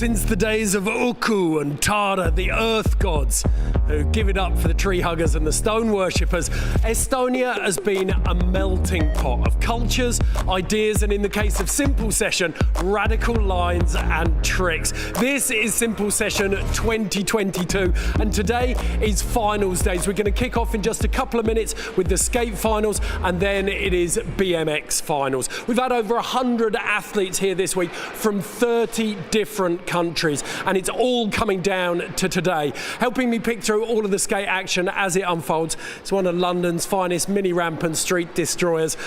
Since the days of Uku and Tara, the earth gods, who give it up for the tree huggers and the stone worshippers, Estonia has been a melting pot of cultures, ideas, and in the case of Simple Session, radical lines and tricks. This is Simple Session 2022, and today is finals days. We're going to kick off in just a couple of minutes with the skate finals, and then it is BMX finals. We've had over 100 athletes here this week from 30 different countries, and it's all coming down to today. Helping me pick through all of the skate action as it unfolds, it's one of London's finest mini ramp and street destroyers,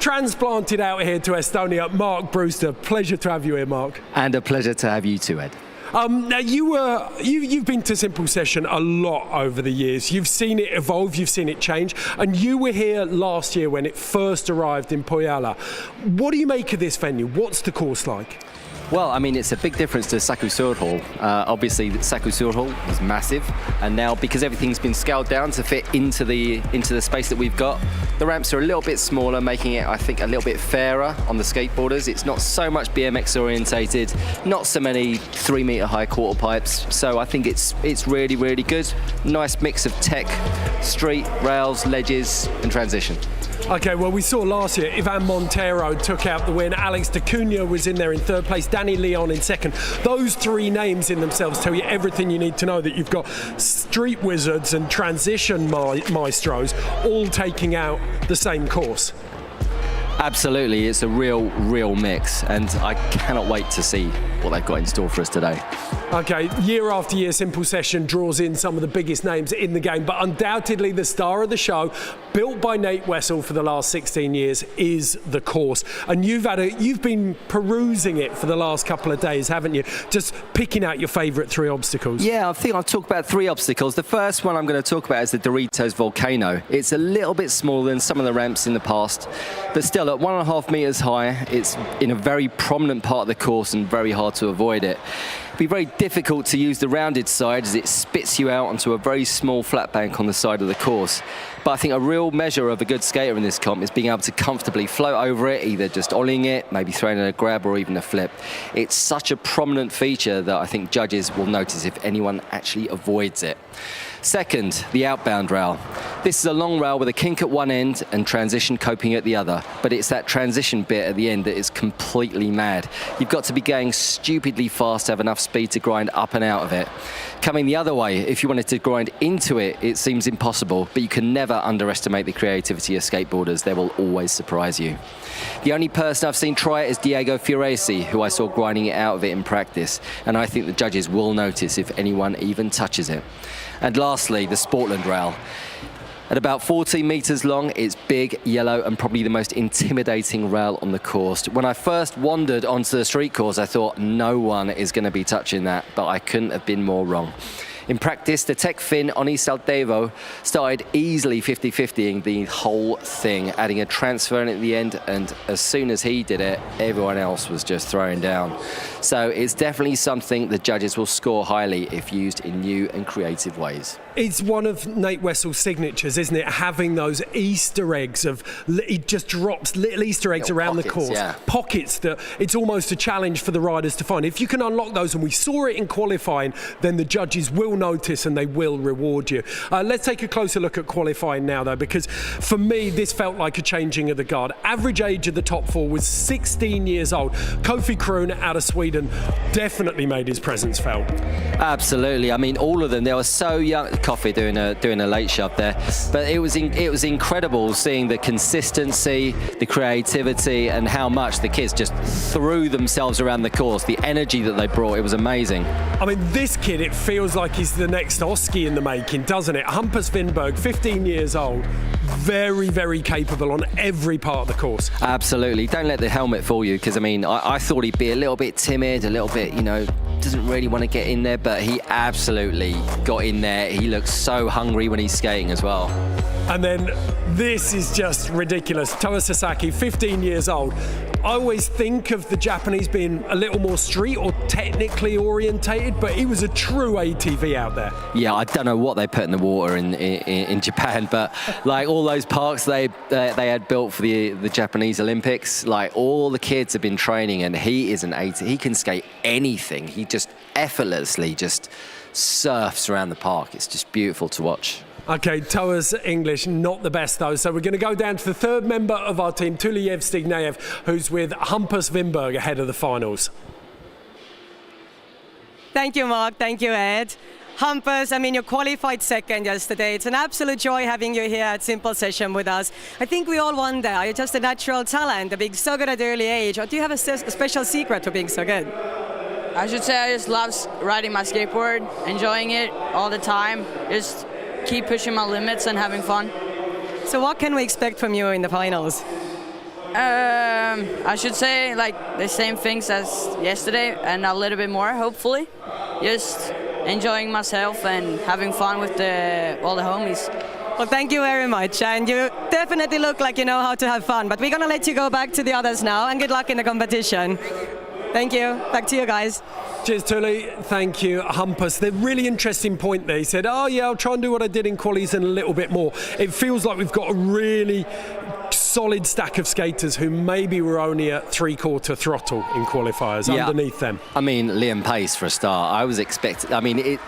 transplanted out here to Estonia, Mark Brewster. Pleasure to have you here, Mark. And a pleasure to have you too, Ed. Now you've been to Simple Session a lot over the years. You've seen it evolve, you've seen it change, and you were here last year when it first arrived in Pohjala. What do you make of this venue? What's the course like? Well, I mean, it's a big difference to Saku Suurhall. Obviously, Saku Suurhall was massive, and now because everything's been scaled down to fit into the space that we've got, the ramps are a little bit smaller, making it, I think, a little bit fairer on the skateboarders. It's not so much BMX orientated, not so many 3-meter high quarter pipes. So I think it's really, really good. Nice mix of tech, street, rails, ledges, and transition. Okay, well, we saw last year Ivan Montero took out the win. Alex de Cunha was in there in third place. Danny Leon in second. Those three names in themselves tell you everything you need to know, that you've got street wizards and transition maestros all taking out the same course. Absolutely, it's a real mix, and I cannot wait to see what they've got in store for us today. Okay, year after year, Simple Session draws in some of the biggest names in the game, but undoubtedly the star of the show, built by Nate Wessel for the last 16 years, is the course. And you've been perusing it for the last couple of days, haven't you? Just picking out your favourite 3 obstacles. Yeah, I think I'll talk about 3 obstacles. The first one I'm going to talk about is the Doritos Volcano. It's a little bit smaller than some of the ramps in the past, but still at 1.5 meters high. It's in a very prominent part of the course and very hard to avoid it. It'd be very difficult to use the rounded side as it spits you out onto a very small flat bank on the side of the course. But I think a real measure of a good skater in this comp is being able to comfortably float over it, either just ollieing it, maybe throwing in a grab or even a flip. It's such a prominent feature that I think judges will notice if anyone actually avoids it. Second, the Outbound Rail. This is a long rail with a kink at one end and transition coping at the other, but it's that transition bit at the end that is completely mad. You've got to be going stupidly fast to have enough speed to grind up and out of it. Coming the other way, if you wanted to grind into it, it seems impossible, but you can never underestimate the creativity of skateboarders. They will always surprise you. The only person I've seen try it is Diego Fioresi, who I saw grinding it out of it in practice, and I think the judges will notice if anyone even touches it. And lastly, the Sportland Rail. At about 14 meters long, it's big, yellow, and probably the most intimidating rail on the course. When I first wandered onto the street course, I thought no one is going to be touching that, but I couldn't have been more wrong. In practice, the tech fin Oni Saltevo started easily 50-50ing the whole thing, adding a transfer in at the end, and as soon as he did it, everyone else was just throwing down. So it's definitely something the judges will score highly if used in new and creative ways. It's one of Nate Wessel's signatures, isn't it? Having those Easter eggs he just drops little Easter eggs around the course. Yeah. Pockets that it's almost a challenge for the riders to find. If you can unlock those, and we saw it in qualifying, then the judges will notice and they will reward you. Let's take a closer look at qualifying now, though, because for me, this felt like a changing of the guard. Average age of the top 4 was 16 years old. Kofi Kroon out of Sweden definitely made his presence felt. Absolutely. I mean, all of them, they were so young. Kofi doing a late shove there, but it was incredible seeing the consistency, the creativity, and how much the kids just threw themselves around the course. The energy that they brought, it was amazing. I mean, this kid, it feels like he's the next Oski in the making, doesn't it? Hampus Winberg, 15 years old, very, very capable on every part of the course. Absolutely. Don't let the helmet fool you, because I mean, I thought he'd be a little bit timid, a little bit, doesn't really want to get in there, but he absolutely got in there. He looks so hungry when he's skating as well. And then this is just ridiculous. Toa Sasaki, 15 years old. I always think of the Japanese being a little more street or technically orientated, but he was a true ATV out there. Yeah, I don't know what they put in the water in Japan, but like all those parks they had built for the Japanese Olympics, like all the kids have been training, and he is an ATV. He can skate anything. He just effortlessly just surfs around the park. It's just beautiful to watch. Okay, Toa's English, not the best though. So we're going to go down to the third member of our team, Tuliev Stigneyev, who's with Hampus Wimberg ahead of the finals. Thank you, Mark. Thank you, Ed. Hampus, I mean, you qualified second yesterday. It's an absolute joy having you here at Simple Session with us. I think we all wonder, are you just a natural talent, being so good at early age, or do you have a special secret to being so good? I should say I just love riding my skateboard, enjoying it all the time, just keep pushing my limits and having fun. So what can we expect from you in the finals? I should say like the same things as yesterday and a little bit more, hopefully. Just enjoying myself and having fun with all the homies. Well, thank you very much, and you definitely look like you know how to have fun, but we're going to let you go back to the others now, and good luck in the competition. Thank you. Back to you guys. Cheers, Tuli. Thank you, Hampus. The really interesting point there, he said, oh yeah, I'll try and do what I did in qualies and a little bit more. It feels like we've got a really solid stack of skaters who maybe were only at three-quarter throttle in qualifiers underneath them. I mean, Liam Pace for a start. I was expecting, I mean,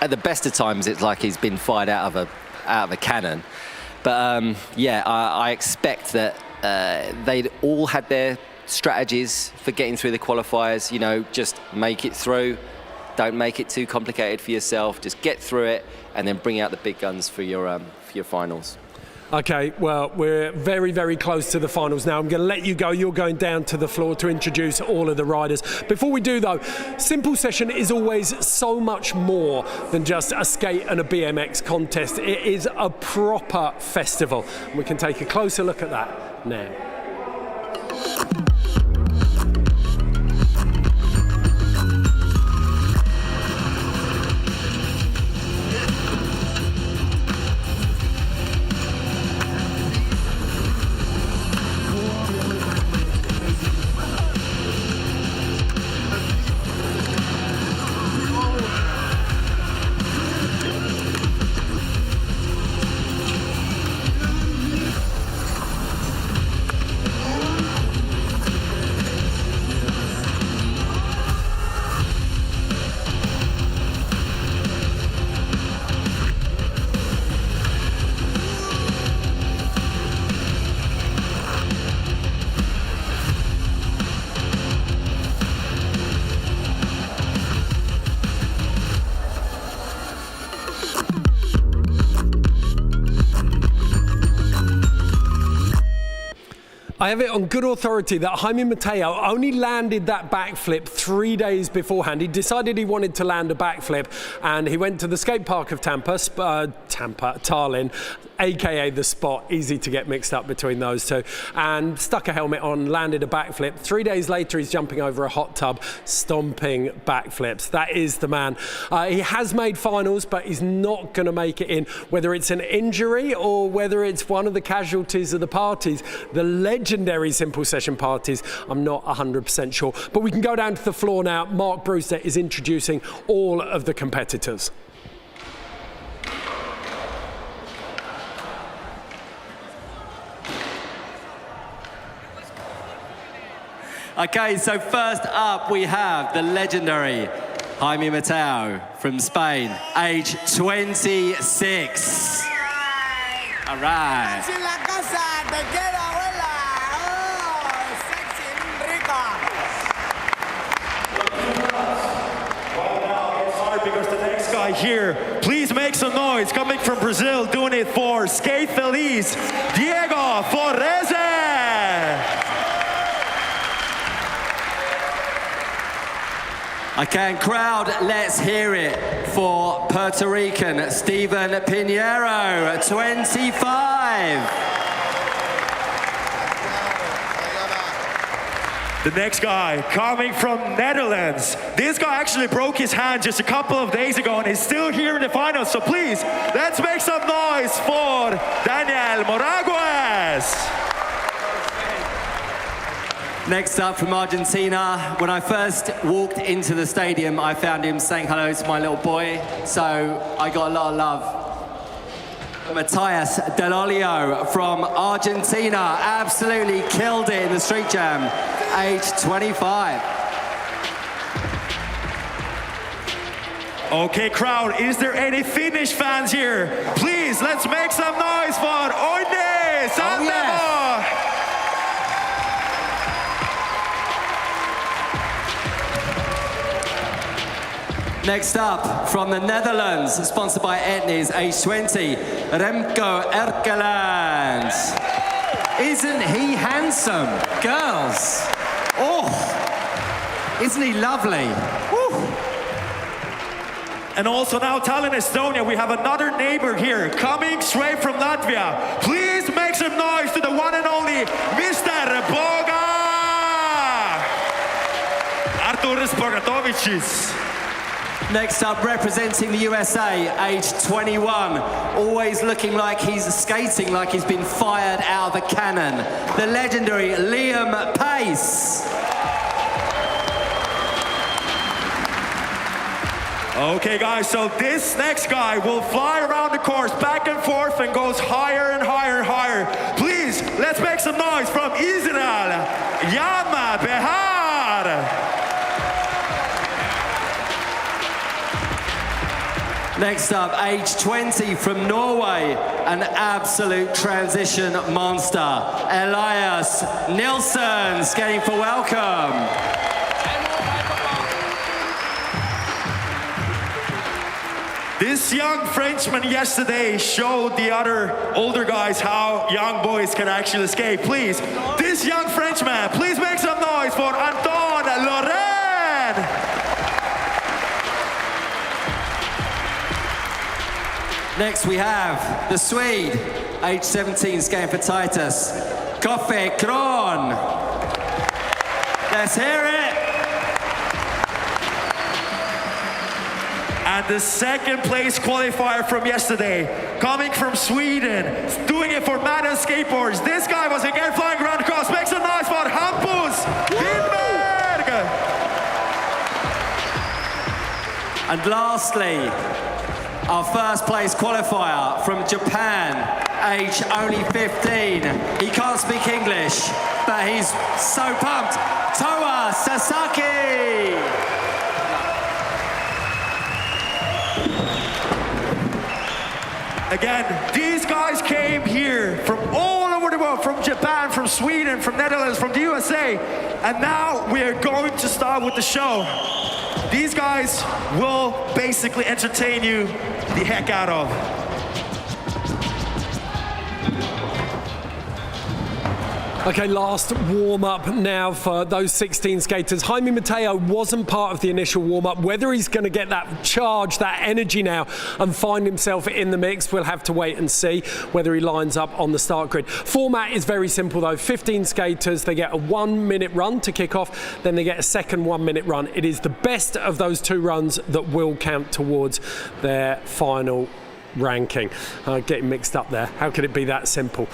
at the best of times, it's like he's been fired out of a cannon. But yeah, I expect that they'd all had their strategies for getting through the qualifiers. You know, just make it through. Don't make it too complicated for yourself. Just get through it and then bring out the big guns for your finals. Okay, well, we're very, very close to the finals now. I'm going to let you go. You're going down to the floor to introduce all of the riders. Before we do, though, Simple Session is always so much more than just a skate and a BMX contest. It is a proper festival. We can take a closer look at that now. I have it on good authority that Jaime Mateo only landed that backflip 3 days beforehand. He decided he wanted to land a backflip and he went to the skate park of Tallinn, aka the spot, easy to get mixed up between those two, and stuck a helmet on, landed a backflip. 3 days later he's jumping over a hot tub, stomping backflips. That is the man. He has made finals, but he's not going to make it in, whether it's an injury or whether it's one of the casualties of the parties, the legendary Simple Session parties. I'm not 100% sure, but we can go down to the floor now. Mark Brewster is introducing all of the competitors. Okay, so first up we have the legendary Jaime Mateo from Spain, age 26. All right. Because the next guy here, please make some noise, coming from Brazil, doing it for Skate Feliz, Diego Forreze. Okay, crowd, let's hear it for Puerto Rican Steven Pinheiro, 25. The next guy, coming from Netherlands. This guy actually broke his hand just a couple of days ago and is still here in the finals. So please, let's make some noise for Daniel Moraguez. Next up from Argentina, when I first walked into the stadium, I found him saying hello to my little boy, so I got a lot of love. Matias Del Olio from Argentina, absolutely killed it in the street jam, age 25. Okay, crowd, is there any Finnish fans here? Please, let's make some noise for Onni Sandemo! Next up, from the Netherlands, sponsored by Etnies, age 20, Remco Erkeland. Isn't he handsome? Girls. Oh, isn't he lovely? Woo. And also now Tallinn, Estonia, we have another neighbor here coming straight from Latvia. Please make some noise to the one and only Mr. Arturas Bogdanovich. Next up, representing the USA, age 21, always looking like he's skating like he's been fired out of a cannon, the legendary Liam Pace. Okay, guys, so this next guy will fly around the course back and forth and goes higher and higher and higher. Please, let's make some noise from Israel, Yama Behar. Next up, age 20 from Norway, an absolute transition monster, Elias Nielsen, skating for welcome. This young Frenchman yesterday showed the other older guys how young boys can actually skate. Please, this young Frenchman, please make some noise for Anton Loren. Next we have the Swede, age 17, skating for Titus, Kofi Kroon. Let's hear it. And the second place qualifier from yesterday, coming from Sweden, doing it for Madden Skateboarders. This guy was again flying around across. Make some noise for Hampus Lindberg. And lastly, our first place qualifier from Japan, age only 15. He can't speak English, but he's so pumped. Toa Sasaki! Again, these guys came here from all over the world, from Japan, from Sweden, from Netherlands, from the USA, and now we are going to start with the show. These guys will basically entertain you the heck out of. Okay, last warm-up now for those 16 skaters. Jaime Mateo wasn't part of the initial warm-up. Whether he's going to get that charge, that energy now, and find himself in the mix, we'll have to wait and see whether he lines up on the start grid. Format is very simple, though. 15 skaters, they get a 1 minute run to kick off, then they get a second 1 minute run. It is the best of those two runs that will count towards their final ranking. Getting mixed up there. How could it be that simple?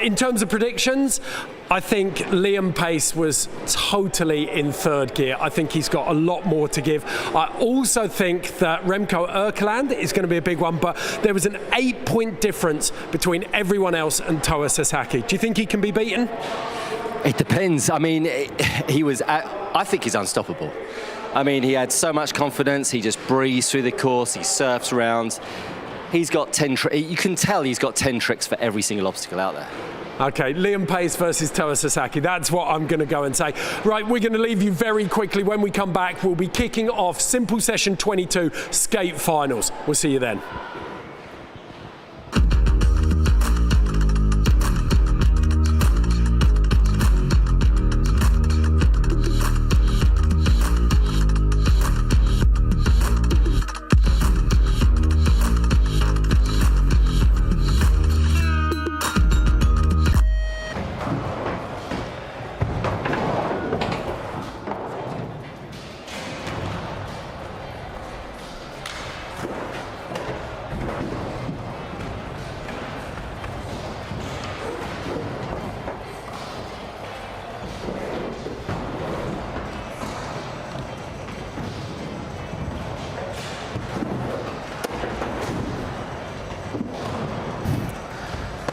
In terms of predictions, I think Liam Pace was totally in third gear. I think he's got a lot more to give. I also think that Remco Erkeland is going to be a big one, but there was an 8-point difference between everyone else and Toa Sasaki. Do you think he can be beaten? It depends. I mean, I think he's unstoppable. I mean, he had so much confidence. He just breezed through the course. He surfs around. He's got 10 you can tell he's got 10 tricks for every single obstacle out there. Okay, Liam Pace versus Toa Sasaki. That's what I'm going to go and say. Right, we're going to leave you very quickly. When we come back, we'll be kicking off Simple Session 22 Skate Finals. We'll see you then.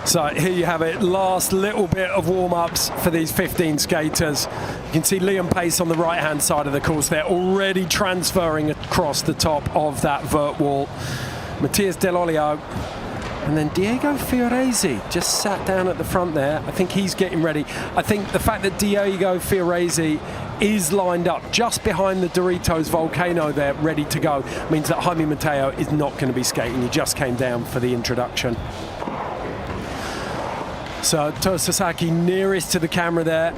So here you have it, last little bit of warm-ups for these 15 skaters. You can see Liam Pace on the right-hand side of the course. They're already transferring across the top of that vert wall. Matthias Dell'Olio and then Diego Fioresi just sat down at the front there. I think he's getting ready. I think the fact that Diego Fioresi is lined up just behind the Doritos Volcano there, ready to go, means that Jaime Mateo is not going to be skating. He just came down for the introduction. So Toa Sasaki nearest to the camera there.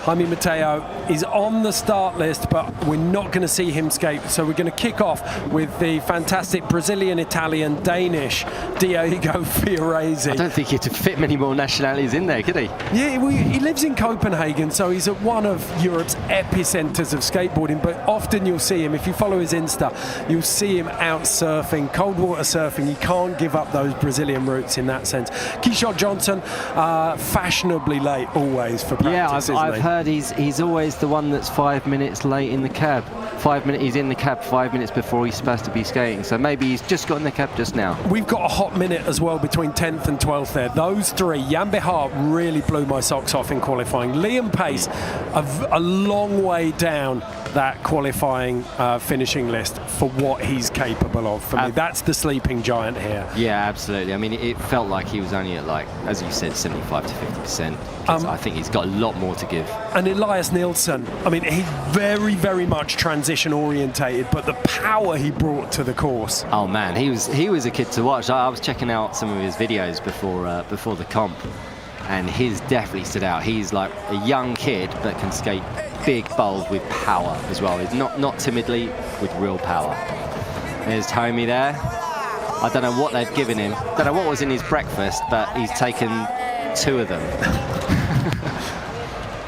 Jaime Mateo is on the start list, but we're not going to see him skate. So we're going to kick off with the fantastic Brazilian, Italian, Danish Diego Fioresi. I don't think he could fit many more nationalities in there, could he? Yeah, he lives in Copenhagen, so he's at one of Europe's epicenters of skateboarding, but often you'll see him, if you follow his Insta, you'll see him out surfing, cold water surfing. He can't give up those Brazilian roots in that sense. Keyshawn Johnson, fashionably late always for practice, yeah, I've heard he's always the one that's 5 minutes late in the cab. He's in the cab 5 minutes before he's supposed to be skating, so maybe he's just got in the cab just now. We've got a hot minute as well between 10th and 12th there. Those three, Jan Behar really blew my socks off in qualifying. Liam Pace, a long way down that qualifying finishing list for what he's capable of. For me, that's the sleeping giant here. Yeah, absolutely. I mean, it felt like he was only at, like, as you said, 75 to 50%. I think he's got a lot more to give. And Elias Nielsen, I mean, he's very, very much transition orientated, but the power he brought to the course. Oh man, he was a kid to watch. I was checking out some of his videos before the comp, and his definitely stood out. He's like a young kid but can skate big, bold with power as well. He's not timidly, with real power. There's Tommy there. I don't know what they've given him. Don't know what was in his breakfast, but he's taken 2 of them.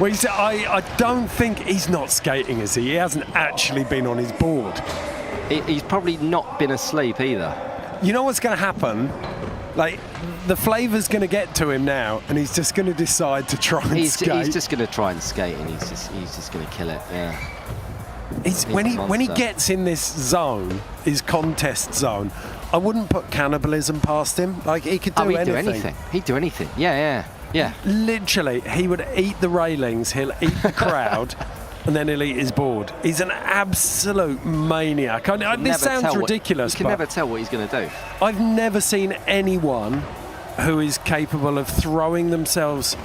Well, I don't think he's not skating, is he? He hasn't actually been on his board. He's probably not been asleep either. You know what's going to happen? Like, the flavour's going to get to him now, and he's just going to decide to try and skate. He's just going to try and skate, and he's just going to kill it. Yeah. When he gets in this zone, his contest zone, I wouldn't put cannibalism past him. Like, he could do anything. He'd do anything. Yeah. Literally, he would eat the railings, he'll eat the crowd, and then he'll eat his board. He's an absolute maniac. This sounds ridiculous, you can never tell what he's going to do. I've never seen anyone who is capable of throwing themselves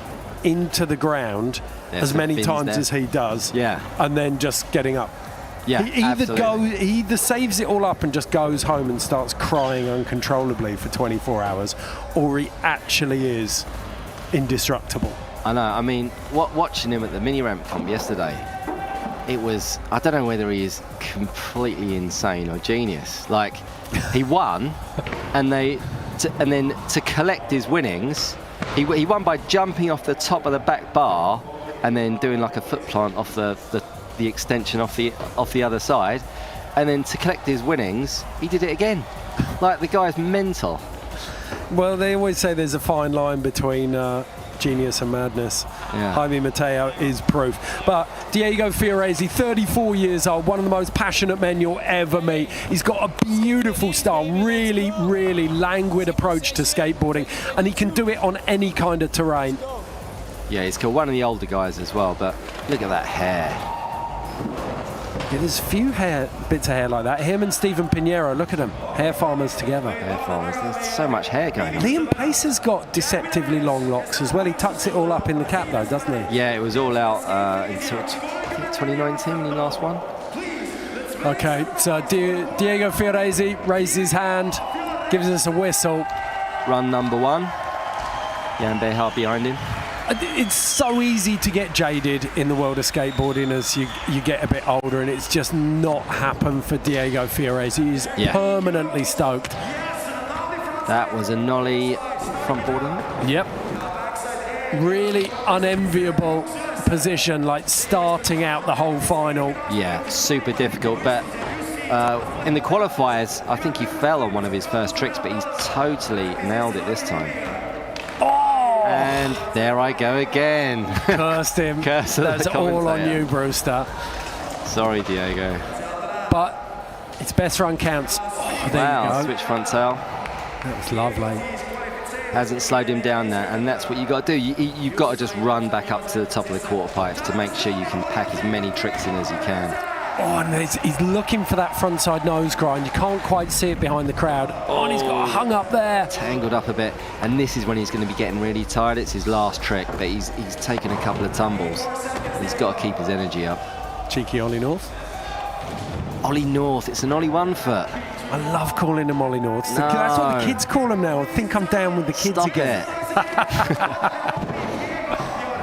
into the ground as many times as he does, and then just getting up. Yeah, he either saves it all up and just goes home and starts crying uncontrollably for 24 hours, or he actually is indestructible. I know. I mean, watching him at the mini ramp comp yesterday, it was, I don't know whether he is completely insane or genius. Like, he won, and then to collect his winnings, he won by jumping off the top of the back bar and then doing like a foot plant off the extension off the other side, and then to collect his winnings, he did it again. Like, the guy's mental. Well, they always say there's a fine line between genius and madness. Yeah. Jaime Mateo is proof. But Diego Fioresi, 34 years old, one of the most passionate men you'll ever meet. He's got a beautiful style, really, really languid approach to skateboarding, and he can do it on any kind of terrain. Yeah, he's got one of the older guys as well, but look at that hair. Yeah, there's a few bits of hair like that. Him and Stephen Pinheiro, look at them, hair farmers together. Hair farmers, there's so much hair going on. Liam Pace has got deceptively long locks as well. He tucks it all up in the cap though, doesn't he? Yeah, it was all out until I think 2019, the last one. Okay, so Diego Fioresi raises his hand, gives us a whistle. Run number 1. Jan Behar behind him. It's so easy to get jaded in the world of skateboarding as you get a bit older, and it's just not happened for Diego Fioresi. He's permanently stoked. That was a nollie front board. Yep. Really unenviable position, like starting out the whole final. Yeah, super difficult, but in the qualifiers, I think he fell on one of his first tricks, but he's totally nailed it this time. And there I go again. Cursed him. That's all on you, Brewster. Sorry, Diego. But it's best run counts. Oh, there you go. Switch front tail. That was lovely. hasn't slowed him down there, and that's what you got to do. You've got to just run back up to the top of the quarter pipes to make sure you can pack as many tricks in as you can. Oh, and he's looking for that frontside nose grind. You can't quite see it behind the crowd. Oh, and he's got hung up there. Tangled up a bit, and this is when he's going to be getting really tired. It's his last trick, but he's taken a couple of tumbles. He's got to keep his energy up. Cheeky Ollie North. Ollie North, it's an Ollie 1 foot. I love calling him Ollie North. No. That's what the kids call him now. I think I'm down with the kids Stop again. it.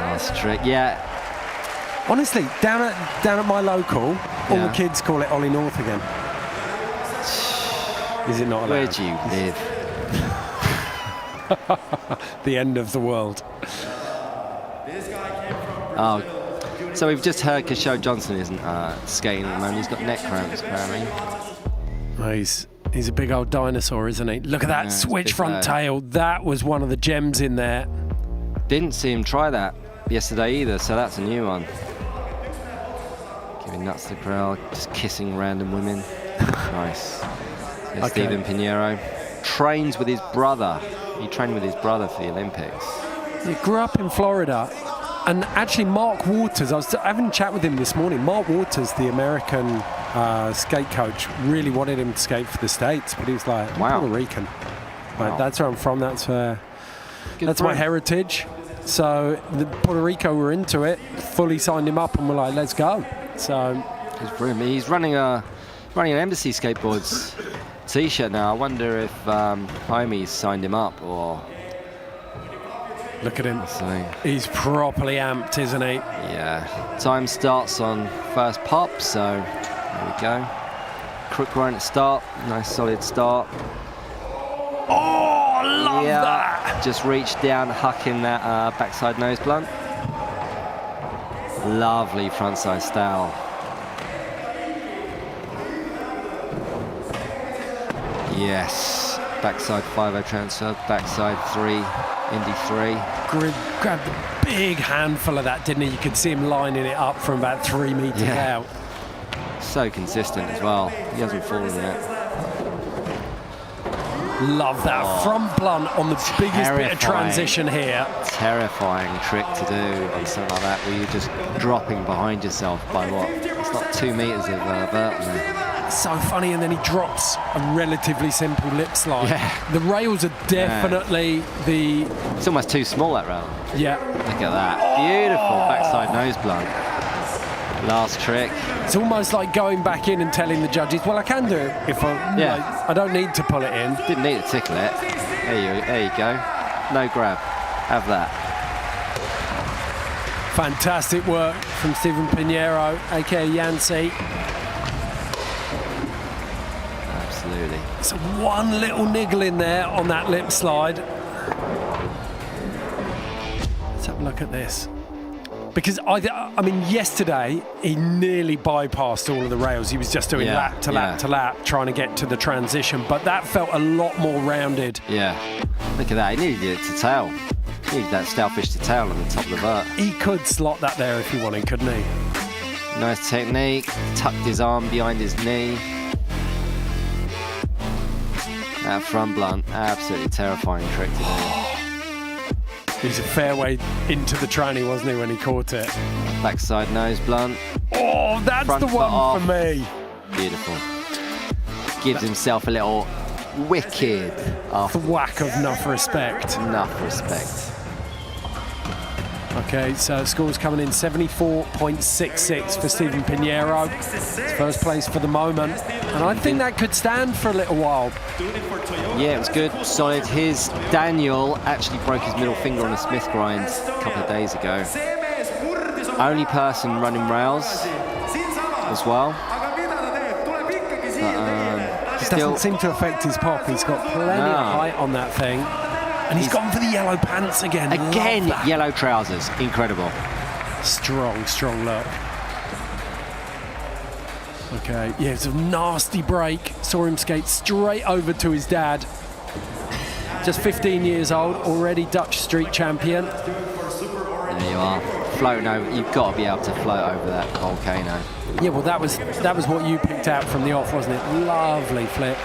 Last trick, yeah. Honestly, down at my local, all the kids call it Ollie North again. Is it not allowed? Where do you live? The end of the world. Oh, so we've just heard Kishore Johnson isn't skating at the moment. He's got neck cramps, apparently. Oh, he's a big old dinosaur, isn't he? Look at that switch front tail. That was one of the gems in there. Didn't see him try that yesterday either, so that's a new one. Giving nuts to the crowd, just kissing random women. Nice. Okay. Stephen Pinheiro trains with his brother. He trained with his brother for the Olympics. He grew up in Florida. And actually, Mark Waters, I was having a chat with him this morning. Mark Waters, the American skate coach, really wanted him to skate for the States, but he was like, I'm Puerto Rican. Like, Wow. that's where I'm from, that's my him. heritage. So Puerto Rico were into it, fully signed him up, and we're like, let's go. So He's running an Embassy Skateboards t-shirt now. I wonder if Homie's signed him up or... Look at him. So, He's properly amped, isn't he? yeah. Time starts on first pop, so there we go. Crook grind at start. Nice solid start. Oh, love that! Just reach down, hucking that backside nose blunt. Lovely frontside style. Yes. Backside 5-0 transfer, backside 3, Indy 3. Grabbed a big handful of that, didn't he? You could see him lining it up from about 3 meters out. So consistent as well. He hasn't fallen yet. Love that front blunt on the biggest bit of transition here. Terrifying trick to do on something like that, where you're just dropping behind yourself by what? It's not 2 meters of vert there. So funny, and then he drops a relatively simple lip slide. Yeah. The rails are definitely It's almost too small, that rail. Yeah. Look at that. Beautiful backside nose blunt. Last trick. It's almost like going back in and telling the judges, well, I can do it if I don't need to pull it in. Didn't need to tickle it. There you go. No grab. Have that. Fantastic work from Stephen Pinheiro, aka Yancey. Absolutely. So one little niggle in there on that lip slide. Let's have a look at this. Because I mean, yesterday he nearly bypassed all of the rails. He was just doing lap to lap to lap, trying to get to the transition. But that felt a lot more rounded. Yeah. Look at that. He needed it to tail. He needed that stalefish to tail on the top of the vert. He could slot that there if he wanted, couldn't he? Nice technique. Tucked his arm behind his knee. That front blunt, absolutely terrifying trick to do. He's a fair way into the tranny, wasn't he, when he caught it? Backside nose blunt. Oh, that's Front the foot one off. for me. Beautiful. Gives himself a little wicked Thwack of enough respect. enough respect. Okay, so score's coming in 74.66 for Stephen Pinheiro. It's first place for the moment. And I think that could stand for a little while. Yeah, it was good, solid. His Daniel actually broke his middle finger on a Smith grind a couple of days ago. Only person running rails as well. It doesn't seem to affect his pop. He's got plenty of height on that thing. And he's gone for the yellow pants again. Again, yellow trousers. Incredible. Strong look. Okay, yeah, it's a nasty break. Saw him skate straight over to his dad. Just 15 years old, already Dutch street champion. There you are, floating over. You've got to be able to float over that volcano. Yeah, well, that was what you picked out from the off, wasn't it? Lovely flip.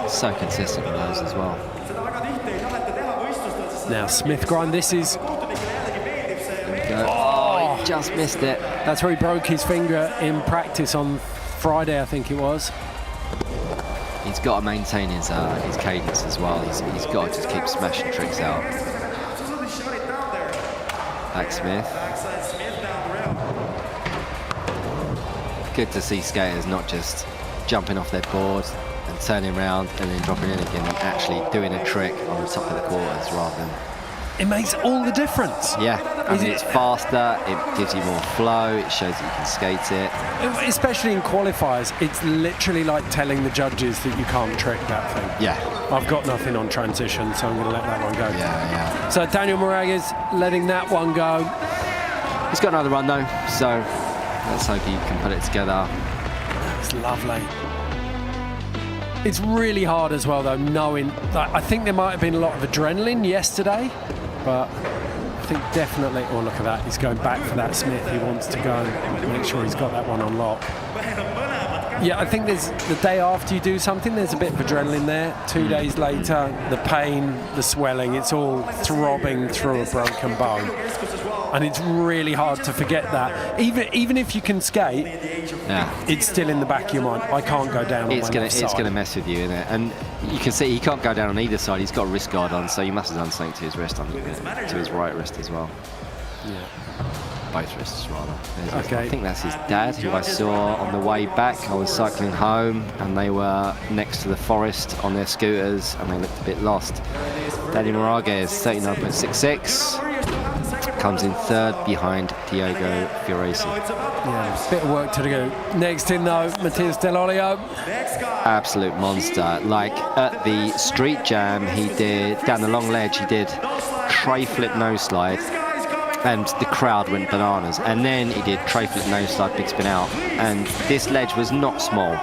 So consistent with those as well. Now Smith grind. This is. Oh, he just missed it. That's where he broke his finger in practice on Friday, I think it was. He's got to maintain his cadence as well. He's got to just keep smashing tricks out. Back Smith. Good to see skaters not just jumping off their board and turning around and then dropping in again, and actually doing a trick on the top of the quarters rather than... It makes all the difference. Yeah, I mean, it's faster, it gives you more flow, it shows that you can skate it. Especially in qualifiers, it's literally like telling the judges that you can't trick that thing. Yeah. I've got nothing on transition, so I'm going to let that one go. Yeah. So Daniel Moragues letting that one go. He's got another run though, so let's hope he can put it together. It's lovely. It's really hard as well though, knowing that I think there might have been a lot of adrenaline yesterday, but I think definitely, oh look at that, he's going back for that Smith. He wants to go and make sure he's got that one on lock. Yeah, I think there's the day after you do something, there's a bit of adrenaline there. 2 days later, the pain, the swelling, it's all throbbing through a broken bone. And it's really hard to forget that. Even if you can skate, it's still in the back of your mind. I can't go down on my left side. It's going to mess with you, isn't it? And you can see he can't go down on either side. He's got a wrist guard on, so he must have done something to his wrist, to his right wrist as well. Yeah. Both wrists, rather. Okay. I think that's his dad, who I saw on the way back. I was cycling home, and they were next to the forest on their scooters, and they looked a bit lost. Daniel Moragues, 39.66. Comes in third behind Diego Fioresi. Yeah, bit of work to do. Next in though, Matthias Del Olio. Absolute monster. Like at the street jam, he did, down the long ledge, he did tray flip nose slide, and the crowd went bananas. And then he did tray flip nose slide, big spin out. And this ledge was not small.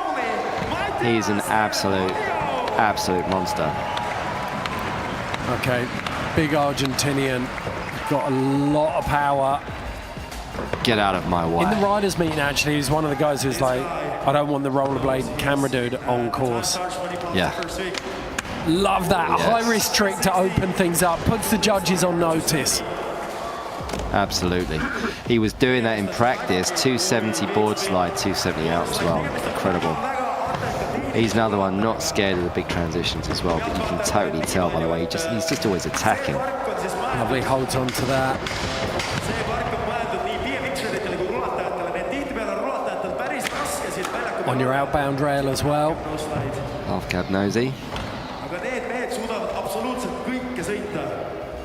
He's an absolute monster. Okay, big Argentinian. Got a lot of power. Get out of my way. In the riders' meeting, actually, he's one of the guys who's like, I don't want the rollerblade camera dude on course. Yeah. Love that. Yes. High-risk trick to open things up. Puts the judges on notice. Absolutely. He was doing that in practice. 270 board slide, 270 out as well. Incredible. He's another one not scared of the big transitions as well, but you can totally tell by the way he's just always attacking. Lovely, holds on to that. On your outbound rail as well. Half cab nosy.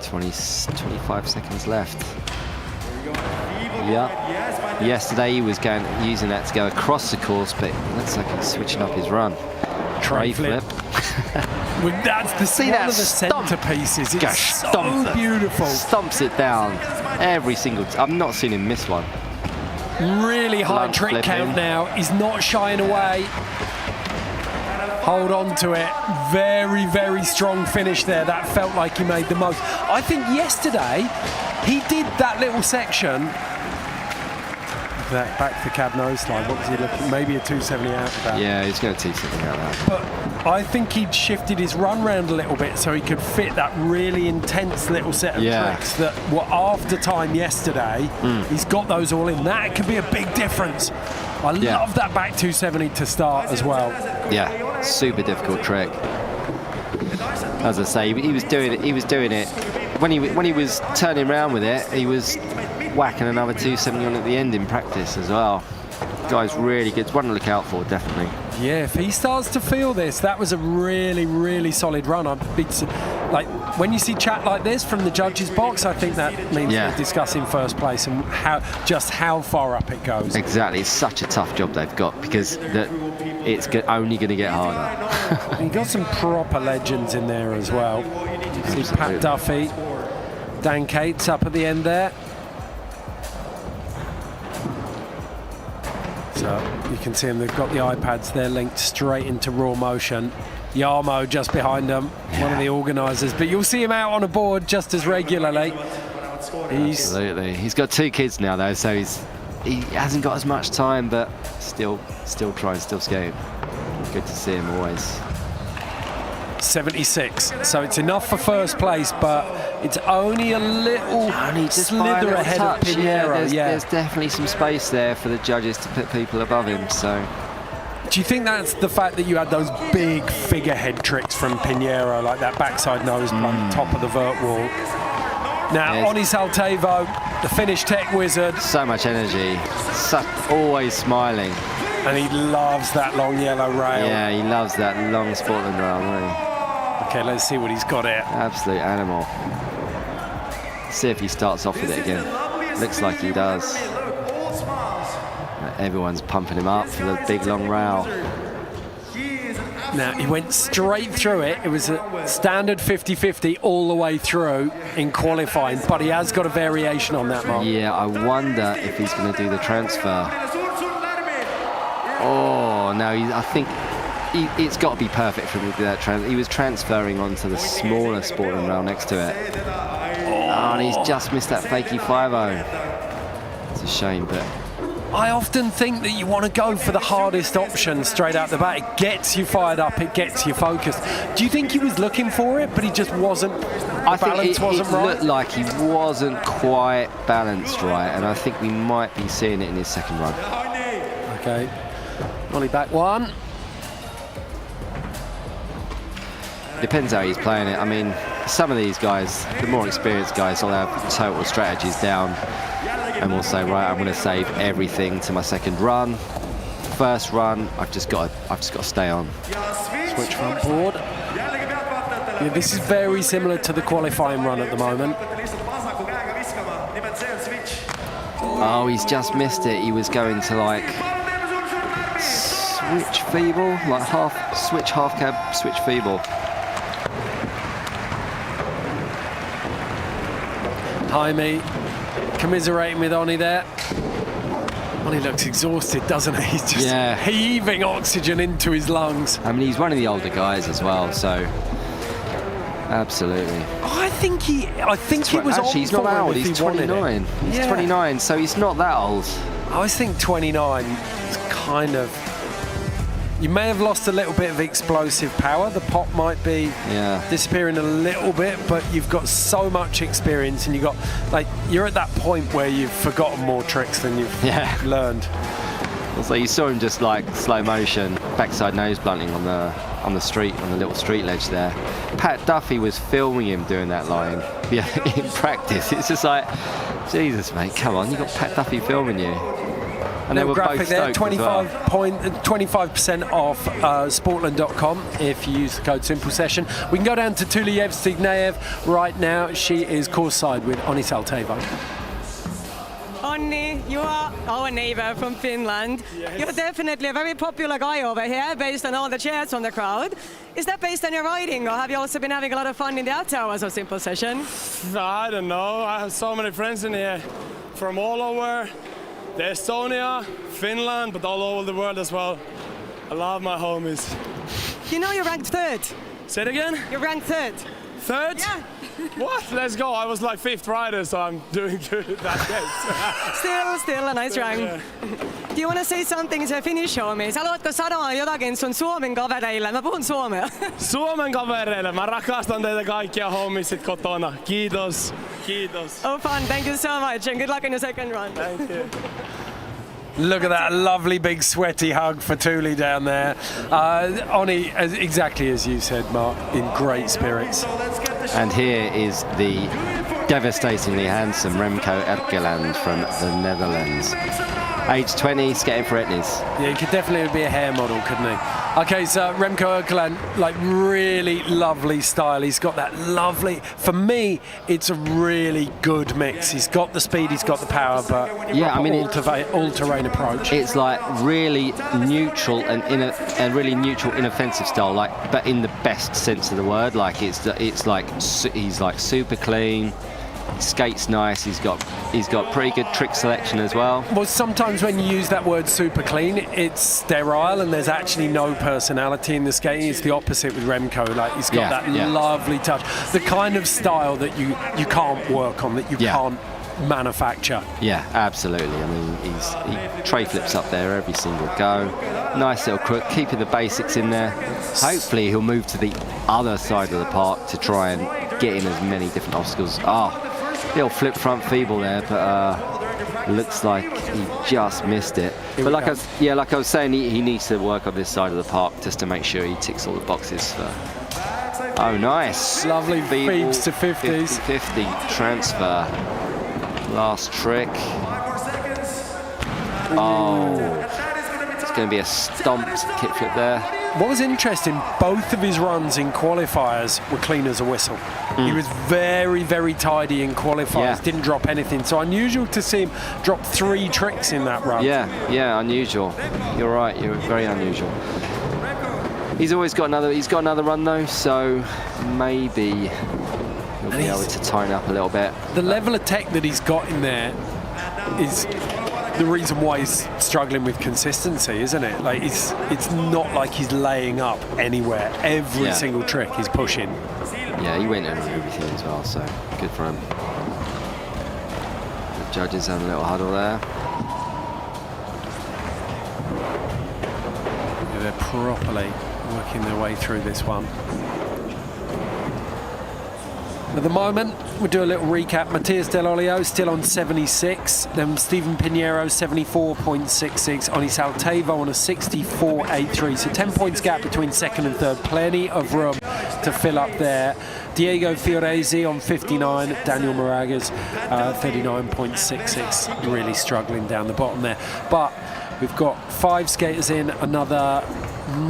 25 seconds left. Yeah. Yesterday he was using that to go across the course, but it looks like he's switching up his run. Tray flip. Well, that's one of the centerpieces. It's so beautiful. Stomps it down every single time. I've not seen him miss one. Really high Lunge trick count now. He's not shying away. Hold on to it. Very, very strong finish there. That felt like he made the most. I think yesterday he did that little section. That back to the cab nose slide. What was he looking? Maybe a 270 out of that. Yeah, he's going to 270 out of that. But I think he'd shifted his run round a little bit so he could fit that really intense little set of tricks that were after time yesterday. He's got those all in. That could be a big difference. I love that back 270 to start as well. Yeah, super difficult trick. As I say, he was doing it when he was turning around with it. He was whacking another 270 on at the end in practice as well. Guy's really good. It's one to look out for, definitely. Yeah, if he starts to feel this, that was a really, really solid run. Like when you see chat like this from the judges' box, I think that means they're discussing first place and how far up it goes. Exactly, it's such a tough job they've got because it's only going to get harder. You've got some proper legends in there as well. See Pat Duffy, Dan Cates up at the end there. So you can see them, they've got the iPads there linked straight into raw motion. Yarmo just behind them, one of the organisers, but you'll see him out on a board just as regularly. Absolutely. He's got 2 kids now though, so he hasn't got as much time, but still trying, still skating. Good to see him always. 76. So it's enough for first place, but it's only a little slither ahead of Pinheiro. There's definitely some space there for the judges to put people above him. So, do you think that's the fact that you had those big figurehead tricks from Pinheiro, like that backside nose on top of the vert wall? Now, Oni Saltevo, the Finnish tech wizard. So much energy, always smiling. And he loves that long yellow rail. Yeah, he loves that long Sportland Rail, doesn't he? Okay, let's see what he's got here. Absolute animal. See if he starts off with it again. Looks like he does. Everyone's pumping him up for the big long rail. Now, he went straight through it. It was a standard 50-50 all the way through in qualifying, but he has got a variation on that, Mark. Yeah, I wonder if he's going to do the transfer. Oh, no, I think it's got to be perfect for him to do that transfer. He was transferring onto the smaller Sportland Rail next to it. Oh, and he's just missed that fakie 5-0. It's a shame, but... I often think that you want to go for the hardest option straight out the bat. It gets you fired up, it gets you focused. Do you think he was looking for it, but he just wasn't, I think balance wasn't right? It looked like he wasn't quite balanced right, and I think we might be seeing it in his second run. Okay, Ollie back one. Depends how he's playing it. I mean, some of these guys, the more experienced guys, will have total strategies down. And we'll say, right, I'm going to save everything to my second run. First run, I've just got to stay on. Switch front board. Yeah, this is very similar to the qualifying run at the moment. Oh, he's just missed it. He was going to like switch feeble, like switch half cab, switch feeble. Jaime commiserating with Oni there. Oni looks exhausted, doesn't he? He's just heaving oxygen into his lungs. I mean, he's one of the older guys as well, so absolutely. I think he was actually, he's not that old. He's 29. He's 29, so he's not that old. I always think 29 is kind of... You may have lost a little bit of explosive power. The pop might be disappearing a little bit, but you've got so much experience, and you're at that point where you've forgotten more tricks than you've learned. So you saw him just like slow motion, backside nose blunting on the street, on the little street ledge there. Pat Duffy was filming him doing that line. Yeah, in practice. It's just like, Jesus, mate, come on, you got Pat Duffy filming you. And they were both there, stoked 25% off Sportland.com if you use the code SimpleSession. We can go down to Tuliyev Stigneyev right now. She is course-side with Oni Saltevo. Onni, you are our neighbor from Finland. Yes. You're definitely a very popular guy over here based on all the cheers from the crowd. Is that based on your riding, or have you also been having a lot of fun in the after hours of Simple Session? I don't know. I have so many friends in here from all over. Estonia, Finland, but all over the world as well. I love my homies. You know you're ranked third. Say it again? You're ranked third. Third? Yeah. What? Let's go. I was like fifth rider, so I'm doing good at that case. Still a nice rank. Yeah. Do you want to say something to Finnish homies? Haluatko sanoa jotakin sun Suomen kavereille? Mä puhun suomea. Suomen kavereille. Mä rakastan teitä kaikkia homisit kotona. Kiitos. Kiitos. Oh, fun. Thank you so much, and good luck in your second run. Thank you. Look at that lovely big sweaty hug for Tuli down there. Oni, exactly as you said, Mark, in great spirits. And here is the devastatingly handsome Remco Erkeland from the Netherlands. Age 20, skating for Etnies. Yeah, he could definitely be a hair model, couldn't he? Okay, so Remco Erkeland, like really lovely style. He's got that lovely, for me, it's a really good mix. He's got the speed, he's got the power, but all-terrain approach. It's like really neutral and really neutral, inoffensive style, like, but in the best sense of the word. Like it's like he's like super clean. He skates nice. He's got pretty good trick selection as well. Well, sometimes when you use that word super clean, it's sterile and there's actually no personality in the skating. It's the opposite with Remco. Like he's got that lovely touch, the kind of style that you can't work on, that you can't manufacture. Yeah, absolutely. I mean, he tray flips up there every single go. Nice little crook, keeping the basics in there. Hopefully he'll move to the other side of the park to try and get in as many different obstacles. Little flip front feeble there, but looks like he just missed it. But like I was saying, he needs to work on this side of the park just to make sure he ticks all the boxes for. Oh, nice. Lovely feeds to 50s. 50 transfer. Last trick. Oh, it's going to be a stomped kickflip there. What was interesting, both of his runs in qualifiers were clean as a whistle. He was very, very tidy in qualifiers, didn't drop anything. So unusual to see him drop 3 tricks in that run. Yeah, unusual. You're right, you're very unusual. He's got another run though, so maybe he'll be able to tighten up a little bit. The level of tech that he's got in there is the reason why he's struggling with consistency, isn't it? Like it's not like he's laying up anywhere. Every single trick he's pushing. Yeah, he went in on everything as well, so good for him. The judges have a little huddle there. They're properly working their way through this one. At the moment, we'll do a little recap. Matías Del Olio still on 76. Then Stephen Pinheiro, 74.66. Oni Saltevo on a 64.83. So 10 points gap between second and third. Plenty of room to fill up there. Diego Fioresi on 59. Daniel Moragas, 39.66. Really struggling down the bottom there. But we've got 5 skaters in, another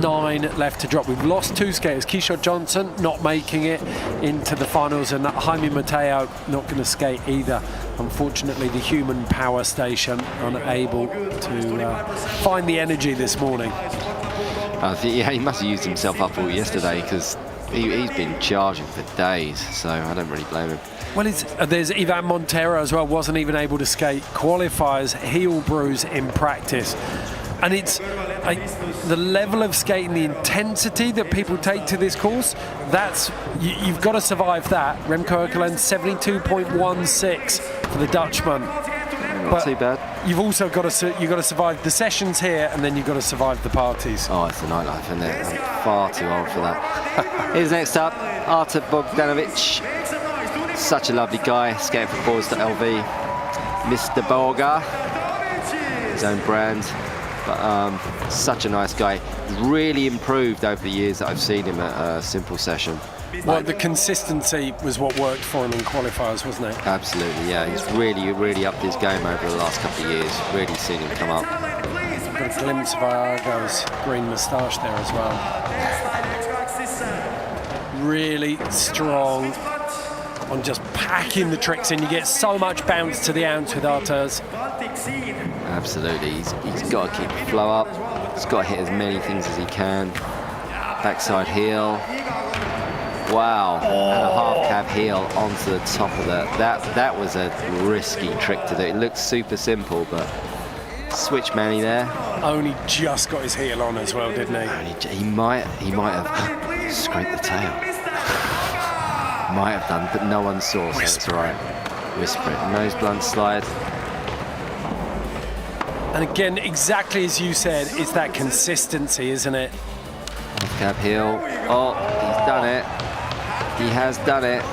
9 left to drop. We've lost 2 skaters. Keishore Johnson not making it into the finals, and Jaime Mateo not going to skate either. Unfortunately, the human power station unable to find the energy this morning. He must have used himself up all yesterday because he's been charging for days, so I don't really blame him. Well, there's Ivan Montero as well, wasn't even able to skate qualifiers, heel bruise in practice. And it's the level of skating, the intensity that people take to this course, you've got to survive that. Remco Ekelund, 72.16 for the Dutchman. Not too bad. You've also got to survive the sessions here, and then you've got to survive the parties. Oh, it's the nightlife, isn't it? I'm far too old for that. Here's next up, Artur Bogdanovich. Such a lovely guy, skating for Boards.lv. Mr. Boga, his own brand. But such a nice guy. Really improved over the years that I've seen him at a simple session. Well, the consistency was what worked for him in qualifiers, wasn't it? Absolutely, yeah. He's really upped his game over the last couple of years. Really seen him come up. Got a glimpse of Iago's green moustache there as well. Really strong on just packing the tricks in. You get so much bounce to the ounce with Arturs. Absolutely, he's got to keep the flow up. He's got to hit as many things as he can. Backside heel. Wow, and a half cab heel onto the top of that was a risky trick to do. It looks super simple, but switch Manny there. Only just got his heel on as well, didn't he? He might have scraped the tail. Might have done, but no one saw, so it's all right. Whisper it. Nose blunt slide. And again, exactly as you said, it's that consistency, isn't it? Half cab heel. Oh, he's done it. He has done it,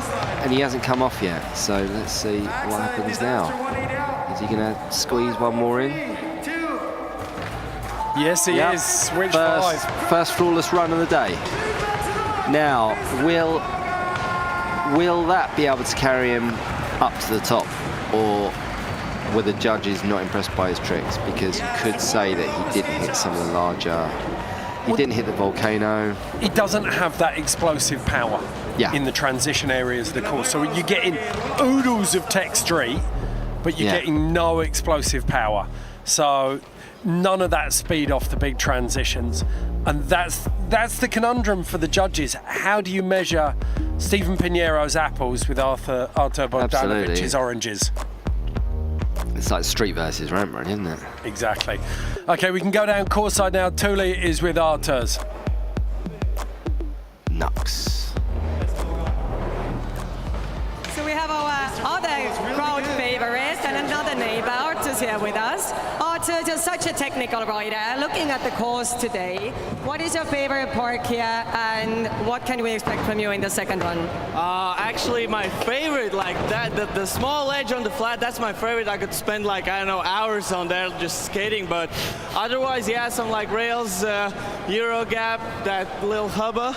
and he hasn't come off yet. So let's see what happens now. Is he going to squeeze one more in? Yes, he is. Switch 5. First flawless run of the day. Now, will that be able to carry him up to the top, or were the judges not impressed by his tricks? Because you could say that he didn't hit some of the larger. He didn't hit the volcano. He doesn't have that explosive power in the transition areas of the course. So you're getting oodles of tech street, but you're getting no explosive power. So none of that speed off the big transitions. And that's the conundrum for the judges. How do you measure Stephen Pinheiro's apples with Artur Bogdanovich's oranges? It's like street versus ramp run, isn't it? Exactly. Okay, we can go down course side now. Thule is with Arturs. Nux. So we have our other crowd favorite, here with us. Artur, you're such a technical rider. Looking at the course today, what is your favorite part here, and what can we expect from you in the second one? Actually, my favorite, like that, the small edge on the flat, that's my favorite. I could spend like, I don't know, hours on there just skating, but otherwise, yeah, some like rails, Euro gap, that little hubba,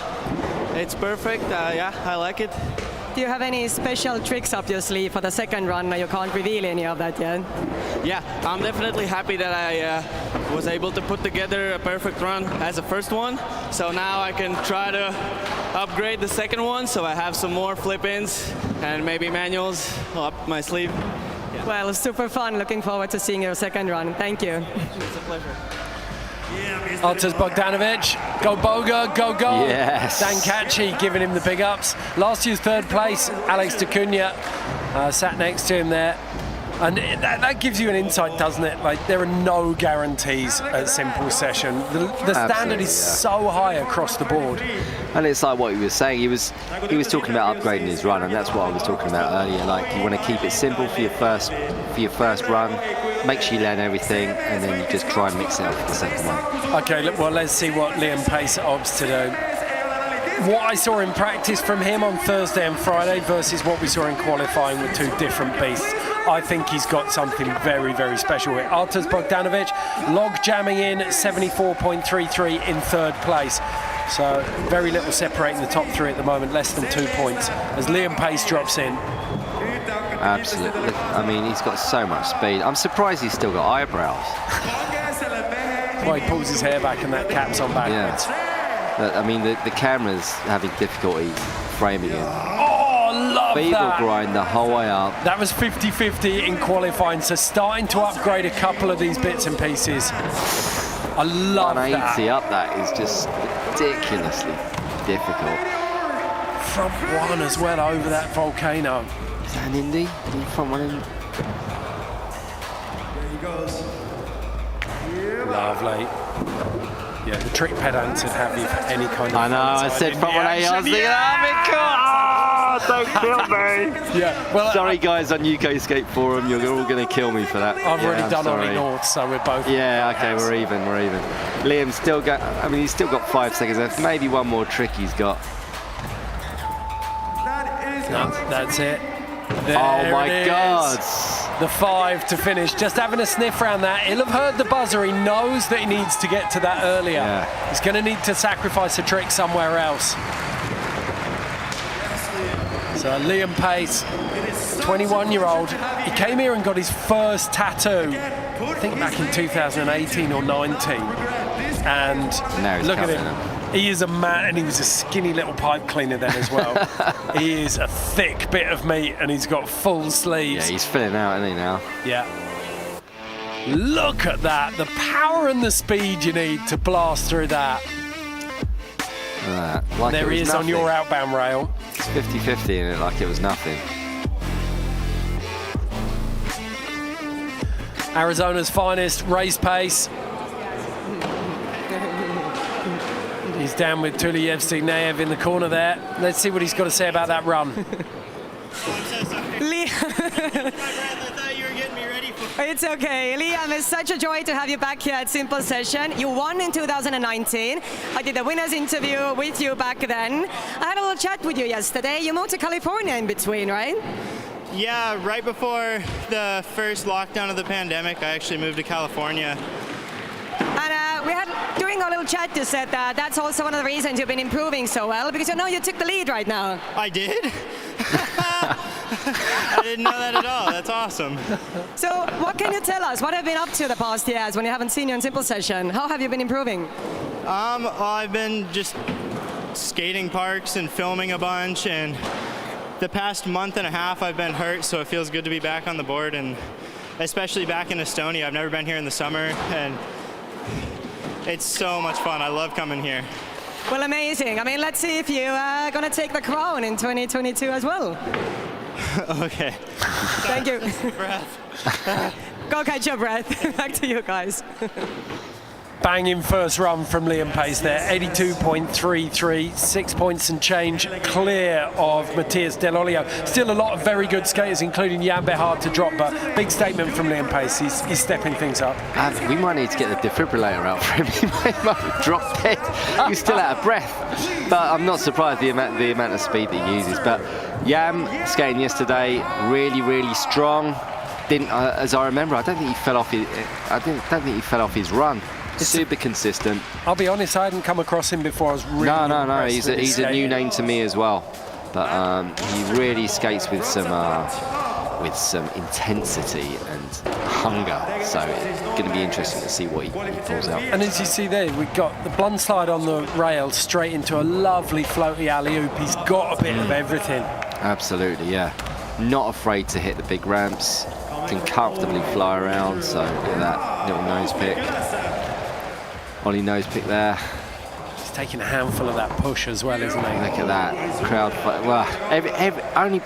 it's perfect. Yeah, I like it. Do you have any special tricks up your sleeve for the second run? You can't reveal any of that yet. Yeah, I'm definitely happy that I was able to put together a perfect run as a first one. So now I can try to upgrade the second one, so I have some more flip-ins and maybe manuals up my sleeve. Yeah. Well, super fun. Looking forward to seeing your second run. Thank you. It's a pleasure. Artur Bogdanovich, go Boga, go go. Yes. Dan Catchy giving him the big ups. Last year's third place, Alex de Cunha sat next to him there. And that gives you an insight, doesn't it? Like, there are no guarantees at Simple Session. The standard is so high across the board. And it's like what he was saying. He was talking about upgrading his run, and that's what I was talking about earlier. Like, you want to keep it simple for your first run. Make sure you learn everything, and then you just try and mix it up for the second one. Okay, well, let's see what Liam Pace opts to do. What I saw in practice from him on Thursday and Friday versus what we saw in qualifying were two different beasts. I think he's got something very, very special here. Artur Bogdanovich log jamming in 74.33 in third place. So very little separating the top three at the moment, less than 2 points, as Liam Pace drops in. Absolutely. I mean, he's got so much speed. I'm surprised he's still got eyebrows. Well, he pulls his hair back and that cap's on backwards. Yeah. I mean, the camera's having difficulty framing him. Oh, love Feeble that. grind the whole way up. That was 50-50 in qualifying, so starting to upgrade a couple of these bits and pieces. I love 180 that. up that is just ridiculously difficult. Front one as well over that volcano. Is that an Indy? Front one in? There he goes. Lovely. Yeah, the trick pedants would have you for any kind of. I know, I said front 180, I was thinking, don't kill me. Yeah, well, sorry guys on UK Skate Forum, you're all going to kill me for that. I've already done sorry. Ollie North, so we're both. Yeah, okay, we're even. Liam's still got, I mean, he's still got 5 seconds left. Maybe one more trick he's got. No, that's it. There Oh my it is. God. The 5 to finish. Just having a sniff around that. He'll have heard the buzzer. He knows that he needs to get to that earlier. Yeah. He's going to need to sacrifice a trick somewhere else. So Liam Pace, 21-year-old. He came here and got his first tattoo, I think back in 2018 or 19. And Now he's look at covered him. He is a man, and he was a skinny little pipe cleaner then as well. He is a thick bit of meat, and he's got full sleeves. Yeah, he's filling out, isn't he, now? Yeah. Look at that. The power and the speed you need to blast through that. Like There he is on your outbound rail. It's 50-50 in it, like it was nothing. Arizona's finest race pace. He's down with Tuliyevsky Naev in the corner there. Let's see what he's got to say about that run. It's okay. Liam, it's such a joy to have you back here at Simple Session. You won in 2019. I did a winner's interview with you back then. I had a little chat with you yesterday. You moved to California in between, right? Yeah, right before the first lockdown of the pandemic, I actually moved to California. And we had, during our little chat, you said that that's also one of the reasons you've been improving so well, because you know you took the lead right now. I did? I didn't know that at all. That's awesome. So what can you tell us? What have you been up to the past years when you haven't seen you in Simple Session? How have you been improving? Well, I've been just skating parks and filming a bunch, and the past month and a half I've been hurt, so it feels good to be back on the board, and especially back in Estonia. I've never been here in the summer, and it's so much fun. I love coming here. Well, amazing. I mean, let's see if you're going to take the crown in 2022 as well. Okay. Thank you. Breath. Go catch your breath. Back to you guys. Banging first run from Liam Pace there, 82.33, 6 points and change clear of Matthias Dell'Olio. Still a lot of very good skaters, including Jan Behard to drop, but big statement from Liam Pace. He's stepping things up. We might need to get the defibrillator out for him. He might have dropped dead. He's still out of breath. But I'm not surprised the amount of speed that he uses. But Jan skating yesterday, really, really strong. Didn't, as I remember, I don't think he fell off his run. Super consistent. I'll be honest, I hadn't come across him before. I was really No. He's a new name to me as well. But he really skates with some intensity and hunger. So it's going to be interesting to see what he pulls out. And as you see there, we've got the blunt slide on the rail straight into a lovely floaty alley-oop. He's got a bit of everything. Absolutely, yeah. Not afraid to hit the big ramps. Can comfortably fly around. So look at that little nose pick. Ollie nose pick there. He's taking a handful of that push as well, isn't he? Look at that crowd. Well,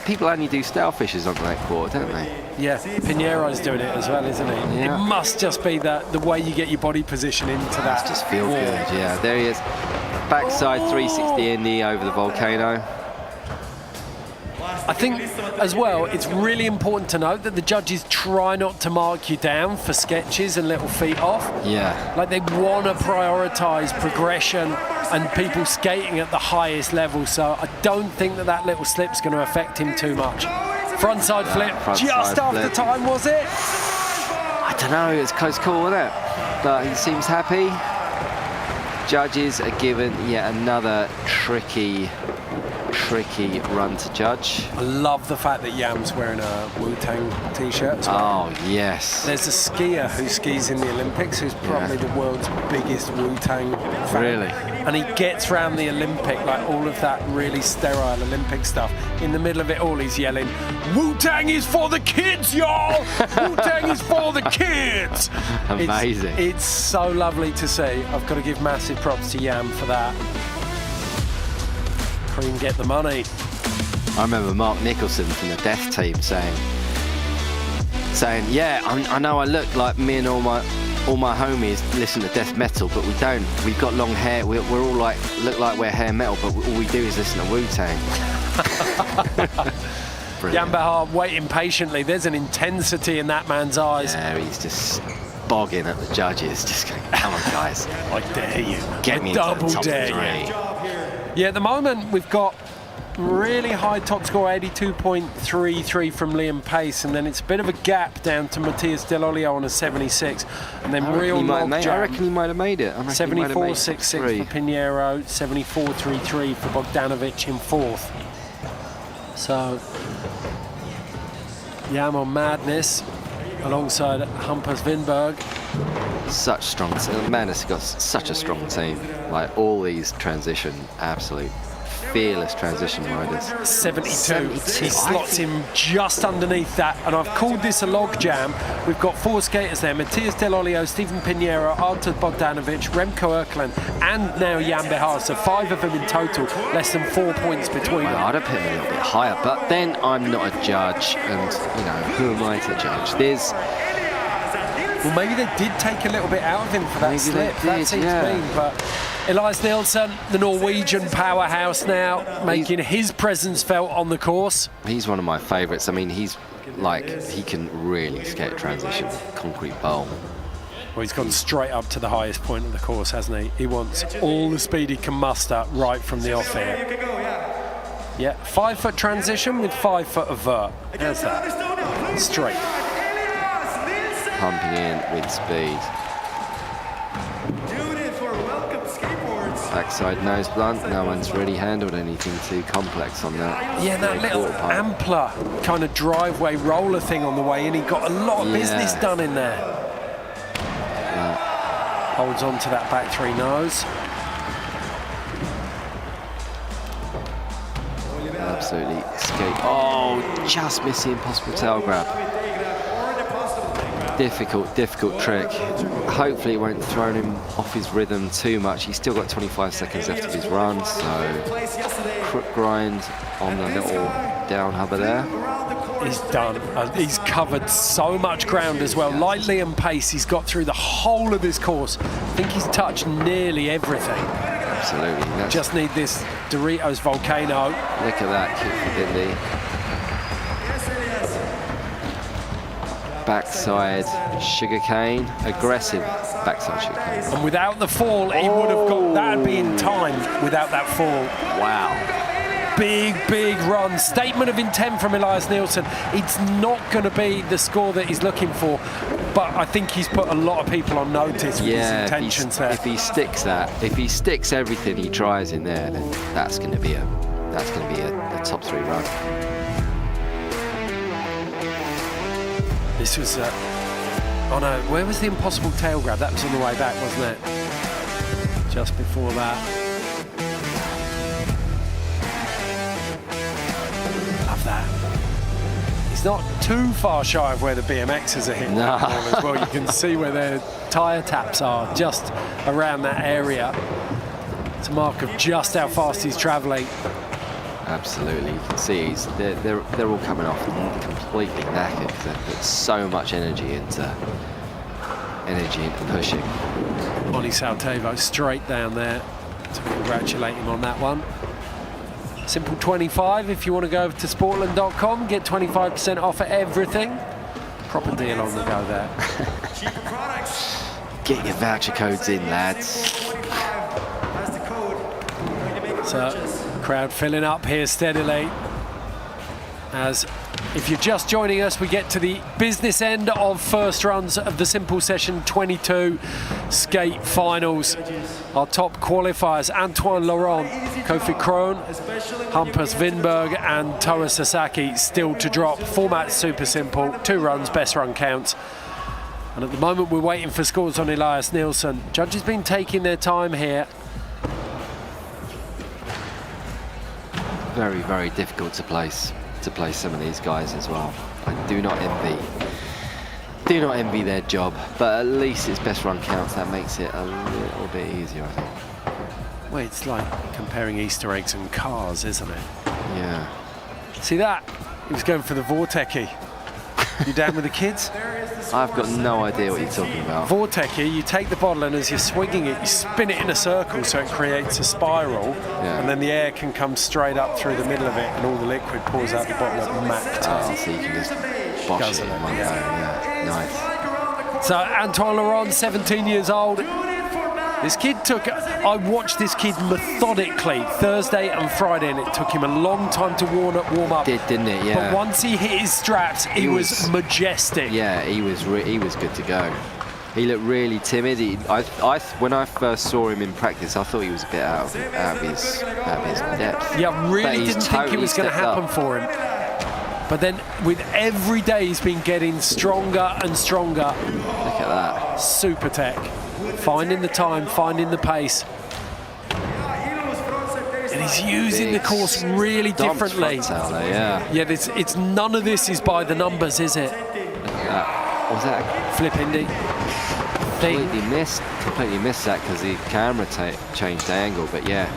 people only do stale-fishes on that quarter, don't they? Yeah, Pinheiro's doing it as well, isn't he? Yeah. It must just be the way you get your body position into that. Just feel wall. good. Yeah, there he is. Backside 360 indie over the volcano. I think as well, it's really important to note that the judges try not to mark you down for sketches and little feet off. Yeah. Like they want to prioritise progression and people skating at the highest level. So I don't think that little slip's going to affect him too much. Frontside flip, just after time, was it? I don't know, it's close call, isn't it? But he seems happy. Judges are given yet another tricky run to judge. I love the fact that Yam's wearing a Wu-Tang t-shirt as well. Oh, yes. There's a skier who skis in the Olympics who's probably the world's biggest Wu-Tang fan. Really? And he gets around the Olympic, like all of that really sterile Olympic stuff. In the middle of it all, he's yelling, "Wu-Tang is for the kids, y'all! Wu-Tang is for the kids!" Amazing. It's so lovely to see. I've got to give massive props to Yam for that. Cream get the money. I remember Mark Nicholson from the Death team saying, "Yeah, I know I look like me and all my homies listen to death metal, but we don't. We've got long hair. We're all look like we're hair metal, but all we do is listen to Wu-Tang." Jan Behar waiting patiently. There's an intensity in that man's eyes. Yeah, he's just bogging at the judges, just going, "Come on, guys, I dare you. get me into the top three." Yeah, at the moment we've got really high top score, 82.33 from Liam Pace, and then it's a bit of a gap down to Matthias Dell'Olio on a 76, and then real log I jam. reckon he might have made it. 74.66 for Pinheiro, 74.33 for Bogdanovich in fourth. So Yam on madness alongside Hampus Winberg. Such strong team. Man has got such a strong team. Like all these absolute fearless transition riders. 72. He slots him just underneath that, and I've called this a log jam. We've got four skaters there: Matthias Dell'Olio, Stephen Pinheiro, Artur Bogdanovich, Remco Erkland, and now Jan Behar. So 5 of them in total, less than 4 points between them. Well, I'd have put him a little bit higher, but then I'm not a judge, and who am I to judge? Well, maybe they did take a little bit out of him for that slip. That seems mean, but Elias Nielsen, the Norwegian powerhouse now, making his presence felt on the course. He's one of my favourites. I mean, he can really skate transition, concrete bowl. Well, he's gone straight up to the highest point of the course, hasn't he? He wants all the speed he can muster right from the off here. Yeah, 5 foot transition with 5 foot of vert. How's that? Straight. Pumping in with speed. Backside nose blunt. No one's really handled anything too complex on that. Yeah, that little ampler kind of driveway roller thing on the way in. He got a lot of business done in there. Holds on to that back 3 nose. Absolutely skate. Oh, just missing impossible tail grab. Difficult trick. Hopefully it won't throw him off his rhythm too much. He's still got 25 seconds left of his run, so crook grind on the little down hubber there. He's done. He's covered so much ground as well. Lightly and pace, he's got through the whole of this course. I think he's touched nearly everything. Absolutely. Just need this Doritos volcano. Look at that kick for Bindi. Backside sugarcane, aggressive backside sugarcane. And without the fall, he would have got, that'd be in time without that fall. Wow. Big run. Statement of intent from Elias Nielsen. It's not going to be the score that he's looking for, but I think he's put a lot of people on notice with his intentions there. If he sticks everything he tries in there, then that's going to be a top 3 run. This was, oh no, where was the impossible tail grab? That was on the way back, wasn't it? Just before that. Love that. He's not too far shy of where the BMXs are hitting No. as well. You can see where their tyre taps are, just around that area. It's a mark of just how fast he's travelling. Absolutely, you can see they're all coming off completely knackered because they've put so much energy into pushing. Oli Saltevo straight down there to congratulate him on that one. Simple 25 if you want to go over to sportland.com, get 25% off of everything. Proper deal on the go there. Get your voucher codes in, lads. So, crowd filling up here steadily. As if you're just joining us, we get to the business end of first runs of the Simple Session 22 skate finals. Our top qualifiers, Antoine Laurent, Kofi Kroon, Hampus Winberg and Toa Sasaki still to drop. Format super simple, 2 runs, best run counts. And at the moment we're waiting for scores on Elias Nielsen. Judges been taking their time here. Very difficult to place some of these guys as well. I do not envy their job, but at least it's best run counts. That makes it a little bit easier, I think. Well, it's like comparing Easter eggs and cars, isn't it? Yeah. See that? He was going for the Vorteki. You down with the kids? I've got no idea what you're talking about. Vorteki, you take the bottle and as you're swinging it, you spin it in a circle so it creates a spiral, and then the air can come straight up through the middle of it and all the liquid pours out the bottle at Mach time. Oh, so you can just bosh it in one go. Yeah, nice. So Antoine Laurent, 17 years old. This kid I watched this kid methodically Thursday and Friday, and it took him a long time to warm up. Didn't it? Yeah. But once he hit his straps, he was majestic. Yeah, he was good to go. He looked really timid. When I first saw him in practice, I thought he was a bit out of his depth. Yeah, really didn't think it was going to happen for him. But then with every day he's been getting stronger and stronger. Look at that. Super tech. Finding the time, finding the pace. And he's using the course really differently. Yeah, it's none of this is by the numbers, is it? Look at that. Was that a flip Indy? Completely missed that because the camera changed the angle, but yeah.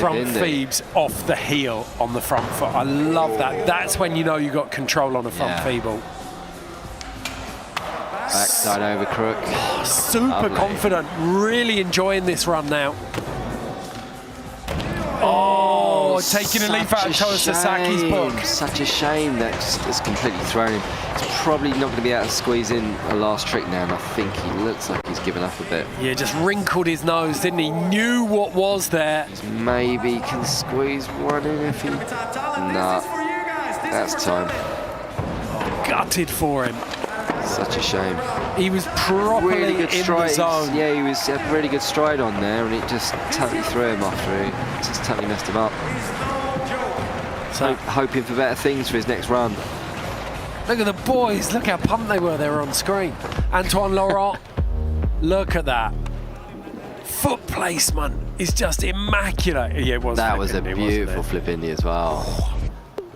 Front feebs off the heel on the front foot. I love that. That's when you know you got control on a front feeble. Backside over crook. Super confident, really enjoying this run now. Oh, taking a leaf out of Toa Sasaki's book. Such a shame that's completely thrown him. He's probably not going to be able to squeeze in a last trick now, and I think he looks like he's given up a bit. Yeah, just wrinkled his nose, didn't he? Knew what was there. Maybe can squeeze one in if he... Nah, that's time. Gutted for him. Such a shame. He was properly really good in stride. the zone. Yeah, he had really good stride on there, and it just totally threw him after it. Just totally messed him up. So hoping for better things for his next run. Look at the boys. Look how pumped they were. They were on screen. Antoine Laurent. Look at that. Foot placement is just immaculate. Yeah, it was. That was a beautiful flip Indy as well.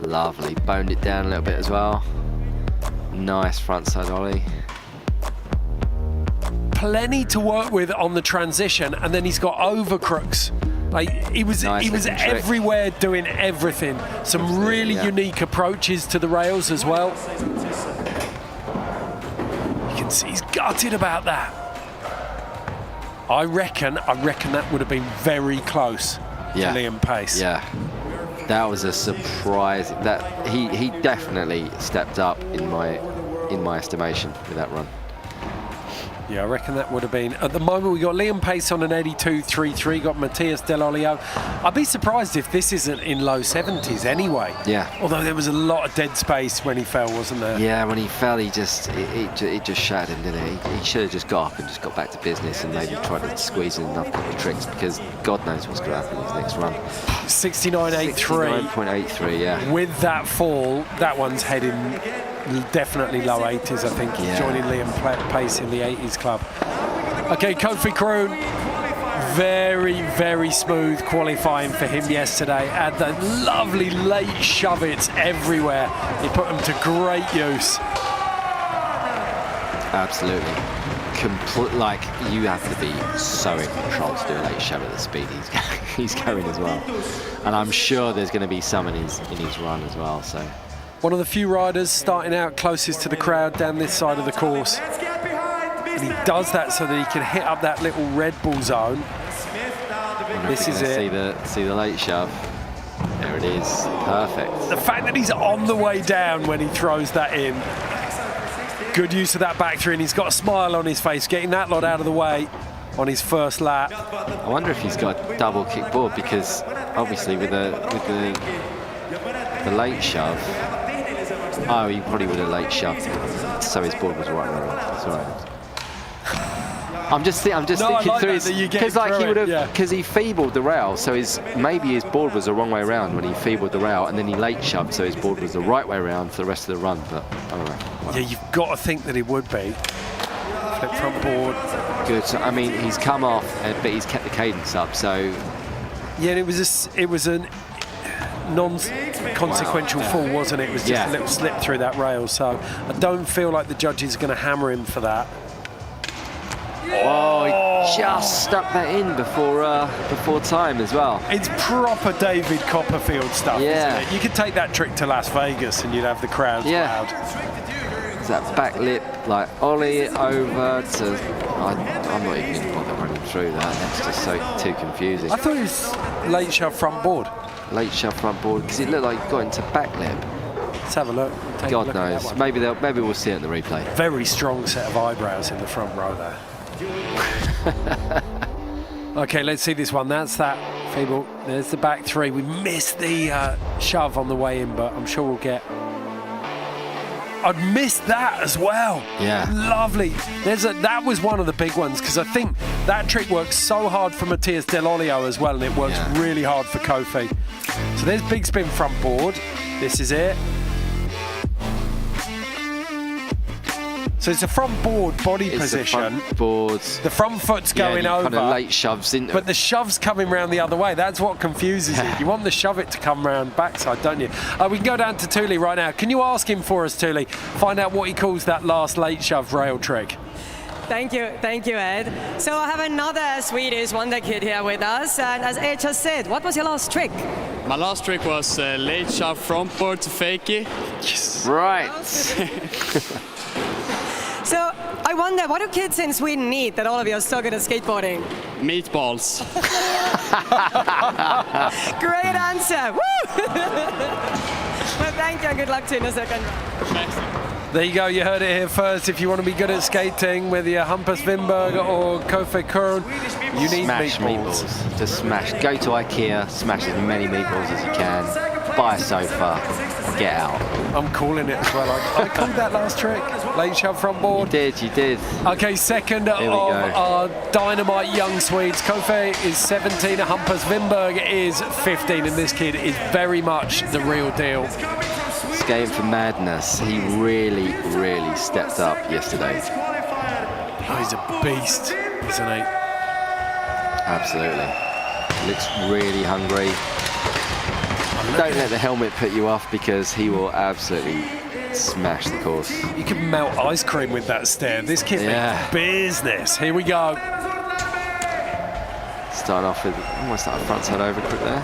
Lovely. Boned it down a little bit as well. Nice front side ollie. Plenty to work with on the transition, and then he's got over crooks. Like he was Nice looking trick. everywhere doing everything. Some really unique approaches to the rails as well. You can see he's gutted about that. I reckon that would have been very close to Liam Pace. Yeah. That was a surprise. That he definitely stepped up in my estimation with that run. Yeah, I reckon that would have been. At the moment, we got Liam Pace on an 82.33, got Matthias Dell'Olio. I'd be surprised if this isn't in low 70s anyway. Yeah. Although there was a lot of dead space when he fell, wasn't there? Yeah, when he fell, it just shattered him, didn't it? He should have just got up and just got back to business and maybe tried to squeeze in another couple of tricks, because God knows what's going to happen in his next run. 69.83. 69.83, yeah. With that fall, that one's heading definitely low 80s, I think. He's joining Liam Pace in the 80s club. Okay, Kofi Kroon, very, very smooth qualifying for him yesterday. Had the lovely late shove-its everywhere. He put them to great use. Absolutely. Like, you have to be so in control to do a late shove at the speed he's going as well. And I'm sure there's going to be some in his run as well. So. One of the few riders starting out closest to the crowd down this side of the course. And he does that so that he can hit up that little Red Bull zone. This is it. See the late shove. There it is. Perfect. The fact that he's on the way down when he throws that in. Good use of that back three, and he's got a smile on his face, getting that lot out of the way on his first lap. I wonder if he's got a double kickboard, because obviously with the late shove. Oh, he probably would have late shoved, so his board was right around. That's all right. I'm just thinking through his, because like he would have, because he feebled the rail, so maybe his board was the wrong way around when he feebled the rail, and then he late shoved, so his board was the right way around for the rest of the run. But I don't know. Wow. Yeah, you've got to think that he would be. Flip front board. Good. So, I mean, he's come off, but he's kept the cadence up. So yeah, it was a non-consequential fall, wasn't it? It was just a little slip through that rail. So I don't feel like the judges are going to hammer him for that. Oh, he just stuck that in before time as well. It's proper David Copperfield stuff, isn't it? You could take that trick to Las Vegas and you'd have the crowd loud. It's that back lip, like ollie over to... I'm not even going to bother running through that. That's just too confusing. I thought it was late shove front board. Late shove front board, because it looked like he got into back lip. Let's have a look. God knows. Maybe we'll see it in the replay. Very strong set of eyebrows in the front row there. Okay, let's see this one. That's that feeble. There's the back three. We missed the shove on the way in, but I'm sure we'll get... I'd missed that as well. Yeah. Lovely. That was one of the big ones, because I think that trick works so hard for Matthias Dell'Olio as well, and it works really hard for Kofi. So there's big spin front board. This is it. So it's a front board body position. The front boards. The front foot's going over. Kind of late shoves into but the shove's coming round the other way. That's what confuses it. You want the shove it to come round backside, don't you? We can go down to Thule right now. Can you ask him for us, Thule? Find out what he calls that last late shove rail trick. Thank you, Ed. So I have another Swedish wonder kid here with us, and as Ed just said, what was your last trick? My last trick was late shove front board to fakie. Yes. Right. So I wonder, what do kids in Sweden need that all of you are so good at skateboarding? Meatballs. Great answer. Woo! Well, thank you and good luck to you in the second round. There you go, you heard it here first. If you want to be good at skating, whether you're Hampus Wimberg or Kofi Kroon, you need meatballs. Just smash. Go to IKEA, smash as many meatballs as you can. Buy a sofa, get out. I'm calling it as well. I called that last trick. Late shove front board. You did. Okay, second of our dynamite young Swedes. Kofi is 17, Hampus Wimberg is 15, and this kid is very much the real deal. Skating for madness. He really, really stepped up yesterday. Oh, he's a beast, isn't he? Absolutely. Looks really hungry. Don't let the helmet put you off, because he will absolutely smash the course. You can melt ice cream with that stair. This kid makes business. Here we go. starting off with almost like a frontside overcrook there.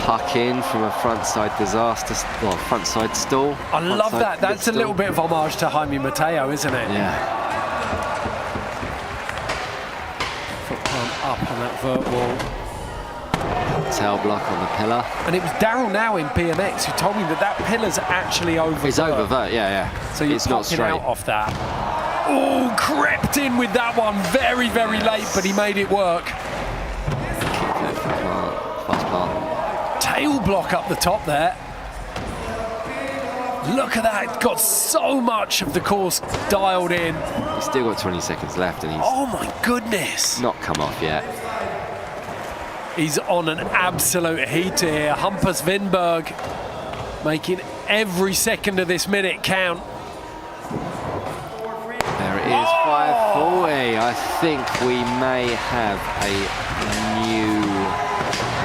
Huck in from a frontside disaster, well, frontside stall. I love that. That's a little bit of homage to Jaime Mateo, isn't it? Yeah. Foot plant up on that vert wall. Tail block on the pillar. And it was Daryl now in BMX who told me that that pillar's actually over It's vert. over vert, yeah. So you're it's not popping straight. out off that. Oh, crept in with that one very, very late, but he made it work. Fast plant. Tail block up the top there. Look at that, got so much of the course dialed in. He's still got 20 seconds left and he's Oh my goodness. not come off yet. He's on an absolute heater here. Hampus Winberg making every second of this minute count. There it is, 5:40. I think we may have a new...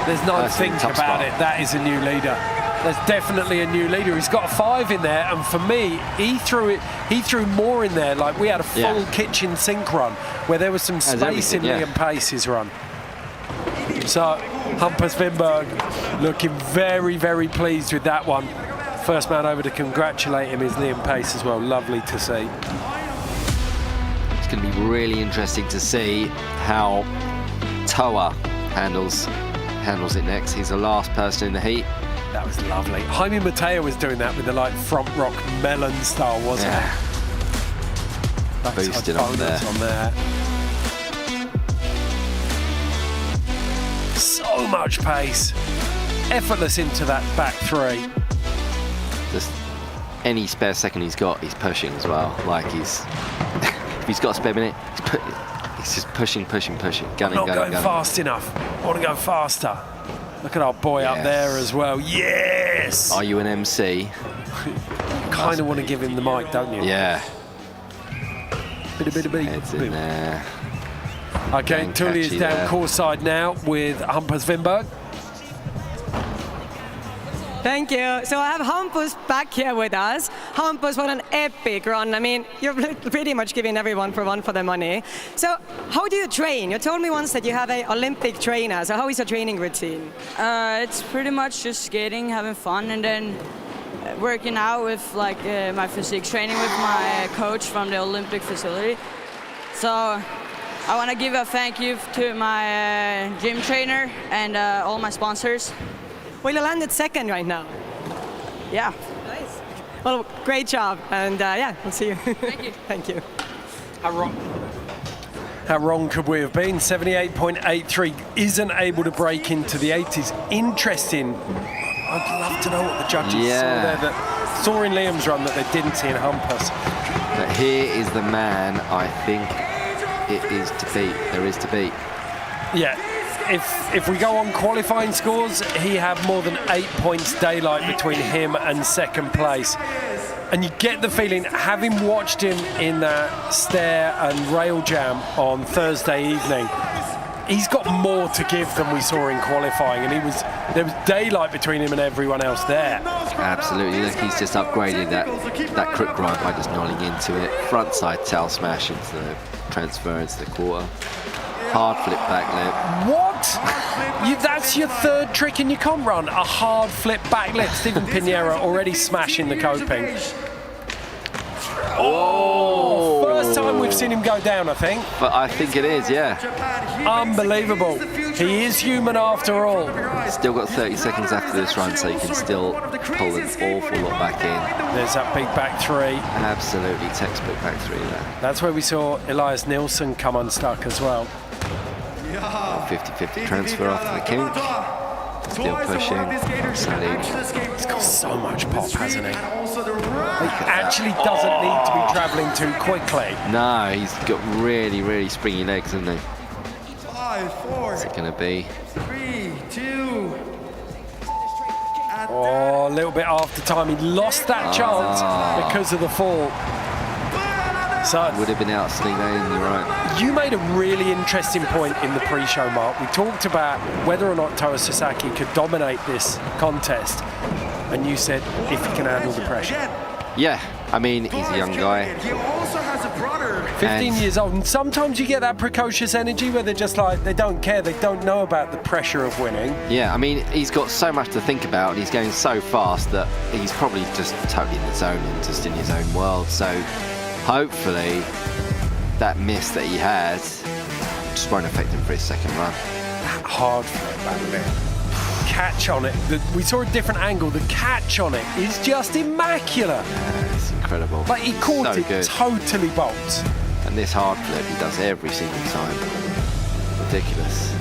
There's no person in think top about spot. it. That is a new leader. There's definitely a new leader. He's got a 5 in there, and for me, he threw more in there. Like we had a full kitchen sink run where there was some space in Liam Pace's run. So Hampus Winberg looking very, very pleased with that one. First man over to congratulate him is Liam Pace as well. Lovely to see. It's going to be really interesting to see how Toa handles it next. He's the last person in the heat. That was lovely. Jaime Mateo was doing that with the like front rock melon style, wasn't it? Boosted on there. So much pace. Effortless into that back 3. Just any spare second he's got, he's pushing as well. Like if he's got a spare minute, he's just pushing, gunning. Not going fast enough. I want to go faster. Look at our boy up there as well. Yes! Are you an MC? Kind of want to give him the mic, don't you? Yeah. Biddy. Heads in there. Okay, Getting Tully is catchy down there. course side now with Hampus Winberg. Thank you. So I have Hampus back here with us. Hampus, what an epic run. I mean, you're pretty much giving everyone for one for their money. So how do you train? You told me once that you have an Olympic trainer. So how is your training routine? It's pretty much just skating, having fun, and then working out with like my physique training with my coach from the Olympic facility. So I want to give a thank you to my gym trainer and all my sponsors. Well, you landed second right now. Yeah. Nice. Well, great job. And yeah, we'll see you. Thank you. Thank you. How wrong could we have been? 78.83 isn't able to break into the 80s. Interesting. I'd love to know what the judges saw there that saw in Liam's run that they didn't see in Hampus. But here is the man I think it is to beat. There is to beat. Yeah. If we go on qualifying scores, he had more than 8 points daylight between him and second place. And you get the feeling, having watched him in that stair and rail jam on Thursday evening, he's got more to give than we saw in qualifying, and there was daylight between him and everyone else there. Absolutely. Look, he's just upgraded that crook grind by just nolling into it. Front side tail smash into the transfer into the quarter. Hard flip back lip. What? That's your third trick in your comp run, a hard flip back lip. Steven Pinheiro already smashing the coping. Oh! First time we've seen him go down, I think. But I think it is, yeah. Unbelievable. He is human after all. Still got 30 seconds after this run, so you can still pull an awful lot back in. There's that big back 3. Absolutely textbook back 3 there. That's where we saw Elias Nielsen come unstuck as well. 50-50 transfer after the kink. Still pushing. Salute. He's got so much pop, hasn't he? He actually doesn't need to be travelling too quickly. No, he's got really, really springy legs, hasn't he? 5, 4. What's it going to be? 3, 2. Oh, a little bit after time. He lost that chance because of the fall. So Would have been out sling lane, you're right. you made a really interesting point in the pre-show, Mark. We talked about whether or not Toa Sasaki could dominate this contest, and you said if he can handle the pressure. Yeah, I mean, he's a young guy. He also has a brother. 15 years old, and sometimes you get that precocious energy where they're just like, they don't care, they don't know about the pressure of winning. Yeah, I mean, he's got so much to think about, and he's going so fast that he's probably just totally in the zone and just in his own world. So hopefully that miss that he had just won't affect him for his second run. Hard flip back there. Catch on it. We saw a different angle. The catch on it is just immaculate. Yeah, it's incredible. Like he caught so it good. totally bolts. And this hard flip he does every single time. Ridiculous.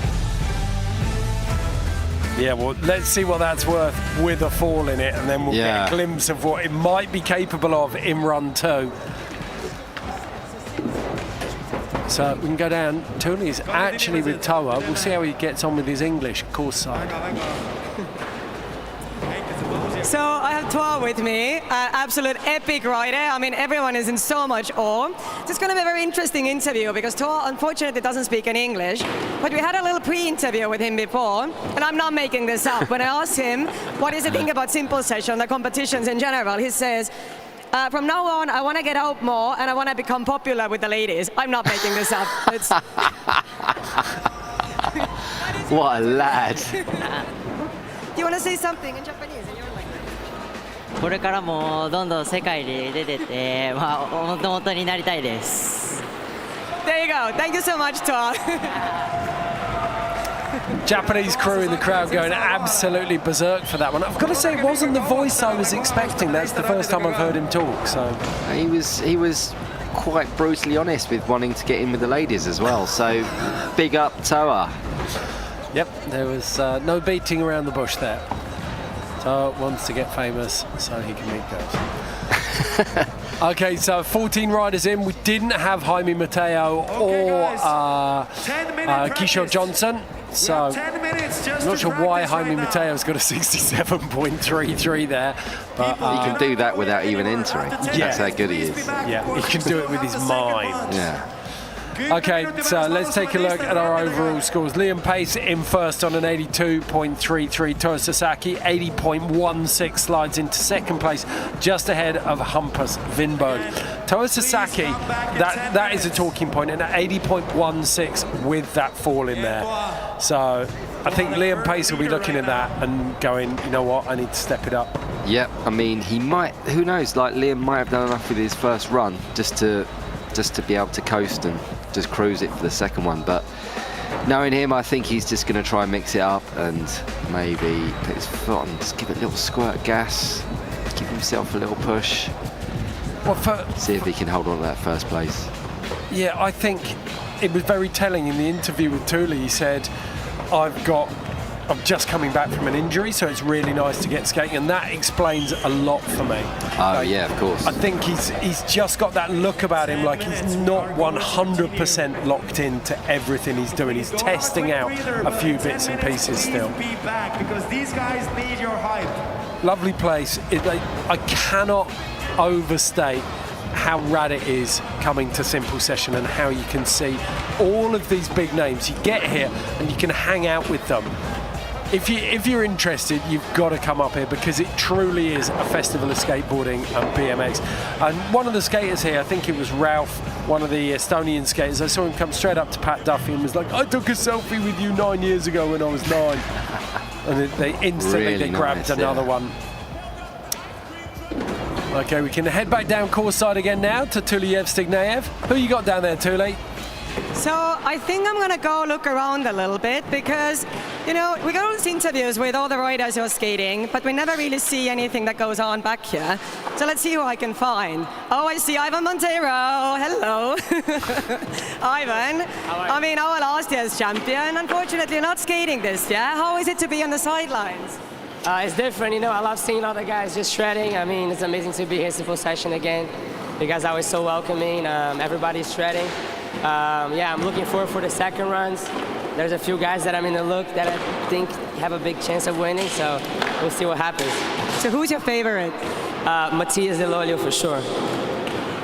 Yeah, well, let's see what that's worth with a fall in it, and then we'll get a glimpse of what it might be capable of in run 2. So we can go down. Tuli's actually with Toa. We'll see how he gets on with his English course side. So I have Toa with me, absolute epic rider. I mean, everyone is in so much awe. It's going to be a very interesting interview because Toa unfortunately doesn't speak any English, but we had a little pre-interview with him before, and I'm not making this up. When I asked him what does he think about simple session, the competitions in general, he says, from now on, I want to get out more and I want to become popular with the ladies. I'm not making this up. It's What a lad. Do you want to say something in Japanese? In your language? これからもどんどん世界に出てって、もともとになりたいです。 There you go. Thank you so much, Toa. Japanese crew in the crowd going absolutely berserk for that one. I've got to say, it wasn't the voice I was expecting. That's the first time I've heard him talk. So He was quite brutally honest with wanting to get in with the ladies as well. So big up Toa. yep, there was no beating around the bush there. Toa wants to get famous so he can meet girls. Okay, so 14 riders in. We didn't have Jaime Mateo or Kishore Johnson. So, 10 minutes just not to sure why practice Jaime right now. Mateo's got a 67.33 there. But He can do that without even entering. That's how good he is. yeah, he can do it with his mind. Yeah. Okay, so let's take a look at our overall scores. Liam Pace in first on an 82.33. Toa Sasaki, 80.16, slides into second place, just ahead of Hampus Winberg. Toa Sasaki, that is a talking point, and at 80.16 with that fall in there. So I think Liam Pace will be looking at that and going, you know what, I need to step it up. Yep, I mean, he might, who knows, like Liam might have done enough with his first run just to be able to coast and just cruise it for the second one. But knowing him, I think he's just going to try and mix it up and maybe put his foot on, just give it a little squirt of gas, give himself a little push, see if he can hold on to that first place. Yeah, I think it was very telling in the interview with Tuli. He said, I'm just coming back from an injury, so it's really nice to get skating, and that explains a lot for me. Oh, yeah, of course. I think he's just got that look about him, like he's not 100% locked into everything he's doing. He's testing out a few bits and pieces still. Be back because these guys need your hype. Lovely place. I cannot overstate how rad it is coming to Simple Session and how you can see all of these big names. You get here and you can hang out with them. If you're interested, you've got to come up here because it truly is a festival of skateboarding and BMX. And one of the skaters here, I think it was Ralph, one of the Estonian skaters, I saw him come straight up to Pat Duffy and was like, I took a selfie with you 9 years ago when I was 9. And they instantly Really grabbed nice, another one. Okay, we can head back down course side again now to Tuliev Stigneyev. Who you got down there, Tuli? So I think I'm going to go look around a little bit because, you know, we got all these interviews with all the riders who are skating, but we never really see anything that goes on back here. So let's see who I can find. Oh, I see Ivan Montero. Hello. Ivan. I mean, our last year's champion. Unfortunately, not skating this year. How is it to be on the sidelines? It's different, you know. I love seeing all the guys just shredding. I mean, it's amazing to be here in Simple Session again. You guys are always so welcoming. Everybody's shredding. Yeah, I'm looking forward for the second runs. There's a few guys that I'm in the look that I think have a big chance of winning, so we'll see what happens. So who's your favorite? Matias Delolio for sure.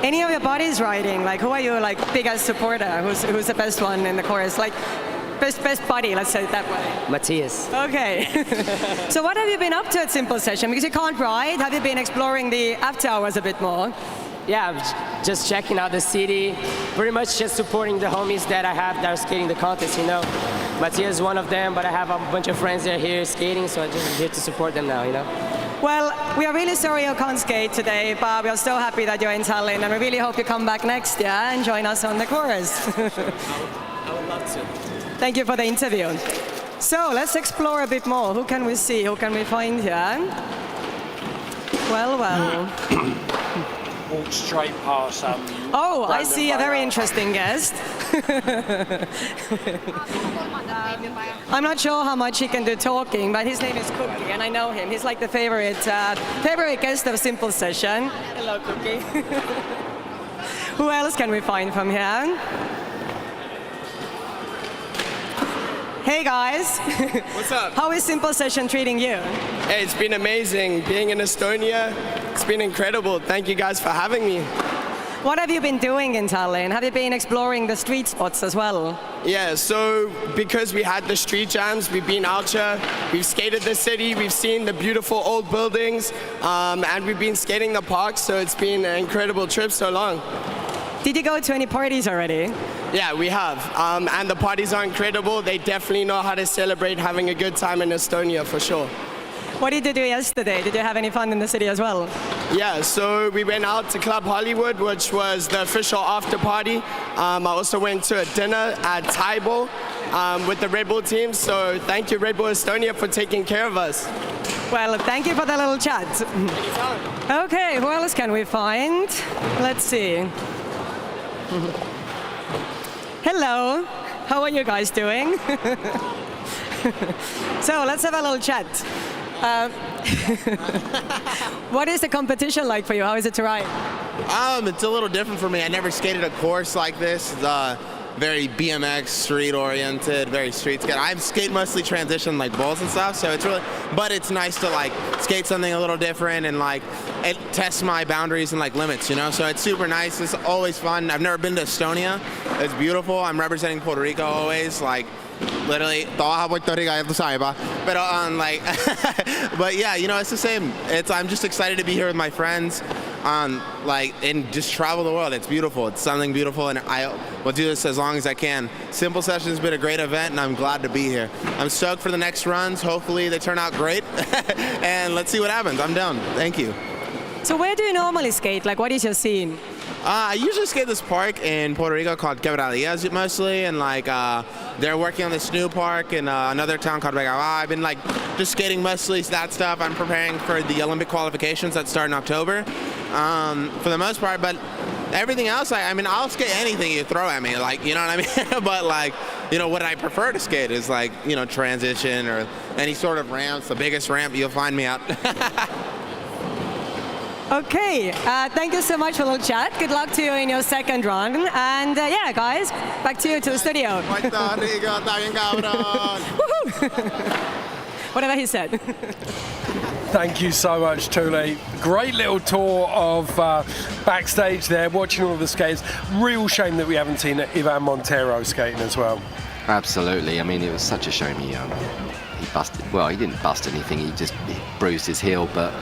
Any of your buddies riding? Like, who are your biggest supporter? Who's the best one in the chorus? Like, best buddy, let's say it that way. Matias. Okay. So what have you been up to at Simple Session? Because you can't ride. Have you been exploring the after hours a bit more? just checking out the city, pretty much just supporting the homies that I have that are skating the contest, you know. Matthias is one of them, but I have a bunch of friends that are here skating, so I'm just here to support them now, you know. Well, we are really sorry you can't skate today, but we are so happy that you're in Tallinn, and we really hope you come back next year and join us on the course. I would love to. Thank you for the interview. So let's explore a bit more. Who can we see? Who can we find here? Well. Walk straight past. Oh, I see a very interesting guest. I'm not sure how much he can do talking, but his name is Cookie, and I know him. He's like the favorite guest of Simple Session. Hello, Cookie. Who else can we find from here? Hey guys. What's up? How is Simple Session treating you? Hey, it's been amazing. Being in Estonia, it's been incredible. Thank you guys for having me. What have you been doing in Tallinn? Have you been exploring the street spots as well? Yeah, so because we had the street jams, we've been out here, we've skated the city, we've seen the beautiful old buildings, and we've been skating the parks, so it's been an incredible trip so long. Did you go to any parties already? Yeah, we have. And the parties are incredible. They definitely know how to celebrate having a good time in Estonia, for sure. What did you do yesterday? Did you have any fun in the city as well? Yeah, so we went out to Club Hollywood, which was the official after party. I also went to a dinner at Taibo with the Red Bull team. So thank you, Red Bull Estonia, for taking care of us. Well, thank you for the little chat. Anytime. Okay, who else can we find? Let's see. Hello, how are you guys doing? So let's have a little chat. What is the competition like for you? How is it to ride? It's a little different for me. I never skated a course like this. It's very BMX, street oriented, very street skate. I've skated mostly transition like bowls and stuff, so it's really, but it's nice to like skate something a little different and like it tests my boundaries and like limits, you know? So it's super nice. It's always fun. I've never been to Estonia. It's beautiful. I'm representing Puerto Rico always, like literally, but yeah, you know, it's the same. I'm just excited to be here with my friends, and just travel the world. It's beautiful. It's something beautiful, and I will do this as long as I can. Simple Session has been a great event, and I'm glad to be here. I'm stoked for the next runs. Hopefully they turn out great, and let's see what happens. I'm down. Thank you. So where do you normally skate? Like, what is your scene? I usually skate this park in Puerto Rico called Elias mostly, and like they're working on this new park in another town called Behgava. I've been like just skating mostly that stuff. I'm preparing for the Olympic qualifications that start in October for the most part, but everything else, I mean, I'll skate anything you throw at me, like, you know what I mean? But like, you know, what I prefer to skate is like, you know, transition or any sort of ramps. The biggest ramp, you'll find me out. Okay, thank you so much for the little chat. Good luck to you in your second run. And yeah, guys, back to you to the studio. Whatever he said. Thank you so much, Tule. Great little tour of backstage there, watching all the skaters. Real shame that we haven't seen Ivan Montero skating as well. Absolutely. I mean, it was such a shame he busted. Well, he didn't bust anything. He bruised his heel, but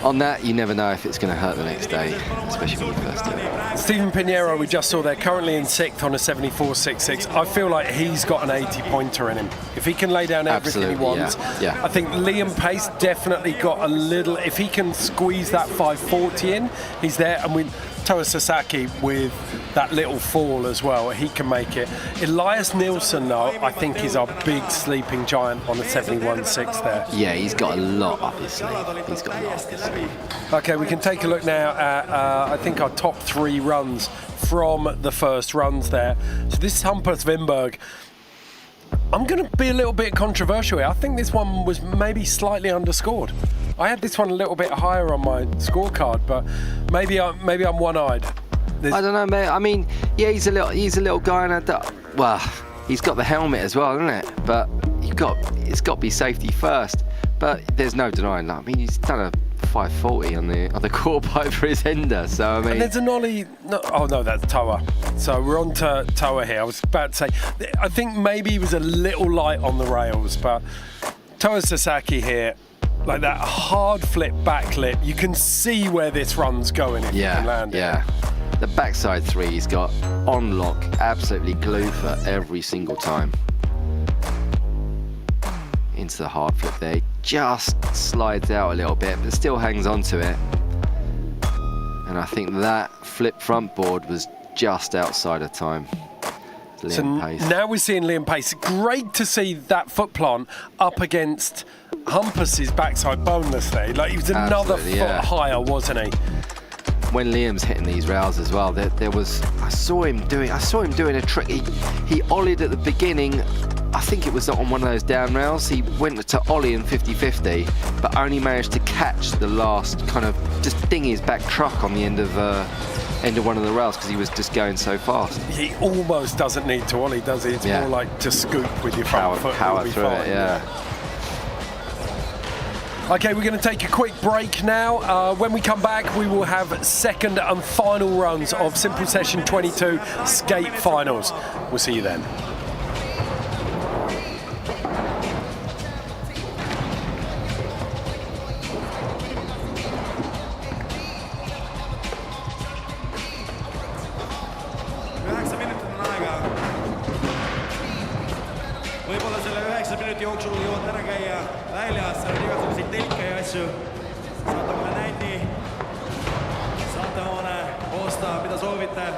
on that, you never know if it's going to hurt the next day, especially when you first do it. Stephen Pinheiro, we just saw there, currently in 6th on a 74.66. I feel like he's got an 80-pointer in him. If he can lay down everything he wants. Yeah. I think Liam Pace definitely got a little, if he can squeeze that 540 in, he's there. And Toa Sasaki with that little fall as well, he can make it. Elias Nielsen, though, I think is our big sleeping giant on the 71.6 there. Yeah, he's got a lot up his sleeve. He's got a lot up his sleeve. Okay, we can take a look now at, I think, our top 3 runs from the first runs there. So this is Hampus Wimberg. I'm going to be a little bit controversial here. I think this one was maybe slightly underscored. I had this one a little bit higher on my scorecard, but maybe I'm one-eyed. I don't know, mate. I mean, yeah, he's a little guy, and well, he's got the helmet as well, isn't it? But it's got to be safety first. But there's no denying that. I mean, he's done a 540 on the quarter pipe for his ender. So I mean, and there's an ollie. Oh no, that's Toa. So we're on to Toa here. I was about to say, I think maybe he was a little light on the rails, but Toa Sasaki here. like that hard flip backflip. You can see where this run's going if you can land it. The backside three he's got on lock, absolutely glue for every single time. Into the hard flip there, just slides out a little bit, but still hangs on to it. And I think that flip front board was just outside of time. So Pace. now we're seeing Liam Pace. Great to see that foot plant up against Hampus's backside boneless there. Like he was another foot higher, wasn't he? When Liam's hitting these rails as well, there was I saw him doing a trick. He ollied at the beginning. I think it was on one of those down rails. He went to ollie in 50-50, but only managed to catch the last kind of just ding his back truck on the end of one of the rails because he was just going so fast. He almost doesn't need to ollie, does he? It's more like just scoop with your front foot. Power through it, Okay, we're going to take a quick break now. When we come back, we will have second and final runs of Simple Session 22 Skate Finals. We'll see you then. jooksul jõuad ära käia väljas, seal on igasuguseid telke ja asju. Saate mulle näiti, saate omale osta, mida soovite.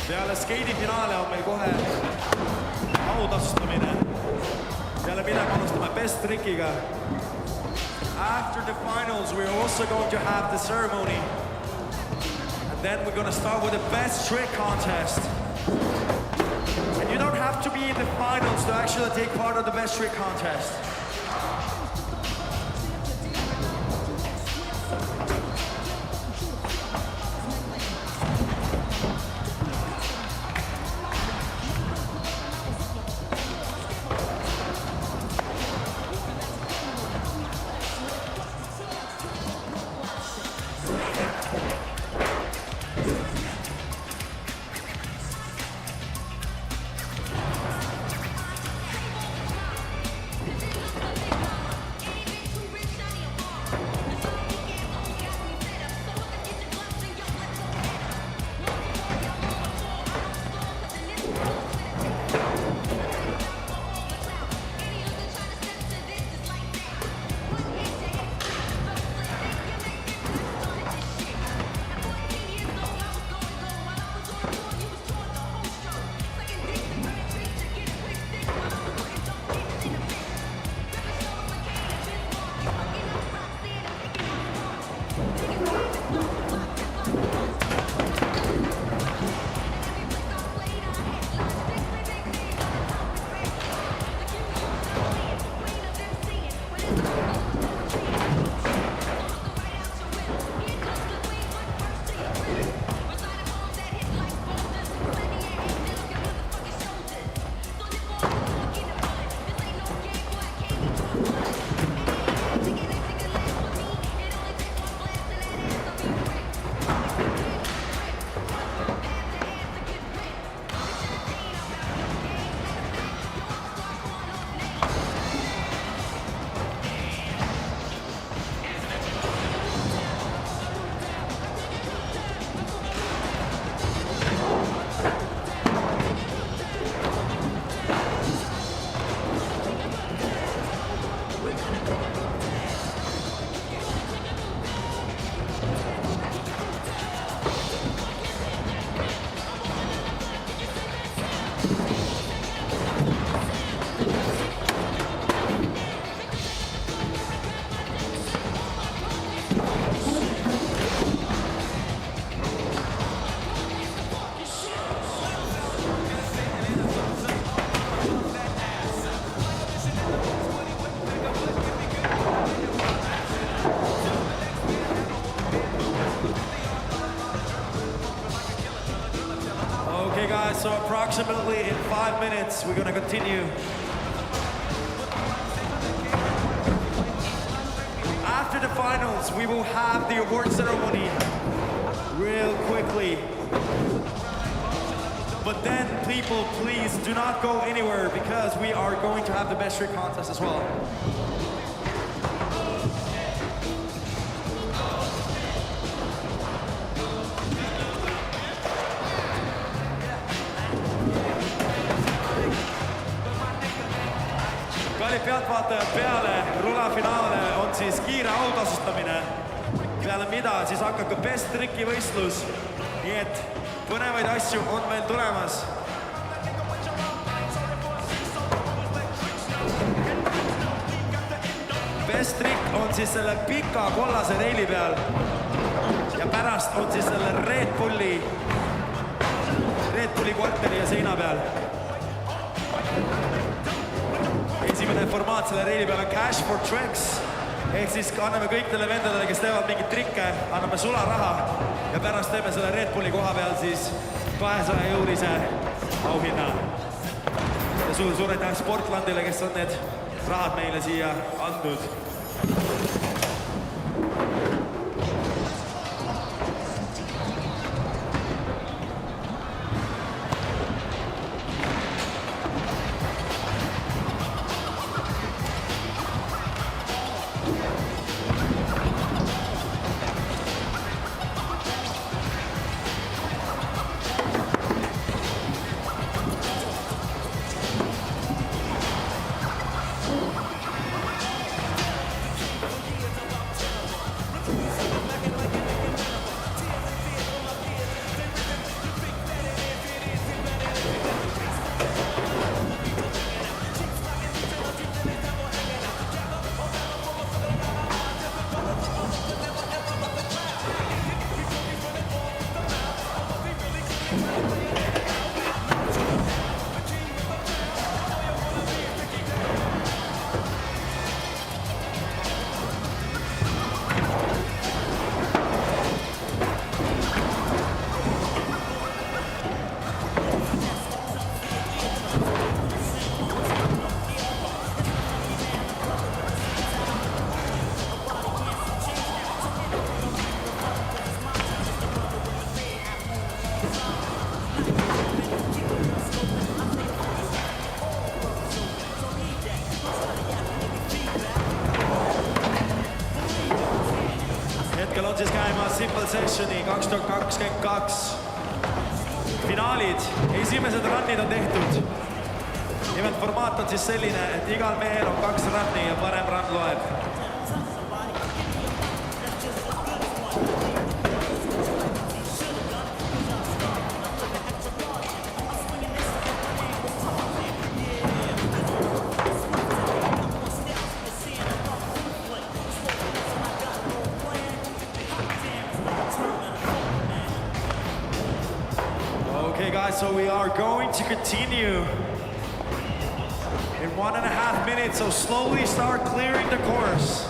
Peale skeidifinaale on meil kohe autastamine. Peale mine panustame best trickiga. After the finals, we're also going to have the ceremony. And then we're going to start with the best trick contest. And you don't have to be in the finals to actually take part of the best trick contest. we're gonna continue. After the finals, we will have the award ceremony real quickly. But then, people, please do not go anywhere because we are going to have the best trick contest as well. Kallid pealtvaatajad, peale rulafinaale on siis kiire autasustamine, peale mida siis hakkab ka best tricki võistlus, nii et põnevaid asju on meil tulemas. Best trick on siis selle pika kollase reili peal ja pärast on siis selle Red Bulli korteri ja seina peal. Esimene formaat selle reili peal on Cash for Tricks, ehk siis anname kõikidele vendadele, kes teevad mingit trikke, anname sularaha ja pärast teeme selle Red Bulli koha peal siis 200-eurose auhinna. Ja suur aitäh Sportlandile, kes on need rahad meile siia andnud. Hetkel on siis käimas Simple Sessioni 2022 finaalid. Esimesed runnid on tehtud. Nimelt formaat on siis selline, et igal mehel on 2 runni ja parem run loeb. Okay guys, so we are going to continue in 1.5 minutes, so slowly start clearing the course.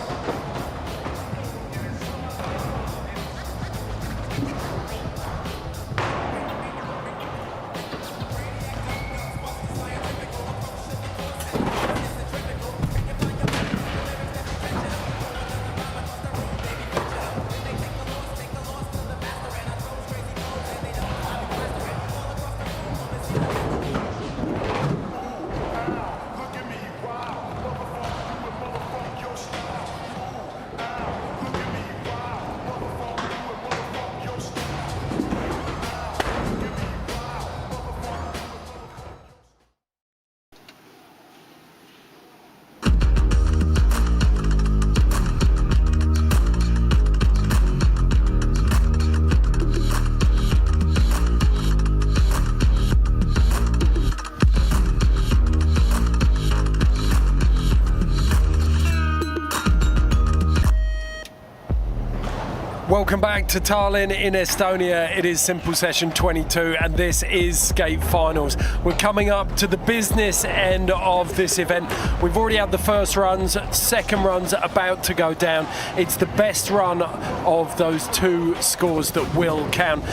Welcome back to Tallinn in Estonia. It is Simple Session 22 and this is Skate Finals. We're coming up to the business end of this event. We've already had the first runs, second runs are about to go down. It's the best run of those two scores that will count.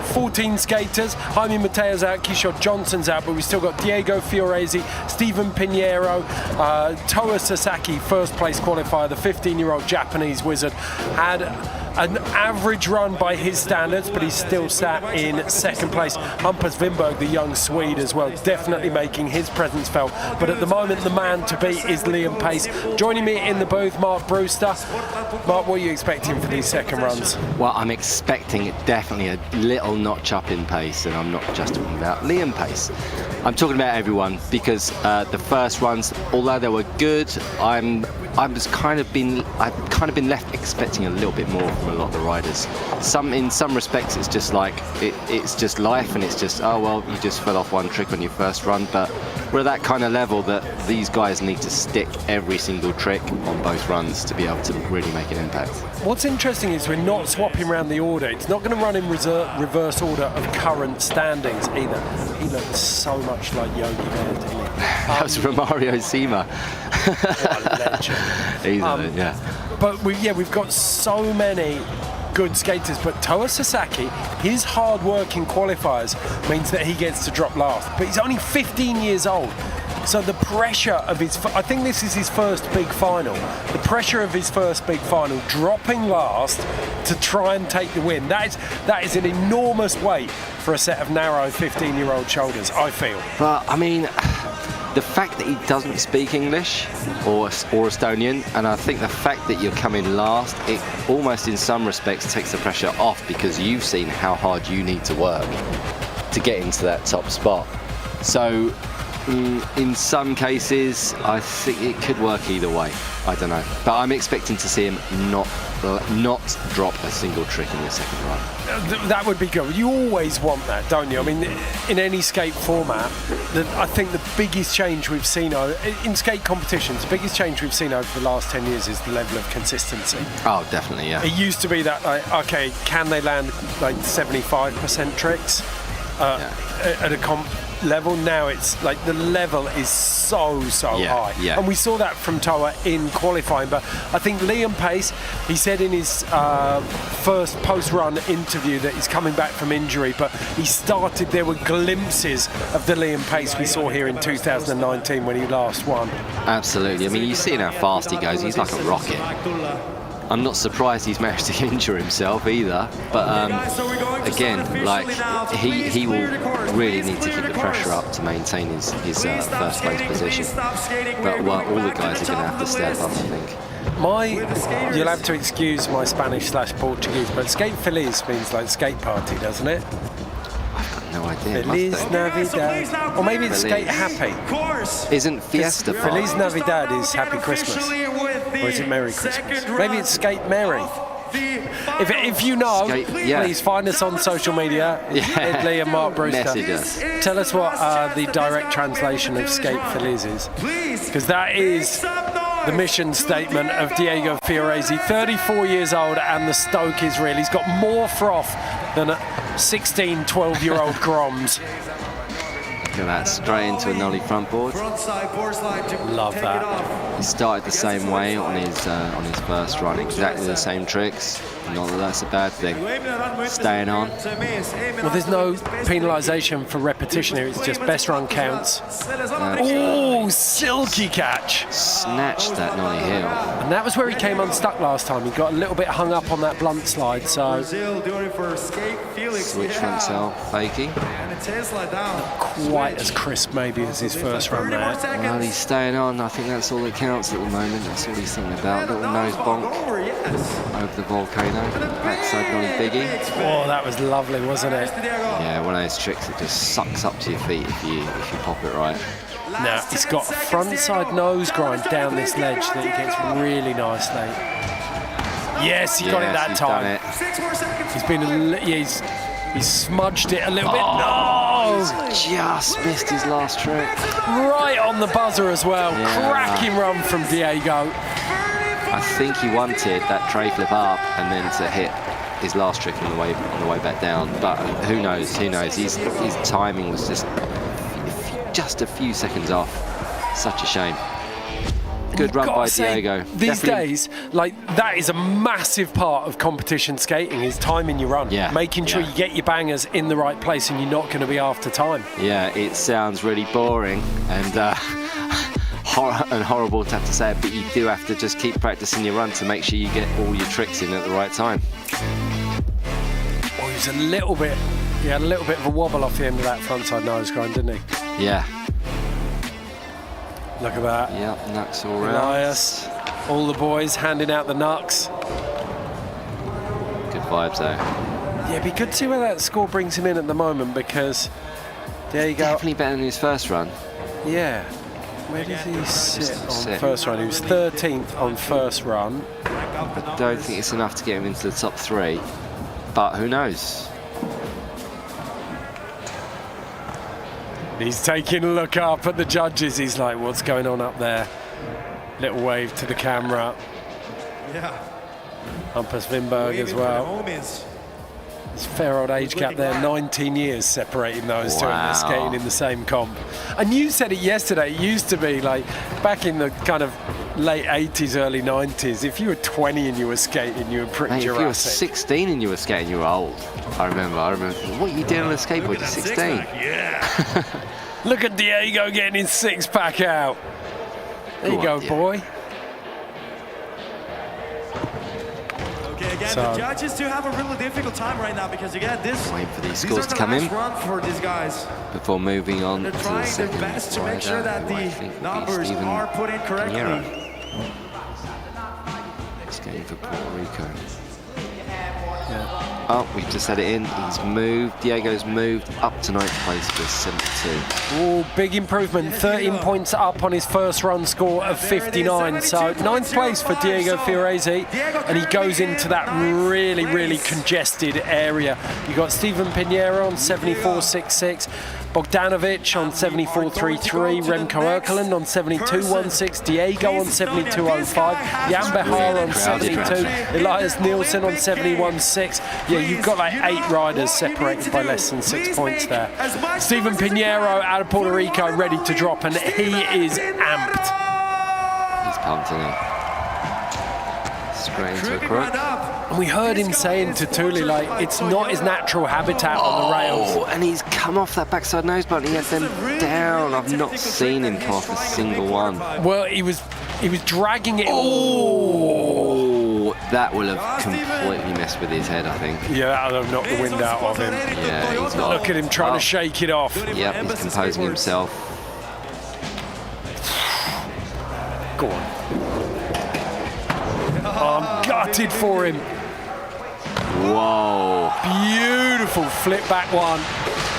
14 skaters, Jaime Mateo's out, Kishore Johnson's out, but we've still got Diego Fioresi, Stephen Pinheiro, Toa Sasaki, first place qualifier, the 15-year-old Japanese wizard, had an average run by his standards, but he's still sat in second place. Hampus Wimberg, the young Swede as well, definitely making his presence felt. But at the moment, the man to beat is Liam Pace. Joining me in the booth, Mark Brewster. Mark, what are you expecting for these second runs? Well, I'm expecting definitely a little notch up in pace, and I'm not just talking about Liam Pace. I'm talking about everyone, because the first runs, although they were good, I've kind of been left expecting a little bit more from a lot of the riders. In some respects, it's just like it's just life, and it's just, oh well, you just fell off one trick on your first run. But we're at that kind of level that these guys need to stick every single trick on both runs to be able to really make an impact. What's interesting is we're not swapping around the order. It's not going to run in reverse order of current standings either. He looked so much like Yogi there, didn't he? That was Romario Sima. What a legend. Easily, yeah. But we've got so many good skaters, but Toa Sasaki, his hard work in qualifiers means that he gets to drop last. But he's only 15 years old. So the pressure of I think this is his first big final. The pressure of his first big final, dropping last to try and take the win. That is an enormous weight for a set of narrow 15-year-old shoulders, I feel. But I mean, the fact that he doesn't speak English or Estonian, and I think the fact that you're coming last, it almost in some respects takes the pressure off, because you've seen how hard you need to work to get into that top spot. So in some cases, I think it could work either way. I don't know, but I'm expecting to see him not drop a single trick in the second run. That would be good. You always want that, don't you? I mean, in any skate format, I think the biggest change we've seen in skate competitions, the biggest change we've seen over the last 10 years is the level of consistency. Oh, definitely, yeah. It used to be that, like, okay, can they land like 75% tricks at a comp level? Now it's like the level is so high. Yeah. And we saw that from Toa in qualifying, but I think Liam Pace, he said in his first post-run interview that he's coming back from injury, but there were glimpses of the Liam Pace we saw here in 2019 when he last won. Absolutely. I mean, you see how fast he goes. He's like a rocket. I'm not surprised he's managed to injure himself either, but again, like he will really need to keep the pressure up to maintain his first place position. But all the guys are going to have to step up, I think. You'll have to excuse my Spanish/Portuguese, but skate feliz means like skate party, doesn't it? I've got no idea. Feliz Navidad. Or maybe it's skate happy. Isn't Fiesta part? Feliz Navidad is Happy Christmas. Or is it Merry Christmas? Maybe it's Skate Merry. If you know, please find us on social media. Ed Lee and Mark Brewster. Message us. Tell us what the direct translation of Skate Feliz is. Because that is the mission statement of Diego Fioresi, 34 years old, and the stoke is real. He's got more froth than 16, 12-year-old Groms. Look at that, straight into a nollie front board. Love that. He started the same way on his first run, exactly the same tricks. Not that that's a bad thing. Staying on. Well, there's no penalisation for repetition here. It's just best run counts. Oh, silky catch. Snatched that nollie heel. And that was where he came unstuck last time. He got a little bit hung up on that blunt slide, so... Switch front tail, fakey. Quite as crisp maybe as his first run there. Well, he's staying on. I think that's all that counts at the moment. That's all he's thinking about. Little nose bonk over the volcano. Backside nollie biggie. Oh, that was lovely, wasn't it? Yeah, one of those tricks that just sucks up to your feet if you pop it right. Now, he's got a front-side nose grind down this ledge that he gets really nicely. Yes, he got it that time. He's been, he's smudged it a little bit. No! Just missed his last trick. Right on the buzzer as well. Yeah. Cracking run from Diego. I think he wanted that tray flip up and then to hit his last trick on the way back down. But who knows? Who knows? His timing was just a few seconds off. Such a shame. Good run by Diego. These days, like, that is a massive part of competition skating, is timing your run. Yeah. Making sure you get your bangers in the right place and you're not going to be after time. Yeah, it sounds really boring and horrible to have to say it, but you do have to just keep practicing your run to make sure you get all your tricks in at the right time. Oh, he was a little bit of a wobble off the end of that frontside nose grind, didn't he? Yeah. Look at that. Yep, nuts all round. Elias, all the boys handing out the knucks. Good vibes though. Yeah, it'd be good to see where that score brings him in at the moment, because there you go. Definitely better than his first run. Yeah. Where does he sit on first run? He was 13th on first run. I don't think it's enough to get him into the top 3, but who knows? He's taking a look up at the judges. He's like, what's going on up there? Little wave to the camera. Yeah. Hampus Wimberg as well. There's a fair old age gap there, 19 years separating those two, and they're skating in the same comp. And you said it yesterday, it used to be like back in the kind of late 80s, early 90s, if you were 20 and you were skating, you were pretty Jurassic. If you were 16 and you were skating, you were old. I remember, what are you doing on a skateboard? You're 16. Yeah. Look at Diego getting his six-pack out. There you go, boy. Okay, again, the judges do have a really difficult time right now, because again, wait for these scores to come in run for these guys. Before moving on to the second their best to make sure that the numbers are put in correctly. Skating for Puerto Rico. Oh, we've just had it in. He's moved. Diego's moved up to 9th place for 72. Oh, big improvement. 13 points up on his first run score of 59. So 9th place for Diego Fiorese, and he goes into that really, really congested area. You got Steven Pinheiro on 74.66. Bogdanovich on 74.33, Remco Erkeland on 72.16, Diego on 72.05, Jan Behar on 72, Elias Nielsen on 71.6. Yeah, you've got like 8 riders separated by less than 6 points there. Steven Pinheiro out of Puerto Rico ready to drop, and he is amped. He's pumped, isn't he? Straight into a crook. And we heard him saying to Thule, like, it's not his natural habitat on the rails. Oh, and he's come off that backside nose button. He had them down. I've not seen him come off a single one. Well, he was dragging it. Oh, that will have completely messed with his head, I think. Yeah, that'll have knocked the wind out of him. Yeah, he's got. Look at him trying to shake it off. Yep, he's composing himself. Go on. Oh, I'm gutted for him. Whoa. Beautiful flip back one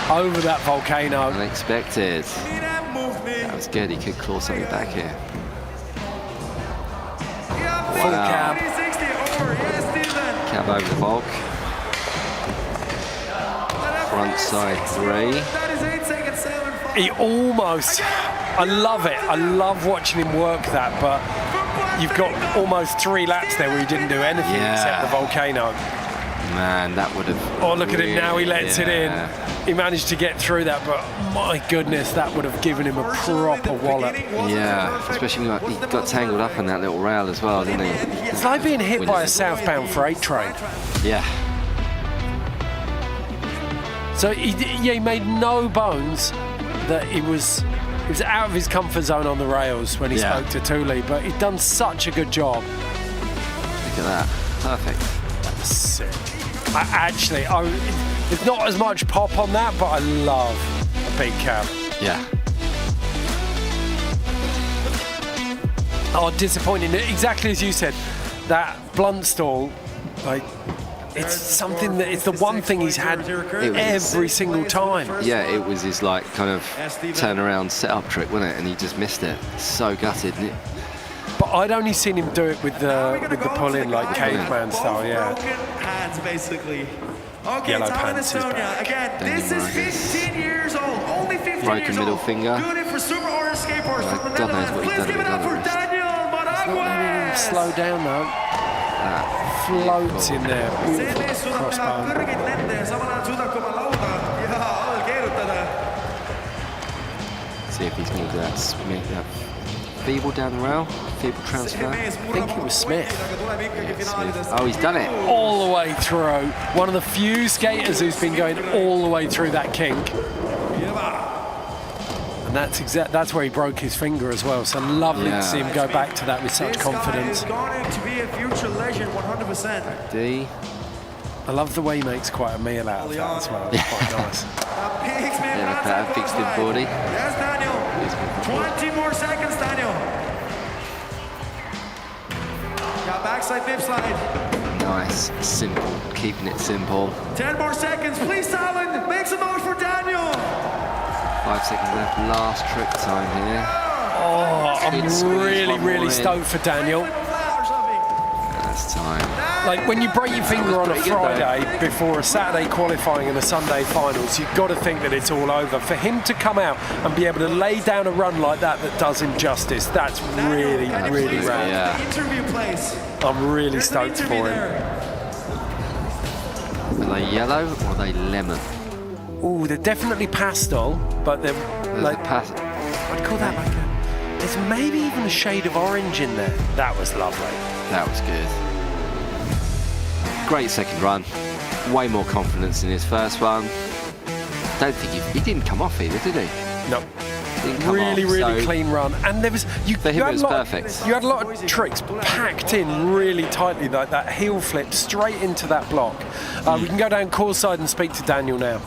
over that volcano. Unexpected. That was good. He could claw something back here. Full cab. Cab over the bulk. Front side 3. He almost, I love it. I love watching him work that, but you've got almost 3 laps there where he didn't do anything except the volcano. Man, that would have. Oh, look at him now. He lets it in. He managed to get through that, but my goodness, that would have given him a proper wallop. Yeah, especially when he got tangled up on that little rail as well, didn't he? It's like being hit by a southbound freight train. Yeah. So he made no bones that he was out of his comfort zone on the rails when he spoke to Thule, but he'd done such a good job. Look at that. Perfect. That was sick. There's not as much pop on that, but I love a big cab. Yeah. Oh, disappointing. Exactly as you said, that blunt stall, like, it's something that it's the one thing he's had every single time. Yeah, it was his like kind of turnaround setup trick, wasn't it? And he just missed it. So gutted. But I'd only seen him do it with the pull-in, like caveman style. Yeah. Hands basically. Okay, Yellow Tallinn, pants is Estonia. back. Again, this is 15 years old. Only 15 Broken years middle old. finger. Doing it for super order skateboarders from the God knows Netherlands. what he's Please done give it up for with his Daniel Not letting him slow down though. that. Floats in there. Beautiful crossbar. See if he's going to do that Smith. Feeble down the rail. Feeble transfer. I think it was Smith. Yeah, Smith. Oh, he's done it. All the way through. One of the few skaters who's been going all the way through that kink. And that's where he broke his finger as well. So lovely to see him go back to that with such confidence. Going to be a future legend, 100%. D. I love the way he makes quite a meal out of that as well. It's quite nice. Yeah, fixed his body. Yes, Daniel. 20 more seconds, Daniel. Got backside dip slide. Nice, simple, keeping it simple. 10 more seconds, please, Tallinn. Make some noise for Daniel. 5 seconds left, last trick time here. Oh, I'm really stoked for Daniel. That's time. Like when you break your finger on a Friday before a Saturday qualifying and a Sunday finals, you've got to think that it's all over. For him to come out and be able to lay down a run like that does him justice, that's really rad. Yeah. Interview place. I'm really stoked for him. Are they yellow or are they lemon? Ooh, they're definitely pastel, but they're like I'd call that like there's maybe even a shade of orange in there. That was lovely. That was good. Great second run. Way more confidence in his first one. Don't think he didn't come off either, did he? No. Really clean run, and there was for him it was perfect. You had a lot of tricks packed in really tightly, like that heel flip straight into that block. We can go down course side and speak to Daniel now.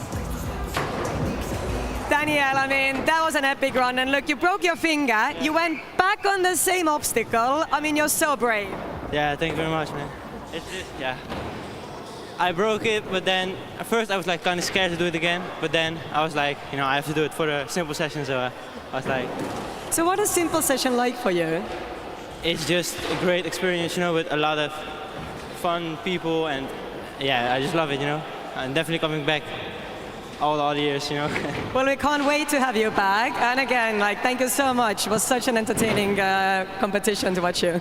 Daniel, I mean, that was an epic run, and look, you broke your finger, you went back on the same obstacle. I mean, you're so brave. Yeah, thank you very much, man. Yeah. I broke it, but then at first I was like kind of scared to do it again, but then I was like, you know, I have to do it for the simple session, so I was like... So what is simple session like for you? It's just a great experience, you know, with a lot of fun people, and yeah, I just love it, you know. I'm definitely coming back all the other years, you know. Well, we can't wait to have you back, and again, like, thank you so much. It was such an entertaining competition to watch you.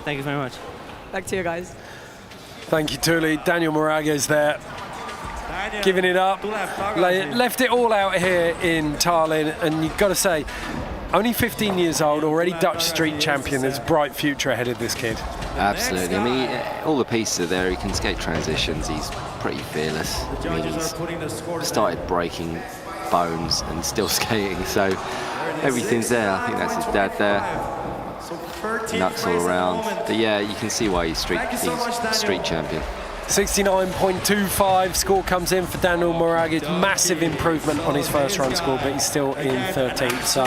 Thank you very much. Back to you guys. Thank you, Tuli. Daniel Moragues there, giving it up. Left it all out here in Tallinn, and you've got to say, only 15 years old, already Dutch street champion. There's a bright future ahead of this kid. Absolutely. I mean, all the pieces are there. He can skate transitions. He's pretty fearless. I mean, he's started breaking bones and still skating, so everything's there. I think that's his dad there. Nuts all around. But yeah, you can see why he's street champion. 69.25 score comes in for Daniel Moragues. Massive improvement on his first run score, but he's still in 13th. So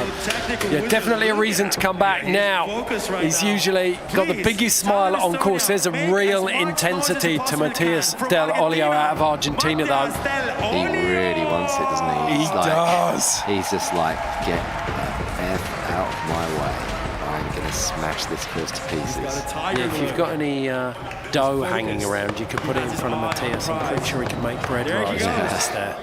yeah, definitely a reason to come back now. He's usually got the biggest smile on course. There's a real intensity to Matias Del Olio out of Argentina, though. He really wants it, doesn't he? He does. He's just like, get the F out of my way. I'm going to smash this course to pieces. Yeah, if you've got any dough hanging around, you could put it in front of Matias. I'm pretty sure he can make bread rise from this there.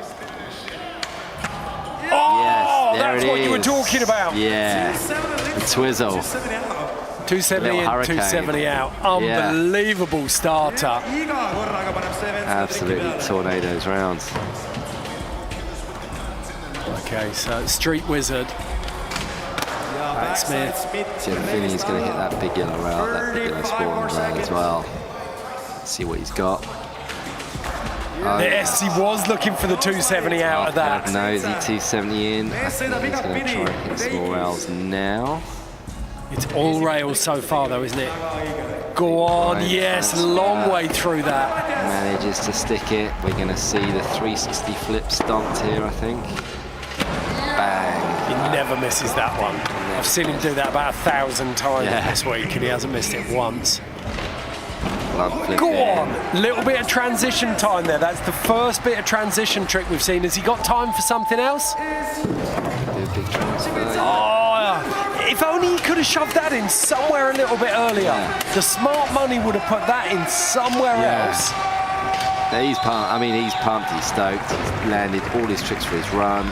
Oh, yes, that's what you were talking about. Yeah, the twizzle. 270 in, 270 out. Unbelievable starter. Absolutely tornadoes rounds. Okay, so Street Wizard. Smith. Jim Finney's going to hit that big yellow rail, that big yellow Sportland Rail as well. See what he's got. Yes, he was looking for the 270 out of that. No, is he 270 in? I think he's going to try and hit some more rails now. It's all rails so far, though, isn't it? Go on, yes, long way through that. Manages to stick it. We're going to see the 360 flip stunt here, I think. Bang. He never misses that one. I've seen him do that about 1,000 times this week, and he hasn't missed it once. Go on! Little bit of transition time there. That's the first bit of transition trick we've seen. Has he got time for something else? Oh, if only he could have shoved that in somewhere a little bit earlier. The smart money would have put that in somewhere else. He's pumped. I mean, he's pumped. He's stoked. He's landed all his tricks for his run.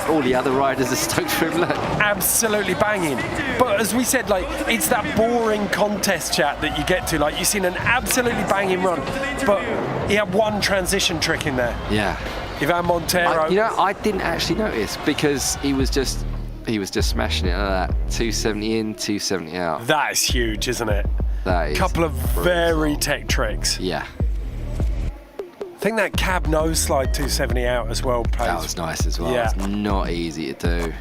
All the other riders are stoked for him. Look. Absolutely banging. But as we said, like, it's that boring contest chat that you get to. Like, you've seen an absolutely banging run, but he had one transition trick in there. Yeah. Ivan Montero. I didn't actually notice because he was just smashing it like that. 270 in, 270 out. That is huge, isn't it? That is. Couple of very tech tricks. Yeah. I think that cab nose slide 270 out as well. That was nice as well. Yeah. It's not easy to do.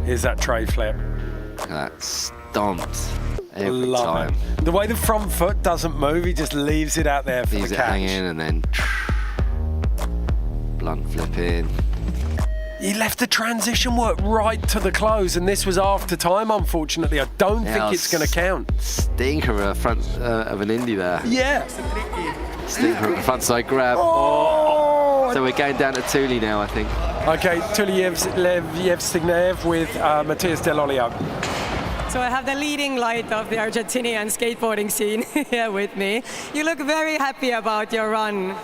Here's that tray flip. That stomped every Love time. it. The way the front foot doesn't move, he just leaves it out there for Leaves the it catch. hanging and then blunt flip in. He left the transition work right to the close, and this was after time, unfortunately. I don't think it's going to count. Stinker of an indie there. Yeah. Stinker of a front side grab. Oh. So we're going down to Tuli now, I think. Okay, Tuliyevstignev with Matthias Del Olio. So I have the leading light of the Argentinian skateboarding scene here with me. You look very happy about your run.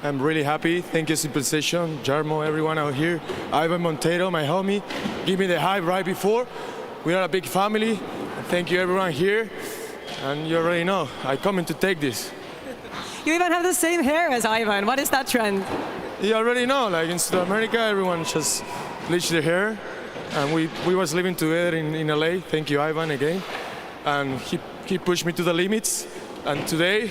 I'm really happy. Thank you, Simple Session, Jarmo, everyone out here. Ivan Montero, my homie, give me the hype right before. We are a big family. Thank you, everyone here. And you already know, I'm coming to take this. You even have the same hair as Ivan. What is that trend? You already know, like in South America, everyone just bleached their hair. And we was living together in LA. Thank you, Ivan, again. And he pushed me to the limits. And today,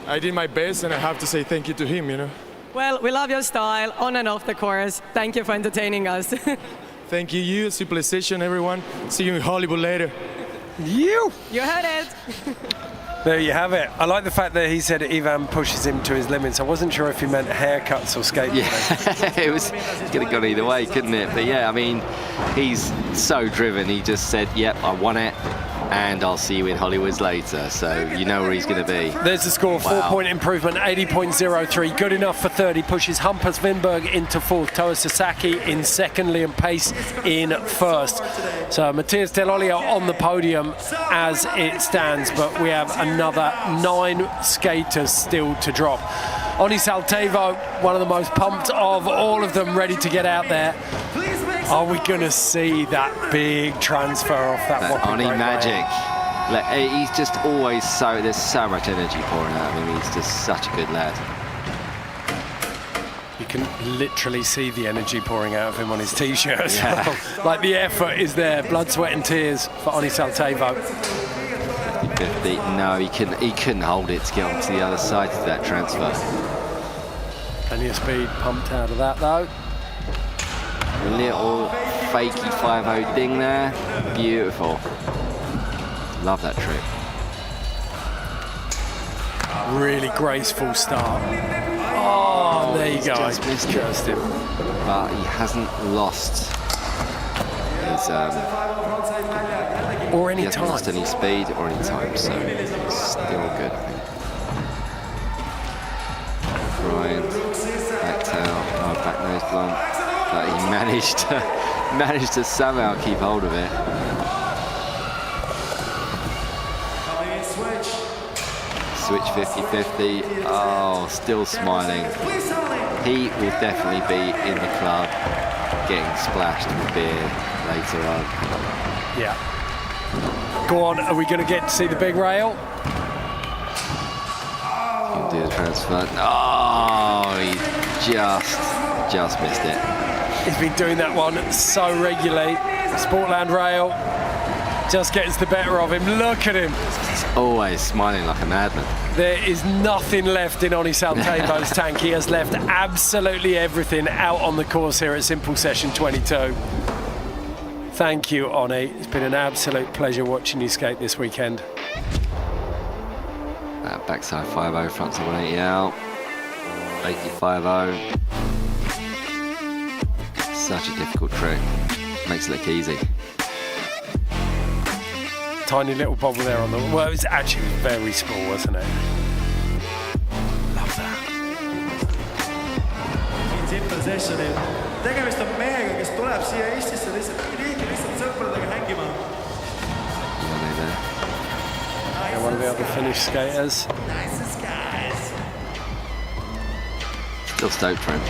I did my best, and I have to say thank you to him, you know. Well, we love your style, on and off the course. Thank you for entertaining us. Thank you, Civilization, everyone. See you in Hollywood later. You heard it. There you have it. I like the fact that he said Ivan pushes him to his limits. I wasn't sure if he meant haircuts or skateboarding. Yeah, it could have gone either way, couldn't it? But yeah, I mean, he's so driven. He just said, yep, I won it, and I'll see you in Hollywood later. So you know where he's going to be. There's the score, 4-point improvement, 80.03. Good enough for third. He pushes Hampus Winberg into fourth, Toa Sasaki in second, Liam Pace in first. So Matthias Del Olio on the podium as it stands, but we have another 9 skaters still to drop. Oni Saltevo, one of the most pumped of all of them, ready to get out there. Are we going to see that big transfer off that Oni magic? Like, he's just always there's so much energy pouring out of him. He's just such a good lad. You can literally see the energy pouring out of him on his t-shirt as well. Like, the effort is there, blood, sweat and tears for Oni Saltevo. 50. No, he couldn't hold it to get onto the other side of that transfer. Plenty of speed pumped out of that though. Little fakey 5-0 ding there. Beautiful. Love that trick. Really graceful start. Oh, there you go. Just misjudged him. But he hasn't lost his or any he hasn't time. lost any speed or any time, so it's still good, I think. Grind, back tail, back nose blunt. But he managed to somehow keep hold of it. Switch 50-50. Oh, still smiling. He will definitely be in the club getting splashed with beer later on. Yeah. Go on, are we going to get to see the big rail? He'll do the transfer. Oh, he just missed it. He's been doing that one so regularly. Sportland Rail just gets the better of him. Look at him. He's always smiling like a madman. There is nothing left in Oni Saltevo's tank. He has left absolutely everything out on the course here at Simple Session 22. Thank you, Oni. It's been an absolute pleasure watching you skate this weekend. That backside 5-0, front side 180 out. 80-5-0. Such a difficult trick. Makes it look easy. Tiny little bobble there on the... Well, it was actually very small, wasn't it? Love that. Simple Sessionil. Tegemist on mehega, kes tuleb siia Eestisse lihtsalt sõpradega hängima. And one of the other Finnish skaters. Nice guys. Still stoked for him.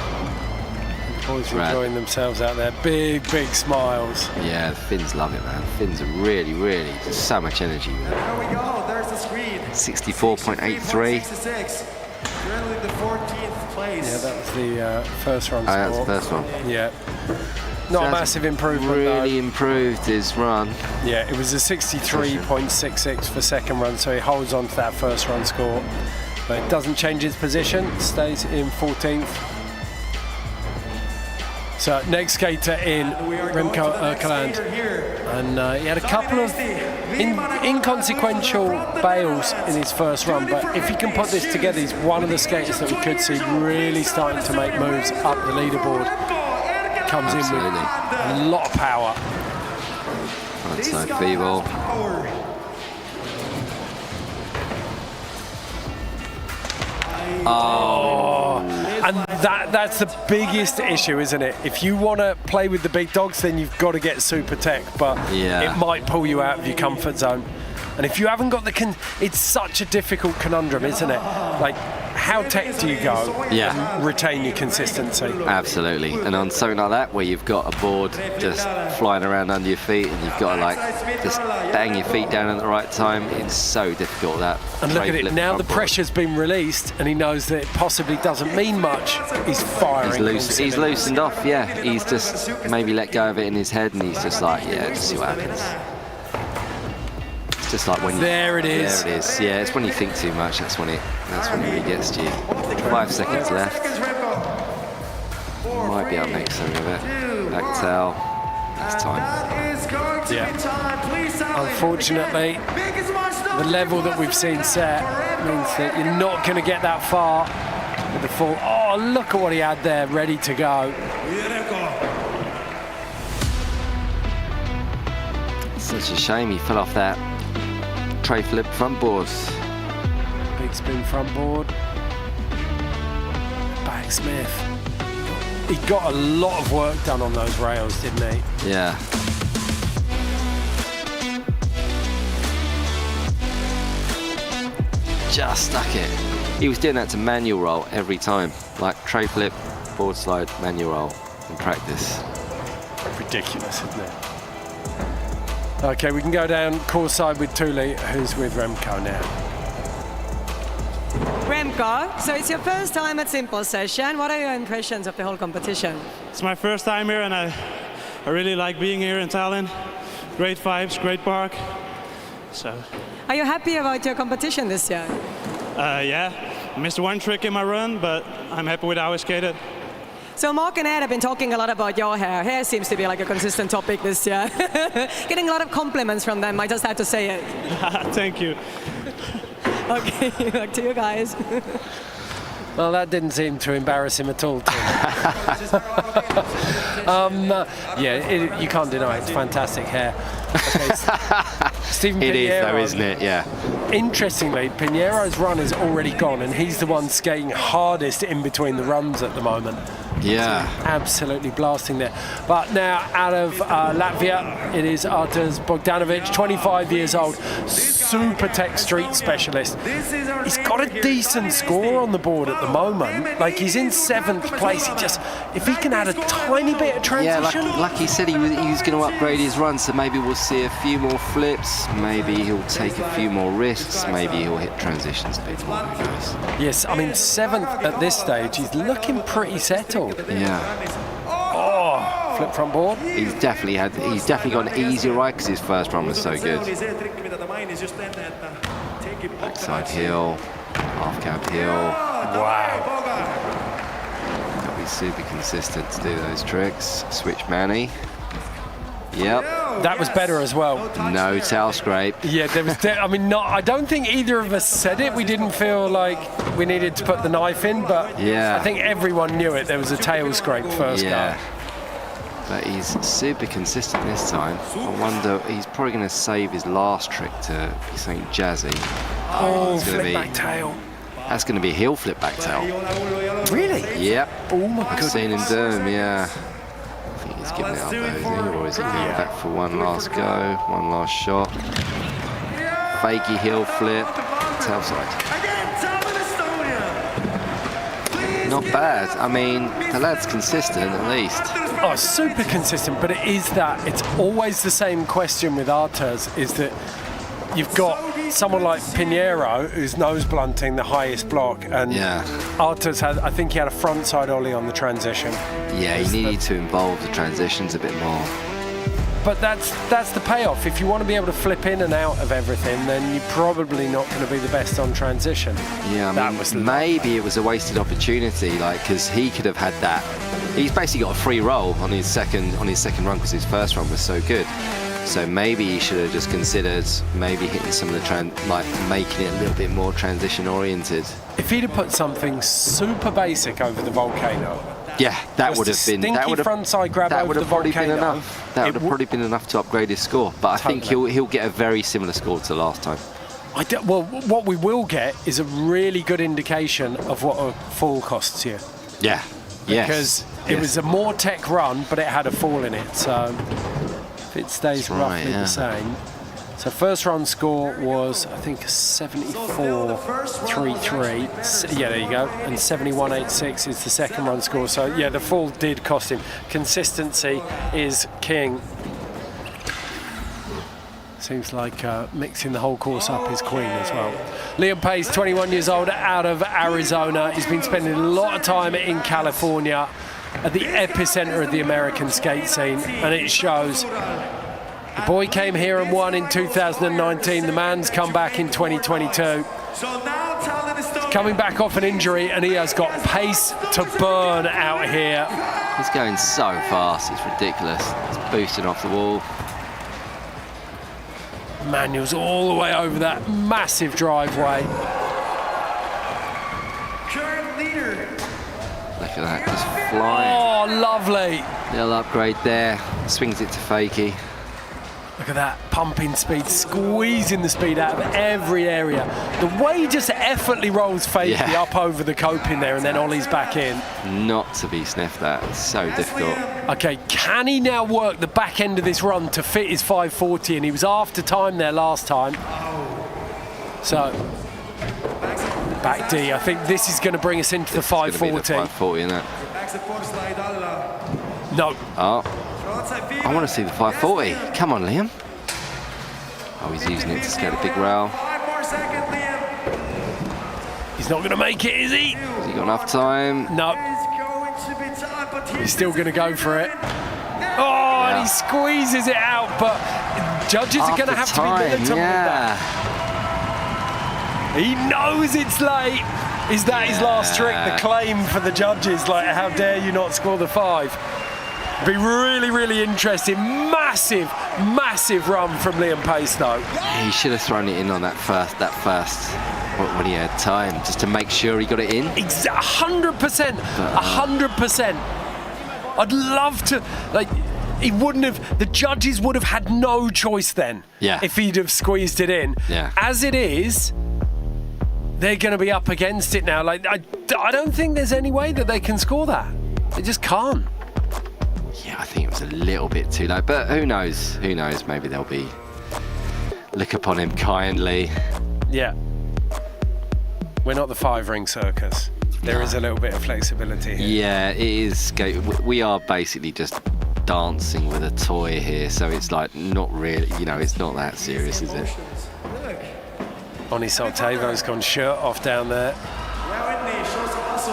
Boys are enjoying themselves out there. Big, big smiles. Yeah, the Finns love it, man. Finns are really, really, there's so much energy with it. There we go. There's the screen. 64.83. 66. Currently the 14th place. Yeah, that was the first run score. That's the first one. Yeah. Not a massive improvement, really though. improved his run. Yeah, it was a 63.66 for second run, so he holds on to that first run score. But it doesn't change his position, stays in 14th. So next skater in, Remco Erkeland. And he had a couple of inconsequential bails in his first run, but if he can put this together, he's one of the skaters that we could see really starting to make moves up the leaderboard. Comes in with a lot of power. Outside feeble. Oh, and that's the biggest issue, isn't it? If you want to play with the big dogs, then you've got to get super tech, but it might pull you out of your comfort zone. And if you haven't got it's such a difficult conundrum, isn't it? Like, how tech do you go and retain your consistency? Absolutely. And on something like that, where you've got a board just flying around under your feet and you've got to like just bang your feet down at the right time, it's so difficult, that. And look at it, now the pressure's been released and he knows that it possibly doesn't mean much. He's firing. He's loosened off, yeah. He's just maybe let go of it in his head and he's just like, yeah, just see what happens. Just like when there it is. There it is. Yeah, it's when you think too much. That's when it really gets to you. 5 seconds left. Might be able to make something of it. Back tail. It's time. Yeah. Unfortunately, the level that we've seen set means that you're not going to get that far with the full. Oh, look at what he had there, ready to go. Such a shame he fell off that tray flip front board. Big spin front board. Backsmith. He got a lot of work done on those rails, didn't he? Yeah. Just stuck it. He was doing that to manual roll every time. Like tray flip, board slide, manual roll in practice. Ridiculous, isn't it? Okay, we can go down course side with Thule, who's with Remco now. Remco, so it's your first time at Simple Session. What are your impressions of the whole competition? It's my first time here and I really like being here in Tallinn. Great vibes, great park. So. Are you happy about your competition this year? Yeah, I missed one trick in my run, but I'm happy with how I skated. So Mark and Ed have been talking a lot about your hair. Hair seems to be like a consistent topic this year. Getting a lot of compliments from them, I just had to say it. Thank you. Okay, back to you guys. Well, that didn't seem to embarrass him at all. You can't deny it's fantastic hair. Okay, Stephen It Pinheiro, is though, isn't it? Yeah. Interestingly, Pinheiro's run is already gone and he's the one skating hardest in between the runs at the moment. Yeah. Absolutely blasting there. But now out of Latvia, it is Arturs Bogdanovich, 25 years old, super tech street specialist. He's got a decent score on the board at the moment. Like, he's in 7th place. If he can add a tiny bit of transition. Yeah, like he said, he was going to upgrade his run, so maybe we'll see a few more flips, maybe he'll take a few more risks, maybe he'll hit transitions a bit more, who knows. Yes, I mean, 7th at this stage, he's looking pretty settled. Yeah. Oh, flip front board. He's definitely got an easier ride because his first run was so good. Backside heel, half cab heel. Wow. Got to be super consistent to do those tricks. Switch Manny. Yep. That was better as well. No tail scrape. Yeah, there was. I don't think either of us said it. We didn't feel like we needed to put the knife in, but yeah. I think everyone knew it. There was a tail scrape first go. But he's super consistent this time. I wonder, he's probably going to save his last trick to be something jazzy. Oh, flip back tail. That's going to be a heel flip back tail. Really? Yep. Oh my goodness. I've seen him do them, yeah. He's giving it up, though, isn't he? Or is he going back for one last go, one last shot? Fakey heel flip, tail side. Not bad. I mean, the lad's consistent at least. Oh, super consistent, but it is that. It's always the same question with Arturs, is that you've got someone like Pinheiro, who's nose blunting the highest block, and Arturs had, I think he had a frontside ollie on the transition. Yeah, he needed to involve the transitions a bit more. But that's the payoff. If you want to be able to flip in and out of everything, then you're probably not going to be the best on transition. Yeah, I mean, maybe it was a wasted opportunity, like, because he could have had that. He's basically got a free roll on his second run because his first run was so good. So maybe he should have just considered maybe hitting some of the like making it a little bit more transition oriented. If he'd have put something super basic over the volcano. Yeah, that would have been. That would have frontside grab over the volcano. Enough. That would have probably been enough to upgrade his score. But I think he'll get a very similar score to last time. Well, what we will get is a really good indication of what a fall costs you. Yeah. Because it was a more tech run, but it had a fall in it. So if it stays roughly the same. So first run score was, I think, 74.33. Yeah, there you go. And 71.86 is the second run score. So yeah, the fall did cost him. Consistency is king. Seems like mixing the whole course up is queen as well. Liam Pace, 21 years old, out of Arizona. He's been spending a lot of time in California at the epicenter of the American skate scene, and it shows. The boy came here and won in 2019. The man's come back in 2022. He's coming back off an injury, and he has got pace to burn out here. He's going so fast, it's ridiculous. He's boosting off the wall. Manuel's all the way over that massive driveway. Look at that, just flying. Oh, lovely. Little upgrade there. Swings it to Fakie. Look at that, pumping speed, squeezing the speed out of every area. The way he just effortlessly rolls Fakie up over the coping there and then ollies back in. Not to be sniffed at, it's so difficult. Okay, can he now work the back end of this run to fit his 540? And he was after time there last time. So, back D, I think this is going to bring us into the 540. 540 in that. No. Oh. I want to see the 540. Come on, Liam. Oh, he's using it to skate a big rail. He's not going to make it, is he? Has he got enough time? No. He's still going to go for it. Oh, and he squeezes it out, but judges are going to have to be militant with that. He knows it's late. Is that his last trick? The claim for the judges, like, how dare you not score the 5? Be really, really interesting. Massive, massive run from Liam Pace, though. He should have thrown it in on that first, when he had time, just to make sure he got it in. 100%, 100%. I'd love to, like, he wouldn't have, the judges would have had no choice then if he'd have squeezed it in. As it is, they're going to be up against it now. Like, I don't think there's any way that they can score that. They just can't. Yeah, I think it was a little bit too late, but who knows? Who knows? Maybe they'll look upon him kindly. Yeah. We're not the 5-ring circus. There is a little bit of flexibility here. Yeah, it is. We are basically just dancing with a toy here, so it's like not really, it's not that serious, is it? Oni Saltevo's gone shirt off down there.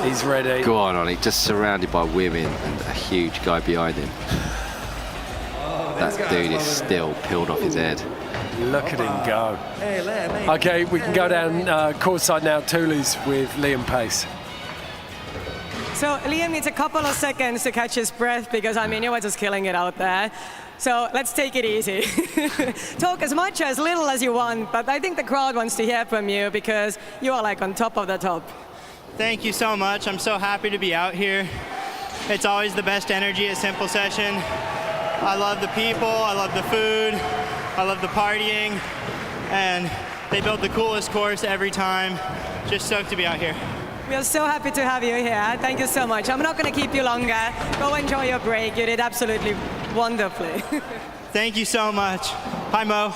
He's ready. Go on, Oli, just surrounded by women and a huge guy behind him. That dude is still peeled off his head. Look at him go. Okay, we can go down courtside now, Toulouse with Liam Pace. So Liam needs a couple of seconds to catch his breath because, I mean, you were just killing it out there. So let's take it easy. Talk as much or as little as you want, but I think the crowd wants to hear from you because you are like on top of the top. Thank you so much. I'm so happy to be out here. It's always the best energy at Simple Session. I love the people, I love the food, I love the partying, and they build the coolest course every time. Just stoked to be out here. We are so happy to have you here. Thank you so much. I'm not going to keep you longer. Go enjoy your break. You did absolutely wonderfully. Thank you so much. Hi, Mo.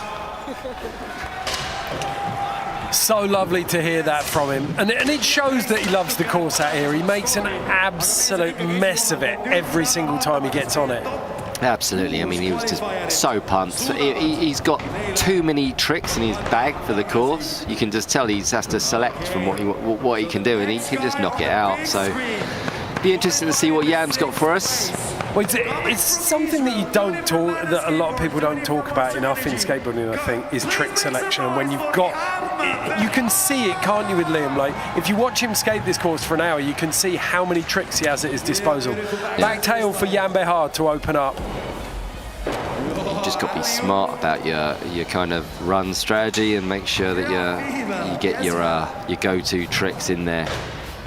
So lovely to hear that from him. And it shows that he loves the course out here. He makes an absolute mess of it every single time he gets on it. Absolutely. I mean, he was just so pumped. He's got too many tricks in his bag for the course. You can just tell he has to select from what he can do, and he can just knock it out. So, be interesting to see what Yam's got for us. Well, it's something that that a lot of people don't talk about enough in skateboarding, I think, is trick selection. And when you've got, you can see it, can't you, with Liam? Like, if you watch him skate this course for an hour, you can see how many tricks he has at his disposal. Yeah. Back tail for Jan Behar to open up. You've just got to be smart about your kind of run strategy and make sure that you get your go-to tricks in there.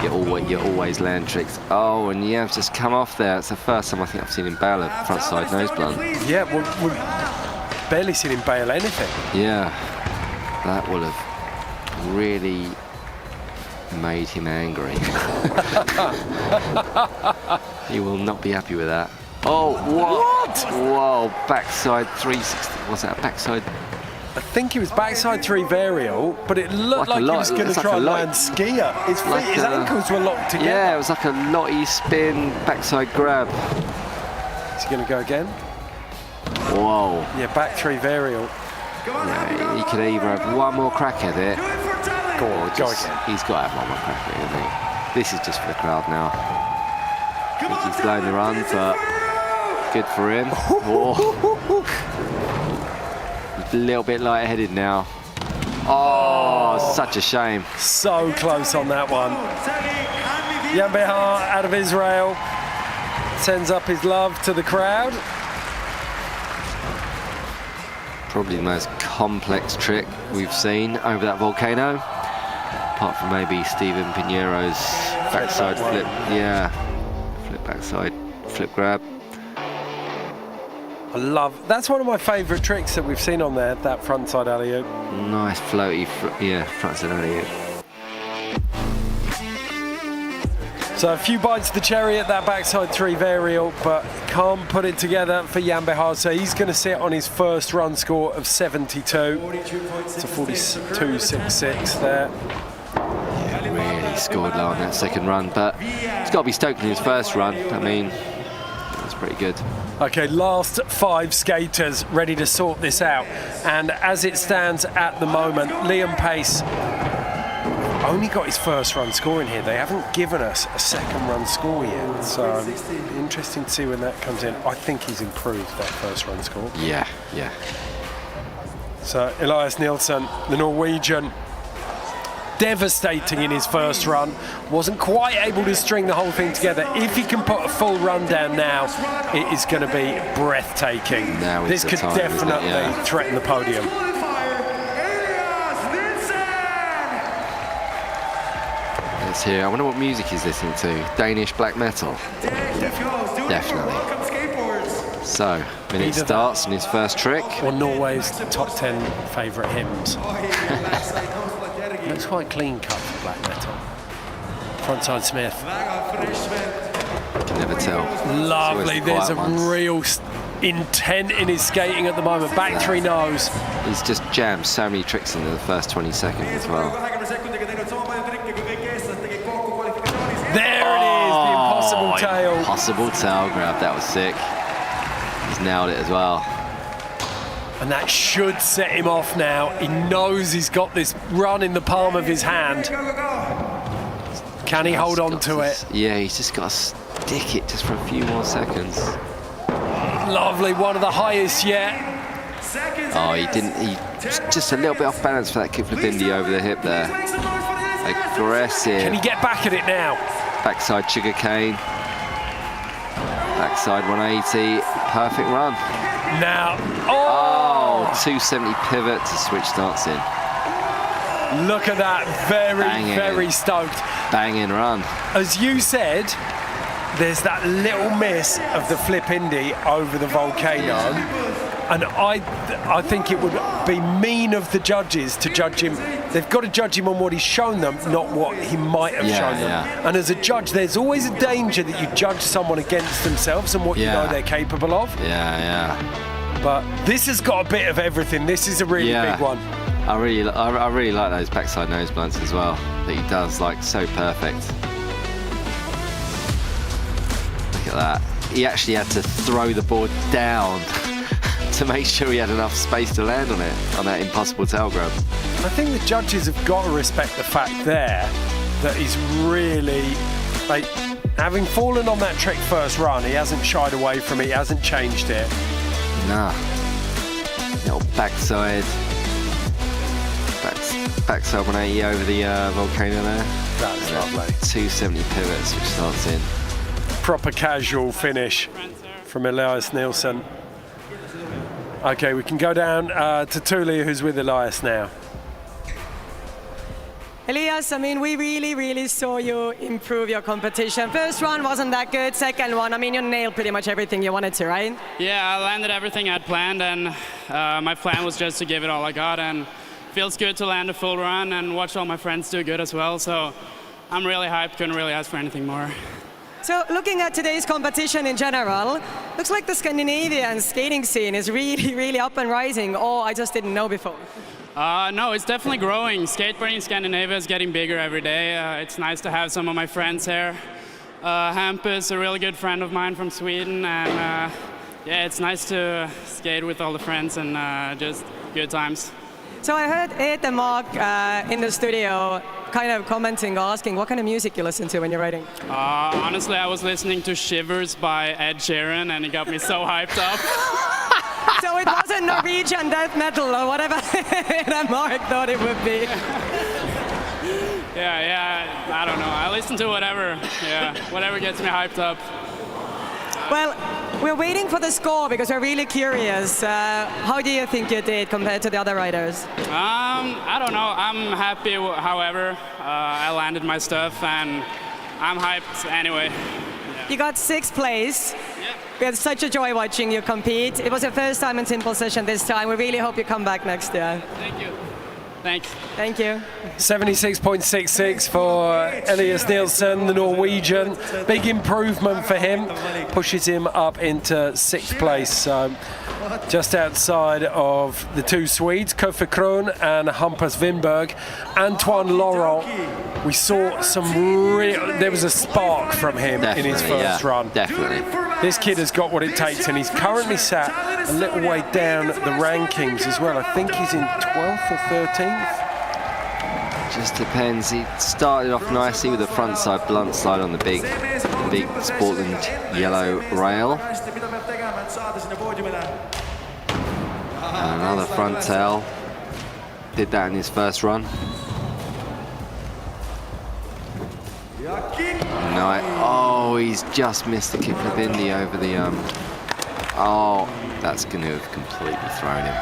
You always land tricks. Oh, and Yam's just come off there. It's the first time I think I've seen him bail a frontside nose blunt. Yeah, we've barely seen him bail anything. Yeah, that will have really made him angry. He will not be happy with that. Oh, what? Whoa, backside 360. What's that, backside? I think he was backside 3 varial, but it looked like he was going to try and land skier. His feet, his ankles were locked together. Yeah, it was like a lottie spin, backside grab. Is he going to go again? Whoa. Yeah, back 3 varial. Yeah, he could either have one more crack at it. Go on, go again. He's got to have one more crack at it, hasn't he? This is just for the crowd now. I think he's blown the run, but good for him. Oh. A little bit light-headed now. Oh, such a shame. So close on that one. Jan Behar out of Israel sends up his love to the crowd. Probably the most complex trick we've seen over that volcano, apart from maybe Steven Piñeiro's backside flip. Yeah, flip backside, flip grab. That's one of my favourite tricks that we've seen on there, that frontside alley-oop. Nice floaty, frontside alley-oop. So a few bites of the cherry at that backside 3 varial, but can't put it together for Jan Behar. So he's going to sit on his first run score of 72. It's a 42.66 there. Yeah, really scored low on that second run, but he's got to be stoked in his first run. I mean, that's pretty good. Okay, last 5 skaters ready to sort this out. And as it stands at the moment, Liam Pace only got his first run score in here. They haven't given us a second run score yet. So interesting to see when that comes in. I think he's improved that first run score. Yeah. So Elias Nielsen, the Norwegian, devastating in his first run, wasn't quite able to string the whole thing together. If he can put a full run down now, it is going to be breathtaking. This could definitely threaten the podium. Let's hear. I wonder what music he's listening to. Danish black metal. Definitely. So, minute starts in his first trick. Or Norway's top 10 favourite hymns. Looks quite clean cut for black metal. Frontside Smith. Can never tell. Lovely. There's a real intent in his skating at the moment. Back 3 nose. He's just jammed so many tricks into the first 20 seconds as well. There it is, the impossible tail. Impossible tail grab. That was sick. He's nailed it as well. And that should set him off now. He knows he's got this run in the palm of his hand. Can he hold on to it? Yeah, he's just got to stick it just for a few more seconds. Lovely, one of the highest yet. Oh, he just a little bit off balance for that kickflip indie over the hip there. Aggressive. Can he get back at it now? Backside sugarcane. Backside 180. Perfect run. Now, 270 pivot to switch starts in. Look at that, very stoked. Banging run. As you said, there's that little miss of the flip indie over the volcano. And I think it would be mean of the judges to judge him. They've got to judge him on what he's shown them, not what he might have shown them. And as a judge, there's always a danger that you judge someone against themselves and what you know they're capable of. Yeah. But this has got a bit of everything. This is a really big one. I really like those backside nose blunts as well, that he does like so perfect. Look at that. He actually had to throw the board down to make sure he had enough space to land on it, on that impossible tail grab. I think the judges have got to respect the fact there that he's really, like, having fallen on that trick first run, he hasn't shied away from it, he hasn't changed it. Nah. Little backside 180 over the volcano there. That's lovely. 270 pivots, which starts in. Proper casual finish from Elias Nielsen. Okay, we can go down to Tuuli, who's with Elias now. Elias, I mean, we really saw you improve your competition. First run wasn't that good. Second one, I mean, you nailed pretty much everything you wanted to, right? Yeah, I landed everything I'd planned, and my plan was just to give it all I got, and feels good to land a full run and watch all my friends do good as well, so I'm really hyped, couldn't really ask for anything more. So looking at today's competition in general, looks like the Scandinavian skating scene is really up and rising, or I just didn't know before. No, it's definitely growing. Skateboarding in Scandinavia is getting bigger every day. It's nice to have some of my friends here. Hampus, a really good friend of mine from Sweden, and yeah, it's nice to skate with all the friends and just good times. So I heard Ed and Mark in the studio kind of commenting or asking what kind of music you listen to when you're riding. Honestly, I was listening to Shivers by Ed Sheeran, and it got me so hyped up. So it wasn't Norwegian death metal or whatever that Mark thought it would be. Yeah, I don't know. I listen to whatever, whatever gets me hyped up. Well, we're waiting for the score because we're really curious. How do you think you did compared to the other riders? I don't know. I'm happy, however. I landed my stuff and I'm hyped anyway. Yeah. You got 6th place. Yeah. We had such a joy watching you compete. It was your first time in Simple Session this time. We really hope you come back next year. Thank you. Thanks. Thank you. 76.66 for Elias Nielsen, the Norwegian. Big improvement for him. Pushes him up into 6th place. So just outside of the two Swedes, Kofi Kroon and Hampus Winberg. Antoine Laurent, we saw there was a spark from him in his first run. Definitely. This kid has got what it takes, and he's currently sat a little way down the rankings as well. I think he's in 12th or 13th. Just depends. He started off nicely with a front side blunt slide on the big Sportland yellow rail. And another front tail. Did that in his first run. No, he's just missed the kick of Indy over the oh, that's going to have completely thrown him.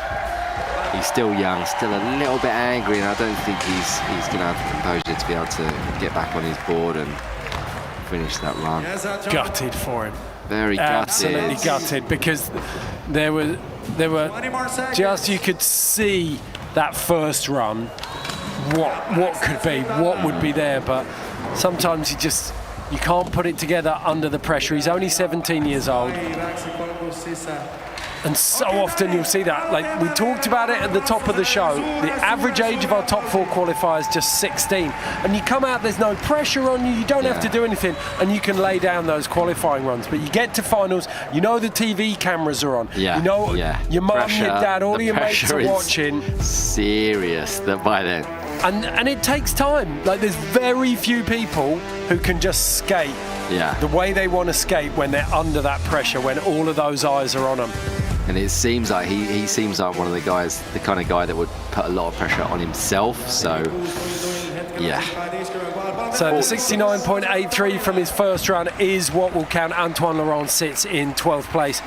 He's still young, still a little bit angry, and I don't think he's going to have the composure to be able to get back on his board and finish that run. Gutted for him. Very gutted. Absolutely gutted, because there were just, you could see that first run, what could be, what would be there, but sometimes you can't put it together under the pressure. He's only 17 years old. And so often you'll see that. Like we talked about it at the top of the show, the average age of our top 4 qualifiers just 16. And you come out, there's no pressure on you, you don't have to do anything, and you can lay down those qualifying runs. But you get to finals, you know the TV cameras are on. Yeah. You know your mum, your dad, all your mates are watching. Serious by then. And it takes time. Like there's very few people who can just skate the way they want to skate when they're under that pressure, when all of those eyes are on them. And it seems like he seems like one of the guys, the kind of guy that would put a lot of pressure on himself. So, yeah. So the 69.83 from his first run is what will count. Antoine Laurent sits in 12th place.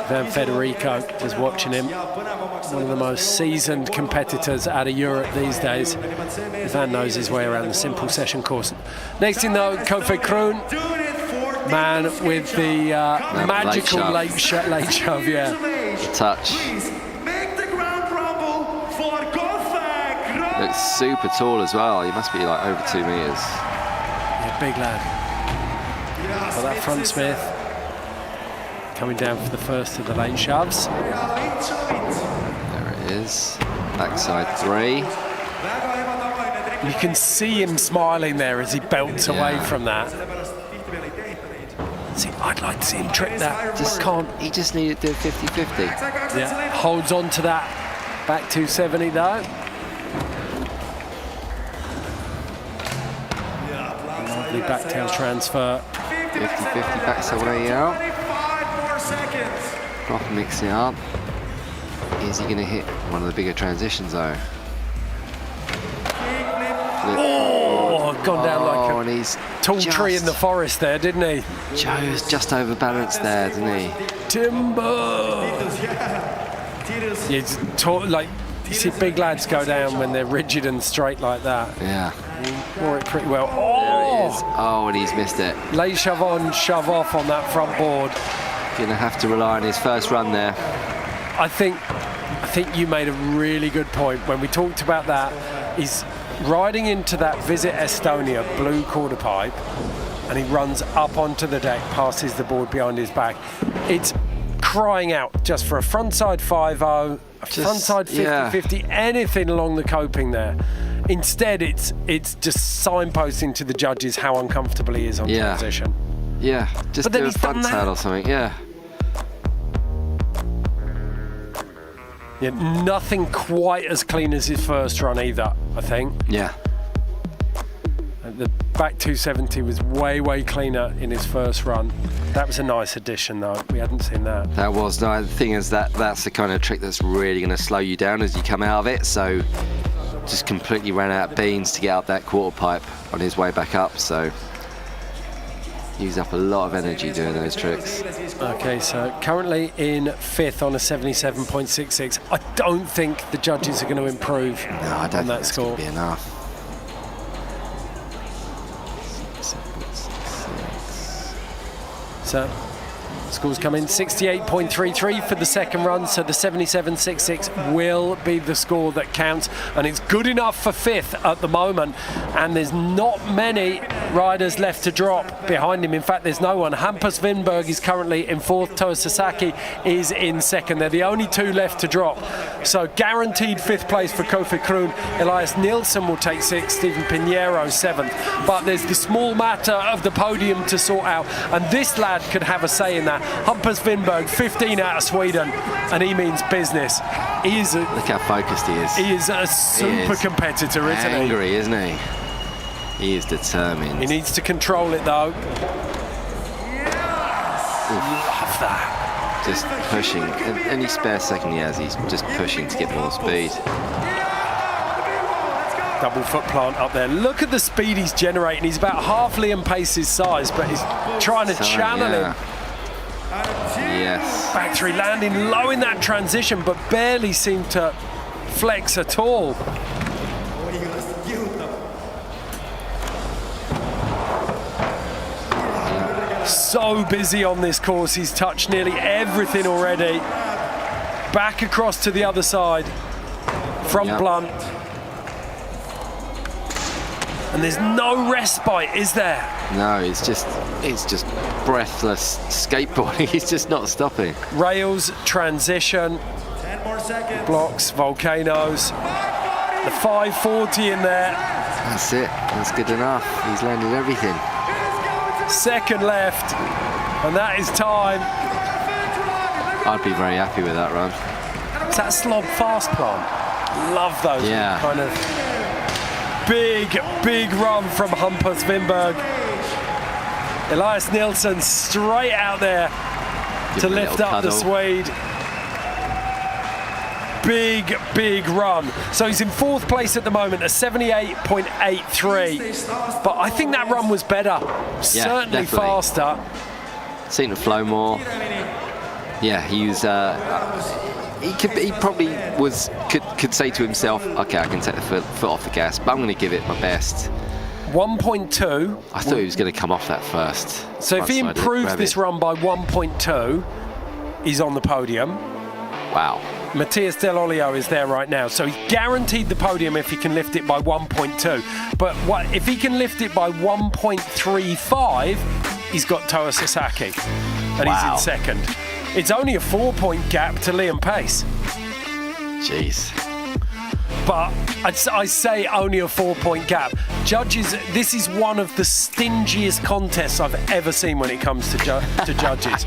Van Federico, just watching him. One of the most seasoned competitors out of Europe these days. Van knows his way around the simple session course. Next in though, Kofi Kroon. Man with the magical late shove, touch. Looks super tall as well. He must be like over 2 meters. Yeah, big lad. Well, that front Smith coming down for the first of the late shoves. There it is. Backside 3. You can see him smiling there as he belts away from that. See, I'd like to see him trick that. He just needed to do 50-50. Yeah, holds on to that. Back 270 though. Lovely backtail transfer. 50-50 backside 180 out. Proper mix it up. Is he going to hit one of the bigger transitions though? Oh, gone down like and he's tall tree in the forest there, didn't he? Joe's just overbalanced there, didn't he? Timber! Like, you see big lads go down when they're rigid and straight like that. Yeah. He wore it pretty well. There it is. Oh, and he's missed it. Late shove on, shove off on that front board. Gonna have to rely on his first run there. I think you made a really good point when we talked about that. He's riding into that Visit Estonia blue quarter pipe, and he runs up onto the deck, passes the board behind his back. It's crying out just for a frontside 5-0, a frontside 50-50, anything along the coping there. Instead, it's just signposting to the judges how uncomfortable he is on transition. Yeah, just do a front tail or something, yeah. Yeah, nothing quite as clean as his first run either, I think. Yeah. The back 270 was way cleaner in his first run. That was a nice addition though, we hadn't seen that. That was, no, the thing is that's the kind of trick that's really going to slow you down as you come out of it, so just completely ran out of beans to get up that quarter pipe on his way back up, so use up a lot of energy doing those tricks. Okay, so currently in 5th on a 77.66. I don't think the judges are going to improve no, I don't on that think score. Be enough. So scores come in 68.33 for the second run, so the 77.66 will be the score that counts, and it's good enough for 5th at the moment, and there's not many riders left to drop behind him. In fact, there's no one. Hampus Winberg is currently in 4th, Toa Sasaki is in 2nd. They're the only 2 left to drop, so guaranteed 5th place for Kofi Kroon. Elias Nielsen will take 6th, Stephen Pinheiro 7th, but there's the small matter of the podium to sort out, and this lad could have a say in that. Hampus Winberg, 15 out of Sweden, and he means business. He is look how focused he is. He is a super competitor, isn't he? Angry, isn't he? He is determined. He needs to control it though. Love that. Just pushing. Any spare second he has, he's just pushing to get more speed. Double foot plant up there. Look at the speed he's generating. He's about half Liam Pace's size, but he's trying to channel him. Yes. Back 3 landing low in that transition, but barely seemed to flex at all. So busy on this course. He's touched nearly everything already. Back across to the other side. Front blunt. And there's no respite, is there? No, it's just breathless skateboarding. He's just not stopping. Rails, transition, blocks, volcanoes. The 540 in there. That's it. That's good enough. He's landed everything. 2nd left, and that is time. I'd be very happy with that run. It's that slog fast plant. Love those kind of big run from Hampus Winberg. Elias Nielsen straight out there to lift up the Swede. Big run. So he's in 4th place at the moment, a 78.83. But I think that run was better. Certainly definitely. Faster. Seemed to flow more. Yeah, he was. He probably could say to himself, okay, I can take the foot off the gas, but I'm going to give it my best. 1.2. I thought he was going to come off that first. So if he improves this run by 1.2, he's on the podium. Wow. Matthias Del Olio is there right now, so he's guaranteed the podium if he can lift it by 1.2. But if he can lift it by 1.35, he's got Toa Sasaki, and he's in 2nd. It's only a 4-point gap to Liam Pace. Jeez. but I say only a 4-point gap. Judges, this is one of the stingiest contests I've ever seen when it comes to judges.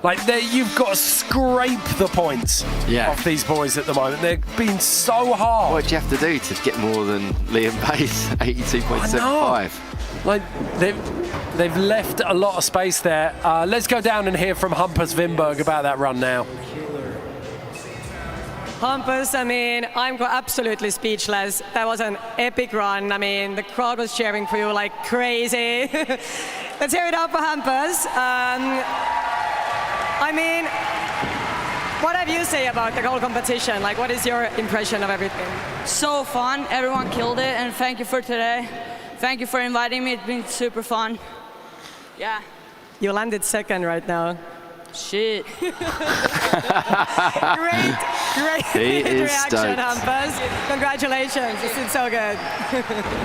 Like, you've got to scrape the points off these boys at the moment. They're being so hard. What do you have to do to get more than Liam Pace, 82.75? Like, they've left a lot of space there. Let's go down and hear from Hampus Wimberg about that run now. Hampus, I mean, I'm absolutely speechless. That was an epic run. I mean, the crowd was cheering for you like crazy. Let's hear it up for Hampus. I mean, what have you say about the whole competition? Like, what is your impression of everything? So fun, everyone killed it, and thank you for today. Thank you for inviting me, it's been super fun. Yeah. You landed second right now. Shit. Great He is reaction, stoked. Hampus. Congratulations, this is so good.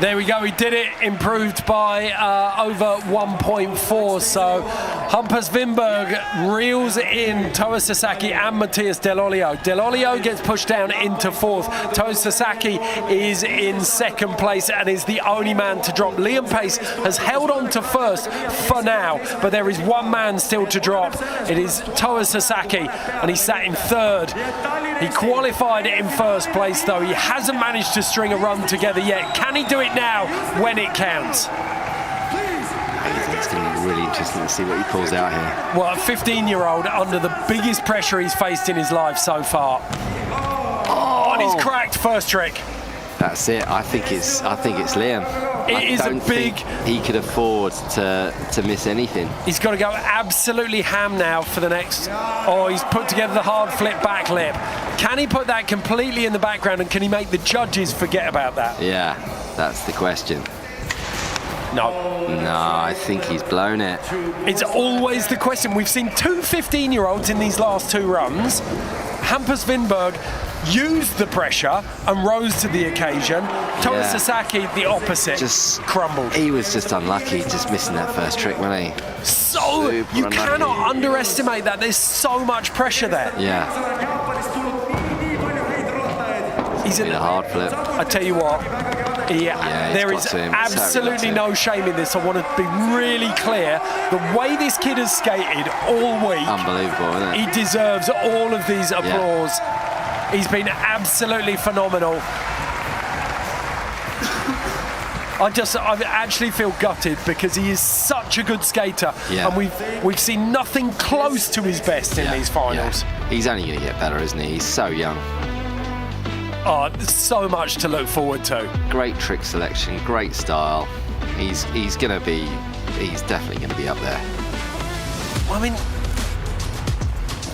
There we go, he did it, improved by over 1.4. So Hampus Wimberg reels in Toa Sasaki and Matthias Dell'Olio. Dell'Olio gets pushed down into 4th. Toa Sasaki is in 2nd place and is the only man to drop. Liam Pace has held on to 1st for now, but there is one man still to drop. It is Toa Sasaki, and he sat in 3rd. He qualified in 1st place, though. He hasn't managed to string a run together yet. Can he do it now when it counts? It's going to be really interesting to see what he pulls out here. Well, a 15-year-old under the biggest pressure he's faced in his life so far. Oh, and he's cracked first trick. That's it. I think it's Liam. I don't think he could afford to miss anything. He's got to go absolutely ham now for the next. Oh, he's put together the hard flip back lip. Can he put that completely in the background, and can he make the judges forget about that? Yeah, that's the question. No, I think he's blown it. It's always the question. We've seen 2 15-year-olds in these last 2 runs. Hampus Wimberg used the pressure and rose to the occasion. Toa Sasaki, the opposite, just crumbled. He was just unlucky, just missing that first trick, wasn't he? So you cannot underestimate that. There's so much pressure there. Yeah. He's in a hard flip. I tell you what. There is absolutely no shame in this. I want to be really clear. The way this kid has skated all week, unbelievable, isn't it? He deserves all of these applause. He's been absolutely phenomenal. I actually feel gutted because he is such a good skater, and we've seen nothing close to his best in these finals. Yeah. He's only going to get better, isn't he? He's so young. Oh, there's so much to look forward to. Great trick selection, great style. He's definitely going to be up there. I mean,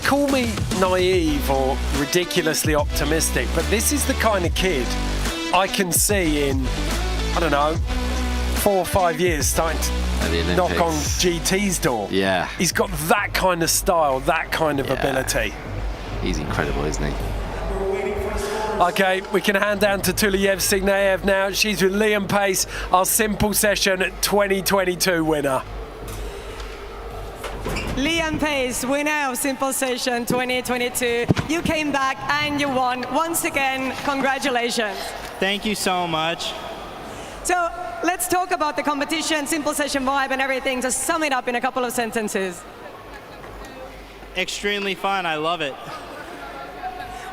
call me naive or ridiculously optimistic, but this is the kind of kid I can see in, I don't know, 4 or 5 years starting to knock on GT's door. Yeah. He's got that kind of style, that kind of ability. He's incredible, isn't he? Okay, we can hand down to Tuliev Signayev now. She's with Liam Pace, our Simple Session 2022 winner. Liam Pace, winner of Simple Session 2022. You came back and you won. Once again, congratulations. Thank you so much. So let's talk about the competition, Simple Session vibe and everything. Just sum it up in a couple of sentences. Extremely fun, I love it.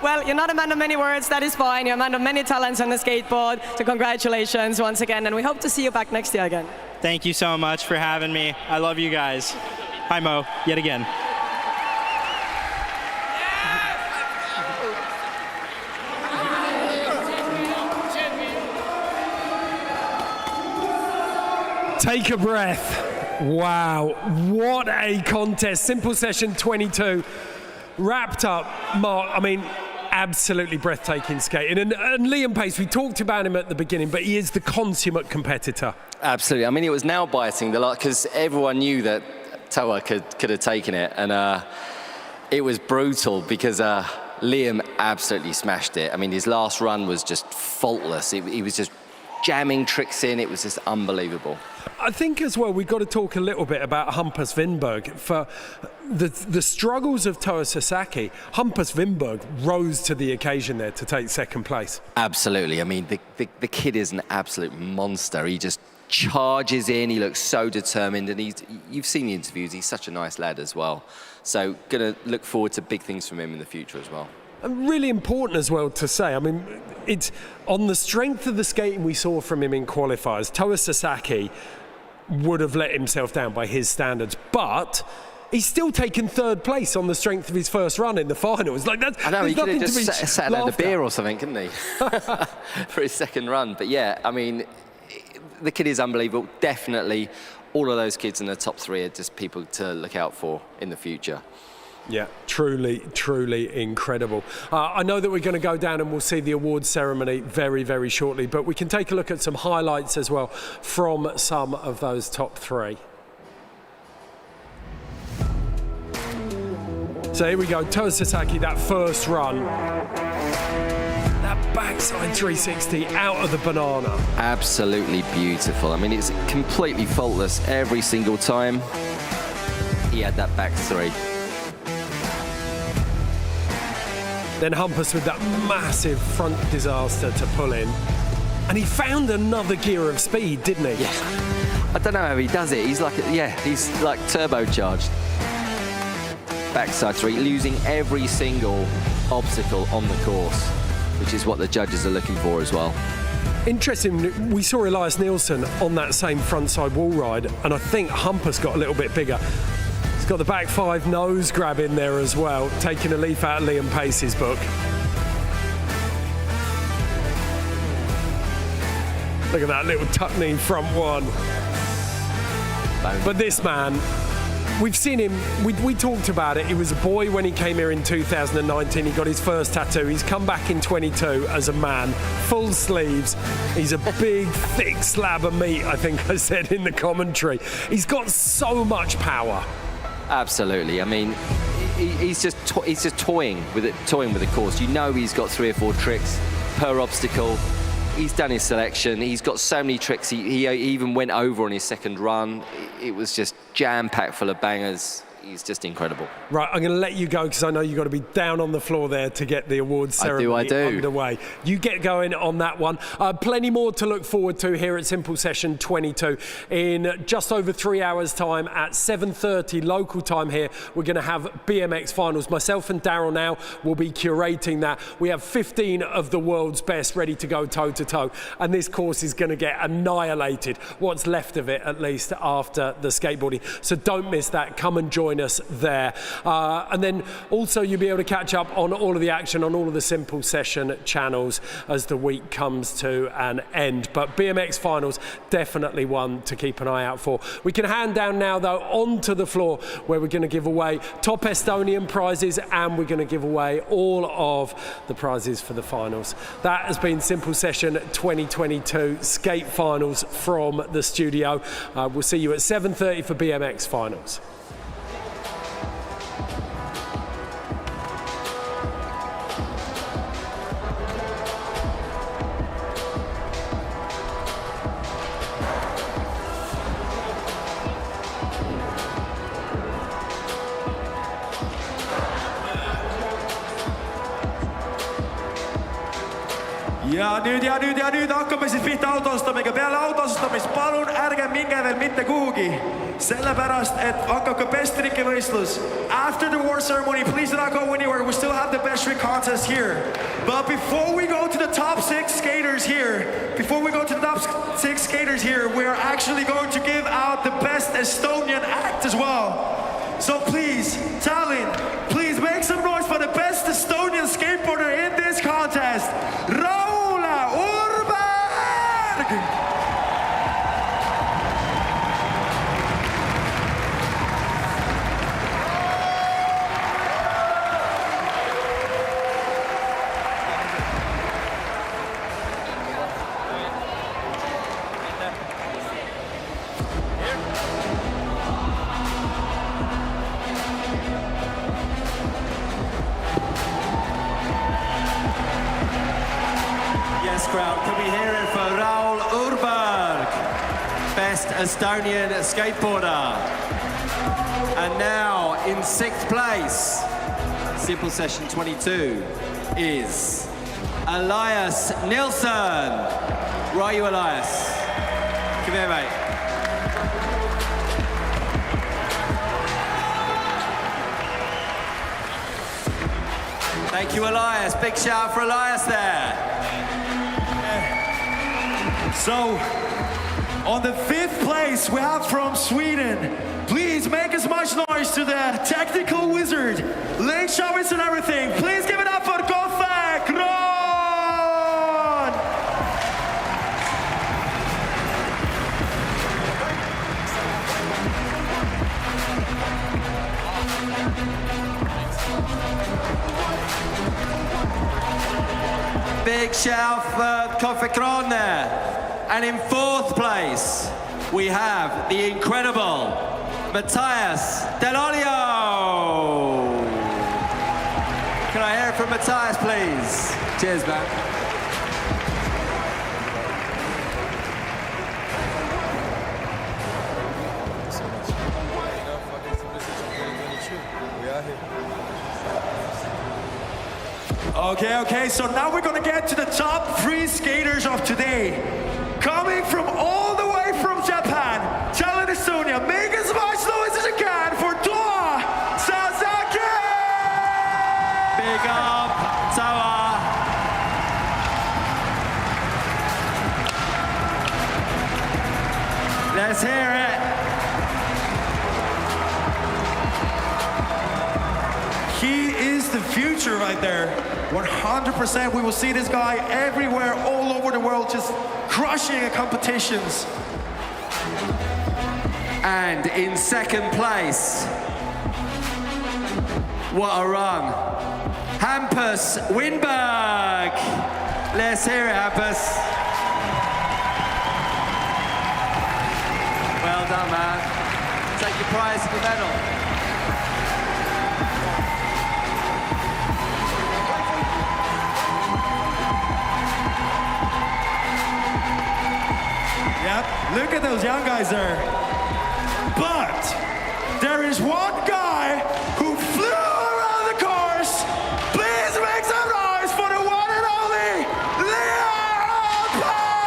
Well, you're not a man of many words, that is fine. You're a man of many talents on the skateboard. So congratulations once again, and we hope to see you back next year again. Thank you so much for having me. I love you guys. Hi, Mo, yet again. Take a breath. Wow, what a contest. Simple Session 22 wrapped up. Mark, I mean, absolutely breathtaking skating. And Liam Pace, we talked about him at the beginning, but he is the consummate competitor. Absolutely. I mean, it was nail biting because everyone knew that Toa could have taken it, and it was brutal because Liam absolutely smashed it. I mean, his last run was just faultless. He was just jamming tricks in. It was just unbelievable. I think as well we've got to talk a little bit about Hampus Winberg. For the struggles of Toa Sasaki, Hampus Winberg rose to the occasion there to take second place. Absolutely. I mean, the kid is an absolute monster. He just charges in. He looks so determined, and you've seen the interviews. He's such a nice lad as well. So going to look forward to big things from him in the future as well. And really important as well to say, I mean, it's on the strength of the skating we saw from him in qualifiers. Toa Sasaki would have let himself down by his standards, but he's still taken third place on the strength of his first run in the finals. Like that's, I know, he could have just sat down a beer at. or something, couldn't he? For his second run. But yeah, I mean, the kid is unbelievable. Definitely all of those kids in the top three are just people to look out for in the future. Yeah, truly, truly incredible. I know that we're going to go down and we'll see the awards ceremony very, very shortly, but we can take a look at some highlights as well from some of those top three. So here we go, Toa Sasaki, that first run. That backside 360 out of the banana. Absolutely beautiful. I mean, it's completely faultless every single time. He had that back three. Then Hampus with that massive front disaster to pull in. And he found another gear of speed, didn't he? Yeah. I don't know how he does it. He's like turbocharged. Backside three, losing every single obstacle on the course, which is what the judges are looking for as well. Interesting, we saw Elias Nielsen on that same frontside wall ride, and I think Hampus got a little bit bigger. He's got the back five nose grab in there as well, taking a leaf out of Liam Pace's book. Look at that little tuck knee front one. But this man, we've seen him, we talked about it. He was a boy when he came here in 2019. He got his first tattoo. He's come back in 22 as a man, full sleeves. He's a big, thick slab of meat, I think I said in the commentary. He's got so much power. Absolutely. I mean, he's just toying with the course. You know he's got 3 or 4 tricks per obstacle. He's done his selection. He's got so many tricks. He even went over on his second run. It was just jam-packed full of bangers. He's just incredible. Right, I'm going to let you go because I know you've got to be down on the floor there to get the awards ceremony underway. You get going on that one. Plenty more to look forward to here at Simple Session 22. In just over 3 hours' time at 7:30 local time here, we're going to have BMX finals. Myself and Daryl now will be curating that. We have 15 of the world's best ready to go toe-to-toe, and this course is going to get annihilated, what's left of it at least, after the skateboarding. So don't miss that. Come and join us there. And then also you'll be able to catch up on all of the action on all of the Simple Session channels as the week comes to an end. But BMX finals, definitely one to keep an eye out for. We can hand down now though onto the floor where we're going to give away top Estonian prizes, and we're going to give away all of the prizes for the finals. That has been Simple Session 2022 skate finals from the studio. We'll see you at 7:30 for BMX finals. Ja nüüd hakkame siis pihta autostamisega. Peale autostamist palun ärge minge veel mitte kuhugi, sellepärast et hakkab ka best tricki võistlus. After the award ceremony, please do not go anywhere. We still have the best trick contest here. But before we go to the top 6 skaters here, we are actually going to give out the best Estonian act as well. So please, Tallinn, please make some noise for the best Estonian skateboarder in this contest. Crowd, can we hear it for Raul Estonian skateboarder. And now in 6th place, simple session 22, is Elias Nielsen. Where are you, Elias? Come here, mate. Thank you, Elias. Big shout out for Elias there. So, on the 5th place, we have from Sweden. Please make as much noise to the technical wizard, late showers and everything. Please give it up for Kofi Kroon! Big shout for Kofi Kroon there. And in 4th place, we have the incredible Matthias Del Olio. Can I hear it from Matthias, please? Cheers, man. Okay, so now we're gonna get to the top 3 skaters of today. Coming from all the way from Japan, Tallinn, Estonia, make as much noise as you can for Toa Sasaki! Big up, Toa. Let's hear it. He is the future right there. 100%, we will see this guy everywhere, all over the world, just crushing at competitions. And in 2nd place, what a run, Hampus Winberg. Let's hear it, Hampus. Well done, man. Take your prize and your medal. Yep, look at those young guys there. But there is one guy who flew around the course. Please make some noise for the one and only Leon Paul!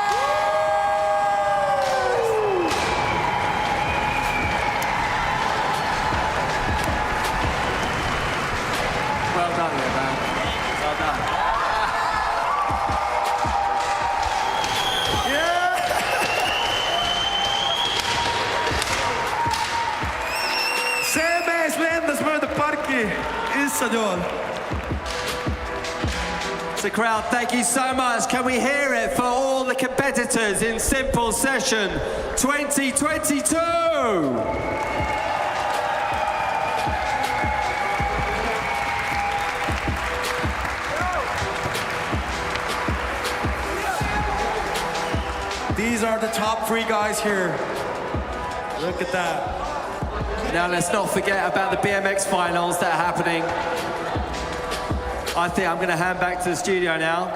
Well done, man. Well done. So crowd, thank you so much. Can we hear it for all the competitors in Simple Session 2022? These are the top 3 guys here. Look at that. Now let's not forget about the BMX finals that are happening. I think I'm going to hand back to the studio now.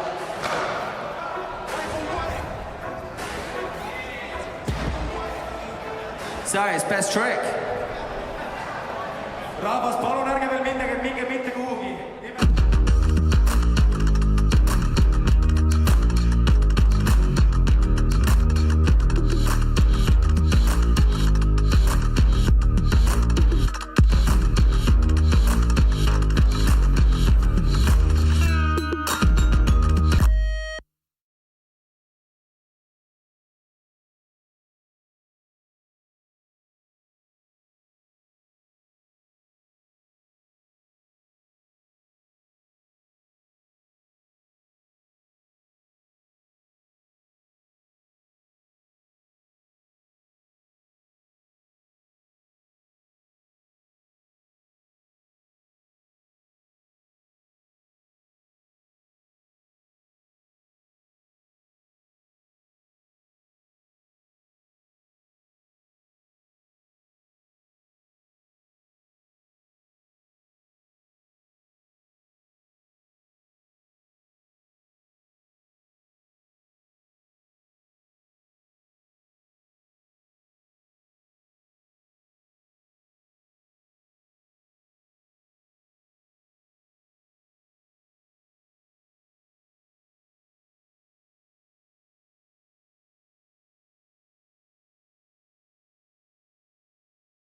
So it's best trick. Rahvas,